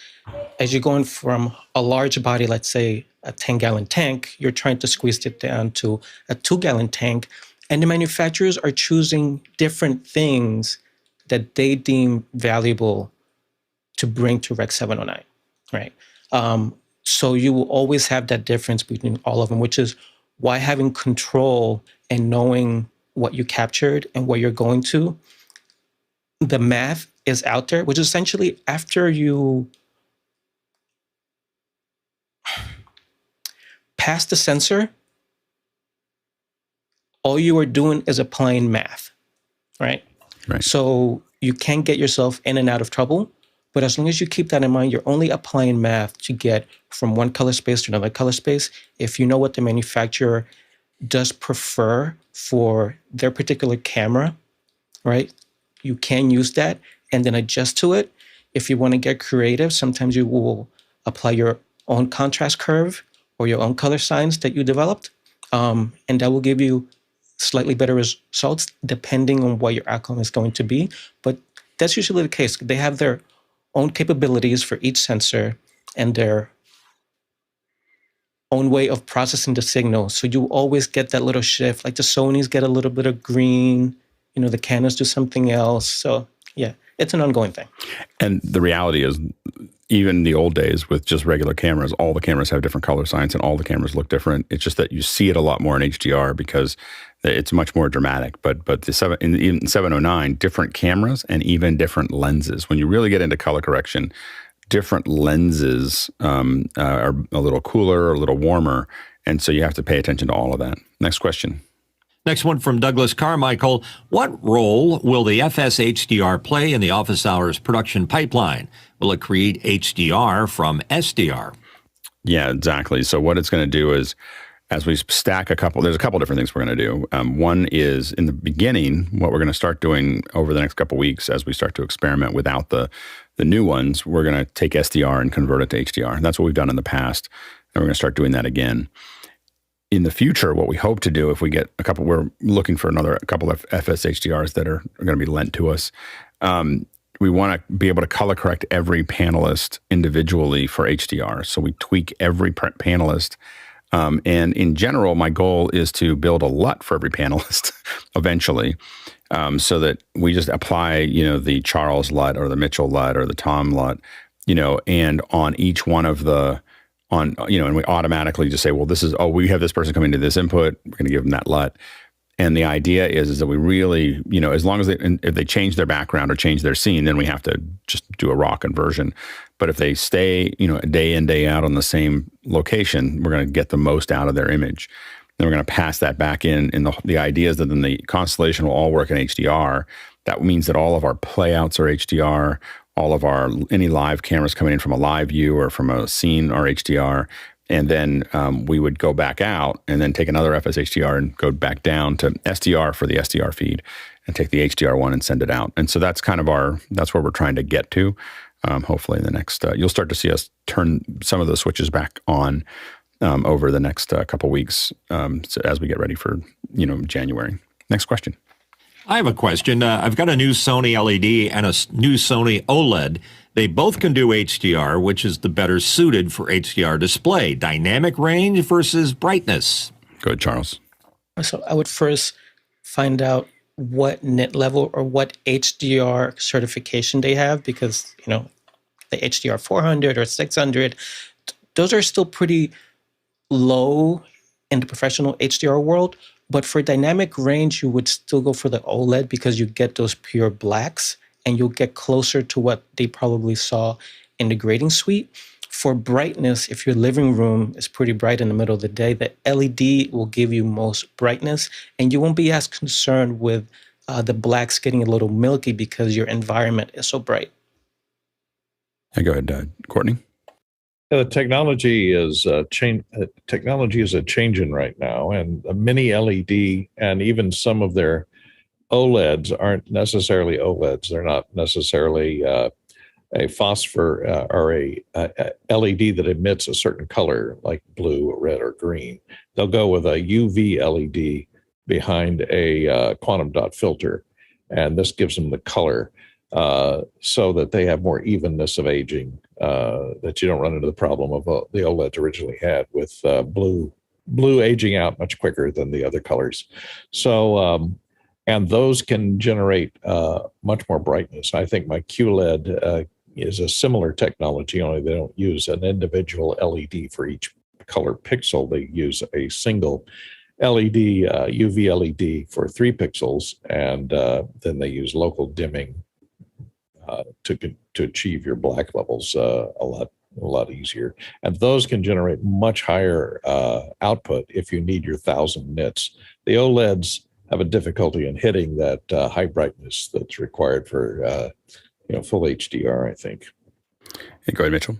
as you're going from a large body, let's say a 10-gallon tank, you're trying to squeeze it down to a 2-gallon tank, and the manufacturers are choosing different things that they deem valuable to bring to Rec 709, right? So you will always have that difference between all of them, which is why having control and knowing what you captured and where you're going to, the math is out there, which is essentially after you pass the sensor, all you are doing is applying math, right? Right. So you can get yourself in and out of trouble, but as long as you keep that in mind, you're only applying math to get from one color space to another color space. If you know what the manufacturer does prefer for their particular camera, right, you can use that and then adjust to it. If you want to get creative, sometimes you will apply your own contrast curve or your own color signs that you developed, and that will give you slightly better results depending on what your outcome is going to be. But that's usually the case. They have their own capabilities for each sensor and their own way of processing the signal. So you always get that little shift, like the Sonys get a little bit of green, the Canons do something else. So yeah, it's an ongoing thing. And the reality is, even the old days with just regular cameras, all the cameras have different color signs and all the cameras look different. It's just that you see it a lot more in HDR because it's much more dramatic. But in 709, different cameras and even different lenses. When you really get into color correction, different lenses are a little cooler or a little warmer. And so you have to pay attention to all of that. Next question. Next one from Douglas Carmichael. What role will the FS-HDR play in the office hours production pipeline? Will it create HDR from SDR? Yeah, exactly. So what it's going to do is, as we stack there's a couple different things we're going to do. One is, in the beginning, what we're going to start doing over the next couple weeks as we start to experiment without the new ones, we're going to take SDR and convert it to HDR. And that's what we've done in the past, and we're going to start doing that again. In the future, what we hope to do, if we get we're looking for a couple of FS-HDRs that are going to be lent to us. We want to be able to color correct every panelist individually for HDR. So we tweak every panelist. And in general, my goal is to build a LUT for every panelist eventually, so that we just apply, the Charles LUT or the Mitchell LUT or the Tom LUT, and on each one of and we automatically just say, well, we have this person coming to this input, we're going to give them that LUT. And the idea is that we really, as long as if they change their background or change their scene, then we have to just do a raw conversion. But if they stay, day in, day out on the same location, we're going to get the most out of their image. Then we're going to pass that back in. And the idea is that then the constellation will all work in HDR. That means that all of our playouts are HDR. All of any live cameras coming in from a live view or from a scene are HDR. And then we would go back out and then take another FS-HDR and go back down to SDR for the SDR feed and take the HDR one and send it out. And so that's kind of that's where we're trying to get to. Hopefully in the next, you'll start to see us turn some of those switches back on over the next couple weeks as we get ready for, January. Next question. I have a question. I've got a new Sony LED and a new Sony OLED. They both can do HDR, which is the better suited for HDR display. Dynamic range versus brightness. Go ahead, Charles. So I would first find out what nit level or what HDR certification they have, because, you know, the HDR 400 or 600, those are still pretty low in the professional HDR world. But for dynamic range, you would still go for the OLED because you get those pure blacks and you'll get closer to what they probably saw in the grading suite. For brightness, if your living room is pretty bright in the middle of the day, the LED will give you most brightness, and you won't be as concerned with the blacks getting a little milky because your environment is so bright. Yeah, go ahead, Courtney. The technology is technology is a changing right now, and a mini LED and even some of their OLEDs aren't necessarily OLEDs. They're not necessarily a phosphor or a LED that emits a certain color like blue, or red, or green. They'll go with a UV LED behind a quantum dot filter, and this gives them the color so that they have more evenness of aging, that you don't run into the problem of the OLEDs originally had with blue aging out much quicker than the other colors. So, and those can generate much more brightness. I think my QLED is a similar technology, only they don't use an individual LED for each color pixel. They use a single LED, UV LED for 3 pixels, and then they use local dimming to achieve your black levels a lot easier. And those can generate much higher output if you need your 1,000 nits. The OLEDs have a difficulty in hitting that high brightness that's required for full HDR, I think. Hey, go ahead, Mitchell.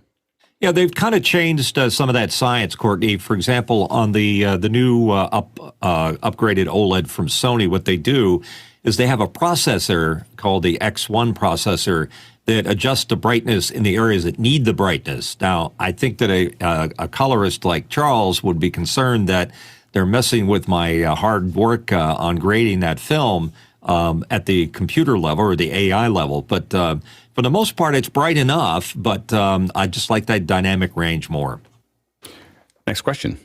Yeah, they've kind of changed some of that science, Courtney. For example, on the new upgraded OLED from Sony, what they do is they have a processor called the X1 processor that adjusts the brightness in the areas that need the brightness. Now, I think that a colorist like Charles would be concerned that they're messing with my hard work on grading that film at the computer level or the AI level. But for the most part, it's bright enough, but I just like that dynamic range more. Next question.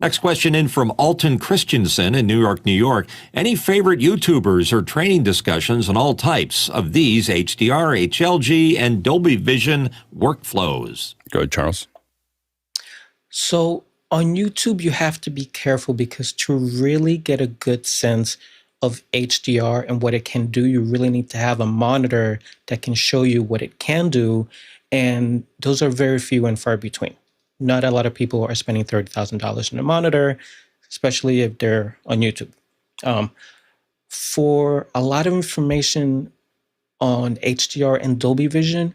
Next question in from Alton Christensen in New York, New York. Any favorite YouTubers or training discussions on all types of these HDR, HLG, and Dolby Vision workflows? Go ahead, Charles. So on YouTube, you have to be careful because to really get a good sense of HDR and what it can do, you really need to have a monitor that can show you what it can do. And those are very few and far between. Not a lot of people are spending $30,000 on a monitor, especially if they're on YouTube. For a lot of information on HDR and Dolby Vision,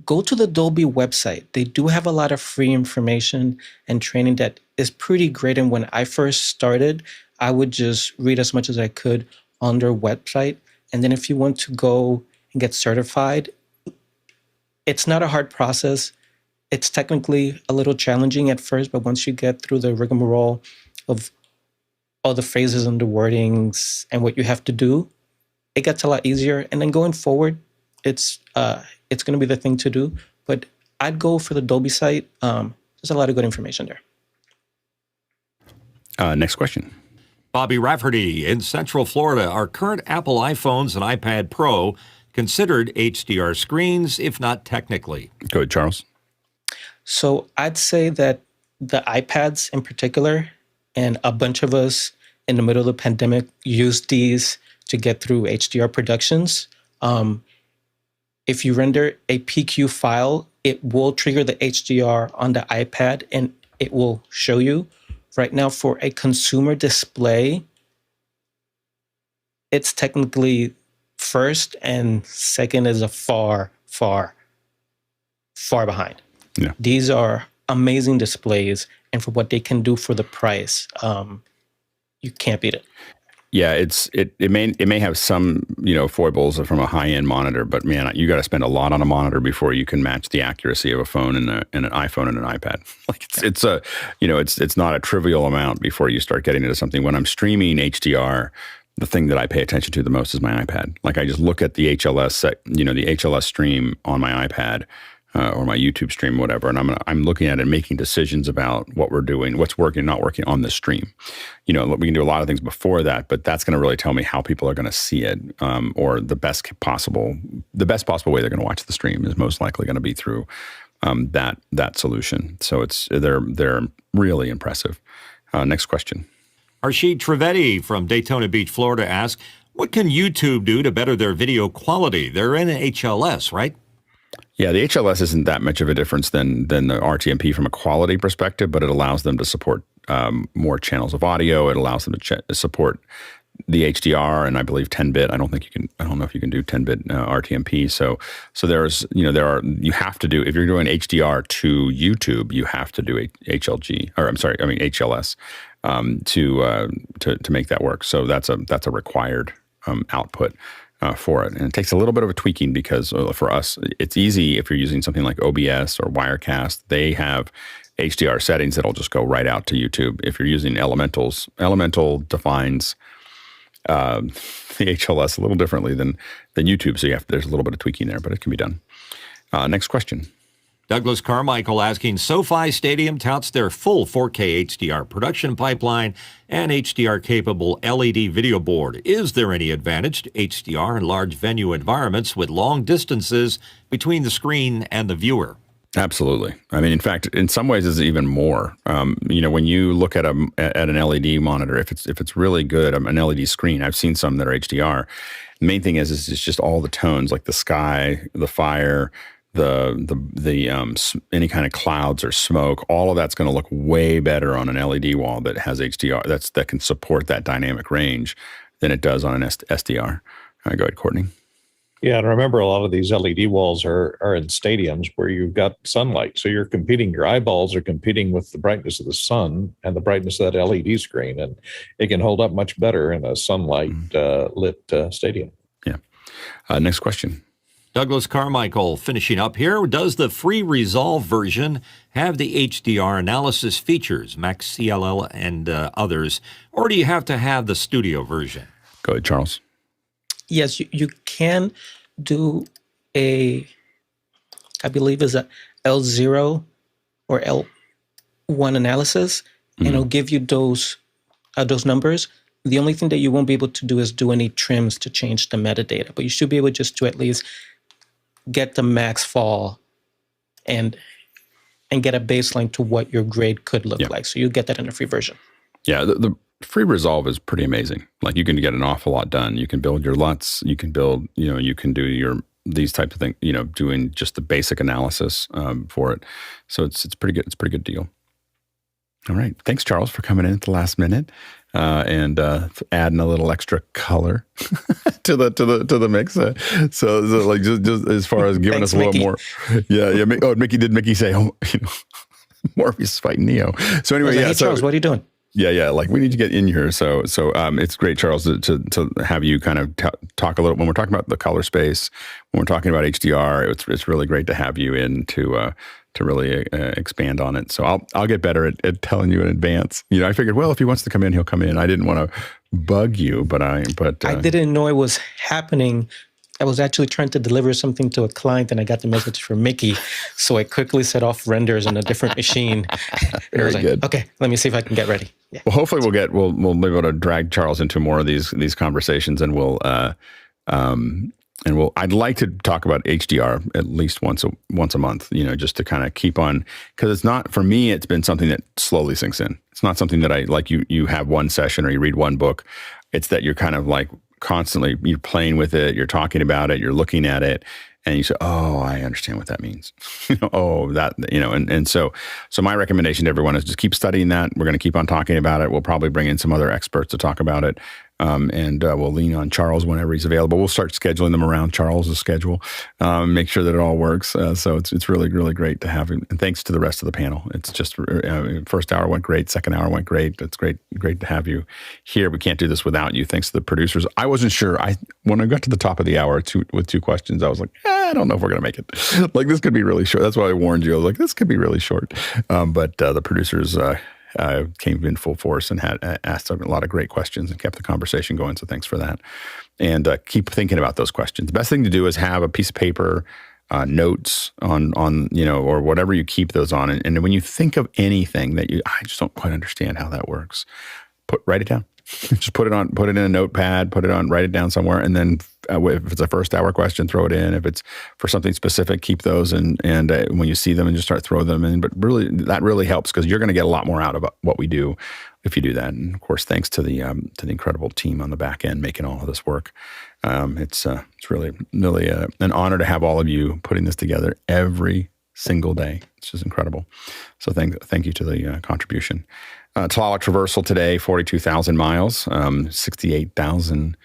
go to the Dolby website. They do have a lot of free information and training that is pretty great. And when I first started, I would just read as much as I could on their website. And then if you want to go and get certified, it's not a hard process. It's technically a little challenging at first, but once you get through the rigmarole of all the phrases and the wordings and what you have to do, it gets a lot easier. And then going forward, it's going to be the thing to do. But I'd go for the Dolby site. There's a lot of good information there. Next question. Bobby Rafferty in Central Florida. Are current Apple iPhones and iPad Pro considered HDR screens, if not technically? Go ahead, Charles. So I'd say that the iPads in particular, and a bunch of us in the middle of the pandemic used these to get through HDR productions. If you render a PQ file, it will trigger the HDR on the iPad and it will show you. Right now, for a consumer display, it's technically first, and second is a far behind. Yeah. These are amazing displays, and for what they can do for the price, you can't beat it. Yeah, it may have some foibles from a high end monitor, but man, you got to spend a lot on a monitor before you can match the accuracy of a phone and an iPhone and an iPad. Like it's not a trivial amount before you start getting into something. When I'm streaming HDR the thing that I pay attention to the most is my iPad. Like I just look at the HLS the HLS stream on my iPad or my YouTube stream, whatever, and I'm looking at it and making decisions about what we're doing, what's working, not working on the stream. We can do a lot of things before that, but that's going to really tell me how people are going to see it, or the best possible way they're going to watch the stream is most likely going to be through that solution. So they're really impressive. Next question. Arshid Trivedi from Daytona Beach, Florida asks, what can YouTube do to better their video quality? They're in an HLS, right? Yeah, the HLS isn't that much of a difference than the RTMP from a quality perspective, but it allows them to support more channels of audio. It allows them to support the HDR and I believe 10-bit. I don't know if you can do 10-bit RTMP. So there's you have to do, if you're doing HDR to YouTube, you have to do HLS to make that work. So that's a required output for it. And it takes a little bit of a tweaking because for us, it's easy if you're using something like OBS or Wirecast. They have HDR settings that'll just go right out to YouTube. If you're using Elemental defines the HLS a little differently than YouTube. So there's a little bit of tweaking there, but it can be done. Next question. Douglas Carmichael asking, SoFi Stadium touts their full 4K HDR production pipeline and HDR-capable LED video board. Is there any advantage to HDR in large venue environments with long distances between the screen and the viewer? Absolutely. I mean, in fact, in some ways, it's even more. When you look at an LED monitor, if it's really good, an LED screen, I've seen some that are HDR. The main thing is it's just all the tones, like the sky, the fire, the any kind of clouds or smoke. All of that's going to look way better on an LED wall that has HDR that can support that dynamic range than it does on an SDR. Go ahead, Courtney. Yeah, and remember, a lot of these LED walls are in stadiums where you've got sunlight. So your eyeballs are competing with the brightness of the sun and the brightness of that LED screen. And it can hold up much better in a sunlight lit stadium. Yeah. Next question. Douglas Carmichael finishing up here. Does the free Resolve version have the HDR analysis features, MaxCLL and others, or do you have to have the studio version? Go ahead, Charles. Yes, you can do I believe is a L0 or L1 analysis, and it'll give you those numbers. The only thing that you won't be able to do is do any trims to change the metadata, but you should be able just to at least get the max fall and get a baseline to what your grade could look like. So you get that in the free version. Yeah, the free Resolve is pretty amazing. Like you can get an awful lot done. You can build your LUTs. You can build, you can do these types of things, doing just the basic analysis for it. So it's pretty good. It's a pretty good deal. All right. Thanks, Charles, for coming in at the last minute and adding a little extra color to the mix. So like just as far as giving us a little Mickey. More. Yeah. Oh, Mickey say, Morpheus fighting Neo. So anyway, hey, Charles, what are you doing? Yeah. Like we need to get in here. So it's great, Charles, to have you kind of talk a little, when we're talking about the color space, when we're talking about HDR, it's really great to have you in to really expand on it. So I'll get better at telling you in advance. I figured, well, if he wants to come in, he'll come in. I didn't want to bug you, but I didn't know it was happening. I was actually trying to deliver something to a client, and I got the message from Mickey. So I quickly set off renders on a different machine. And I was like, good. Okay, let me see if I can get ready. Yeah. Well, hopefully we'll be able to drag Charles into more of these conversations, and I'd like to talk about HDR at least once a month, just to kind of keep on, because it's not, for me, it's been something that slowly sinks in. It's not something that I like you have one session or you read one book. It's that you're kind of like constantly, you're playing with it, you're talking about it, you're looking at it, and you say, oh, I understand what that means. So my recommendation to everyone is just keep studying that. We're going to keep on talking about it. We'll probably bring in some other experts to talk about it. And we'll lean on Charles whenever he's available. We'll start scheduling them around Charles's schedule, make sure that it all works. So it's really, really great to have him. And thanks to the rest of the panel. It's just first hour went great. Second hour went great. It's great to have you here. We can't do this without you. Thanks to the producers. I wasn't sure. When I got to the top of the hour with two questions, I was like, I don't know if we're going to make it. Like, this could be really short. That's why I warned you. I was like, this could be really short. But the producers came in full force and had asked a lot of great questions and kept the conversation going. So thanks for that. And keep thinking about those questions. The best thing to do is have a piece of paper, notes on or whatever you keep those on. And when you think of anything that I just don't quite understand how that works, write it down. Just put it in a notepad, write it down somewhere. And then if it's a first hour question, throw it in. If it's for something specific, keep those. And when you see them and just start throwing them in. But really, that really helps because you're going to get a lot more out of what we do if you do that. And of course, thanks to the incredible team on the back end making all of this work. It's really an honor to have all of you putting this together every single day. It's just incredible. So thank you to the contribution. Tlaloc traversal today, 42,000 miles, 68,000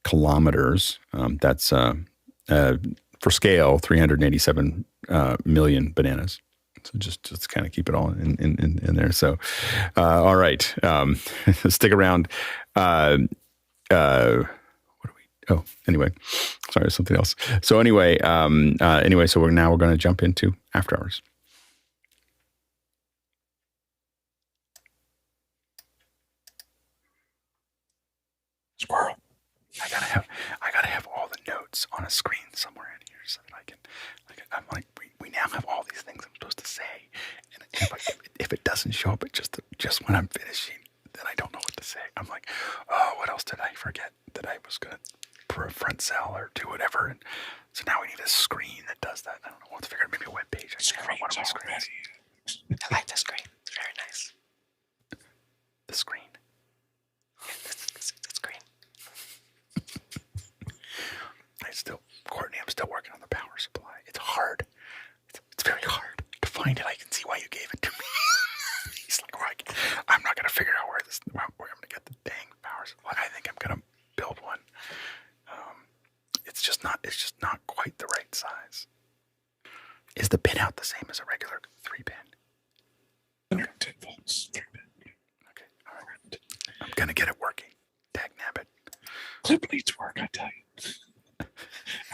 kilometers. That's for scale, 387 million bananas. So just kind of keep it all in there. So, all right, stick around. What are we? Oh, anyway, sorry, something else. So anyway, so we're going to jump into after hours. Squirrel. I gotta have all the notes on a screen somewhere in here so that I can I'm like, we now have all these things I'm supposed to say, and if it doesn't show up, just when I'm finishing, then I don't know what to say. I'm like, oh, what else did I forget that I was gonna front cell or do whatever, and so now we need a screen that does that. I don't know. We'll have to figure out maybe a web page. I like the screen. It's very nice. The screen. Courtney, I'm still working on the power supply. It's hard. It's very hard to find it. I can see why you gave it to me. He's like, I'm not going to figure out where I'm going to get the dang power supply. I think I'm going to build one. It's just not quite the right size. Is the pin out the same as a regular 3-pin? 110 volts, 3-pin. Okay, all right. I'm going to get it working. Dag nabbit. Clip leads work, I tell you.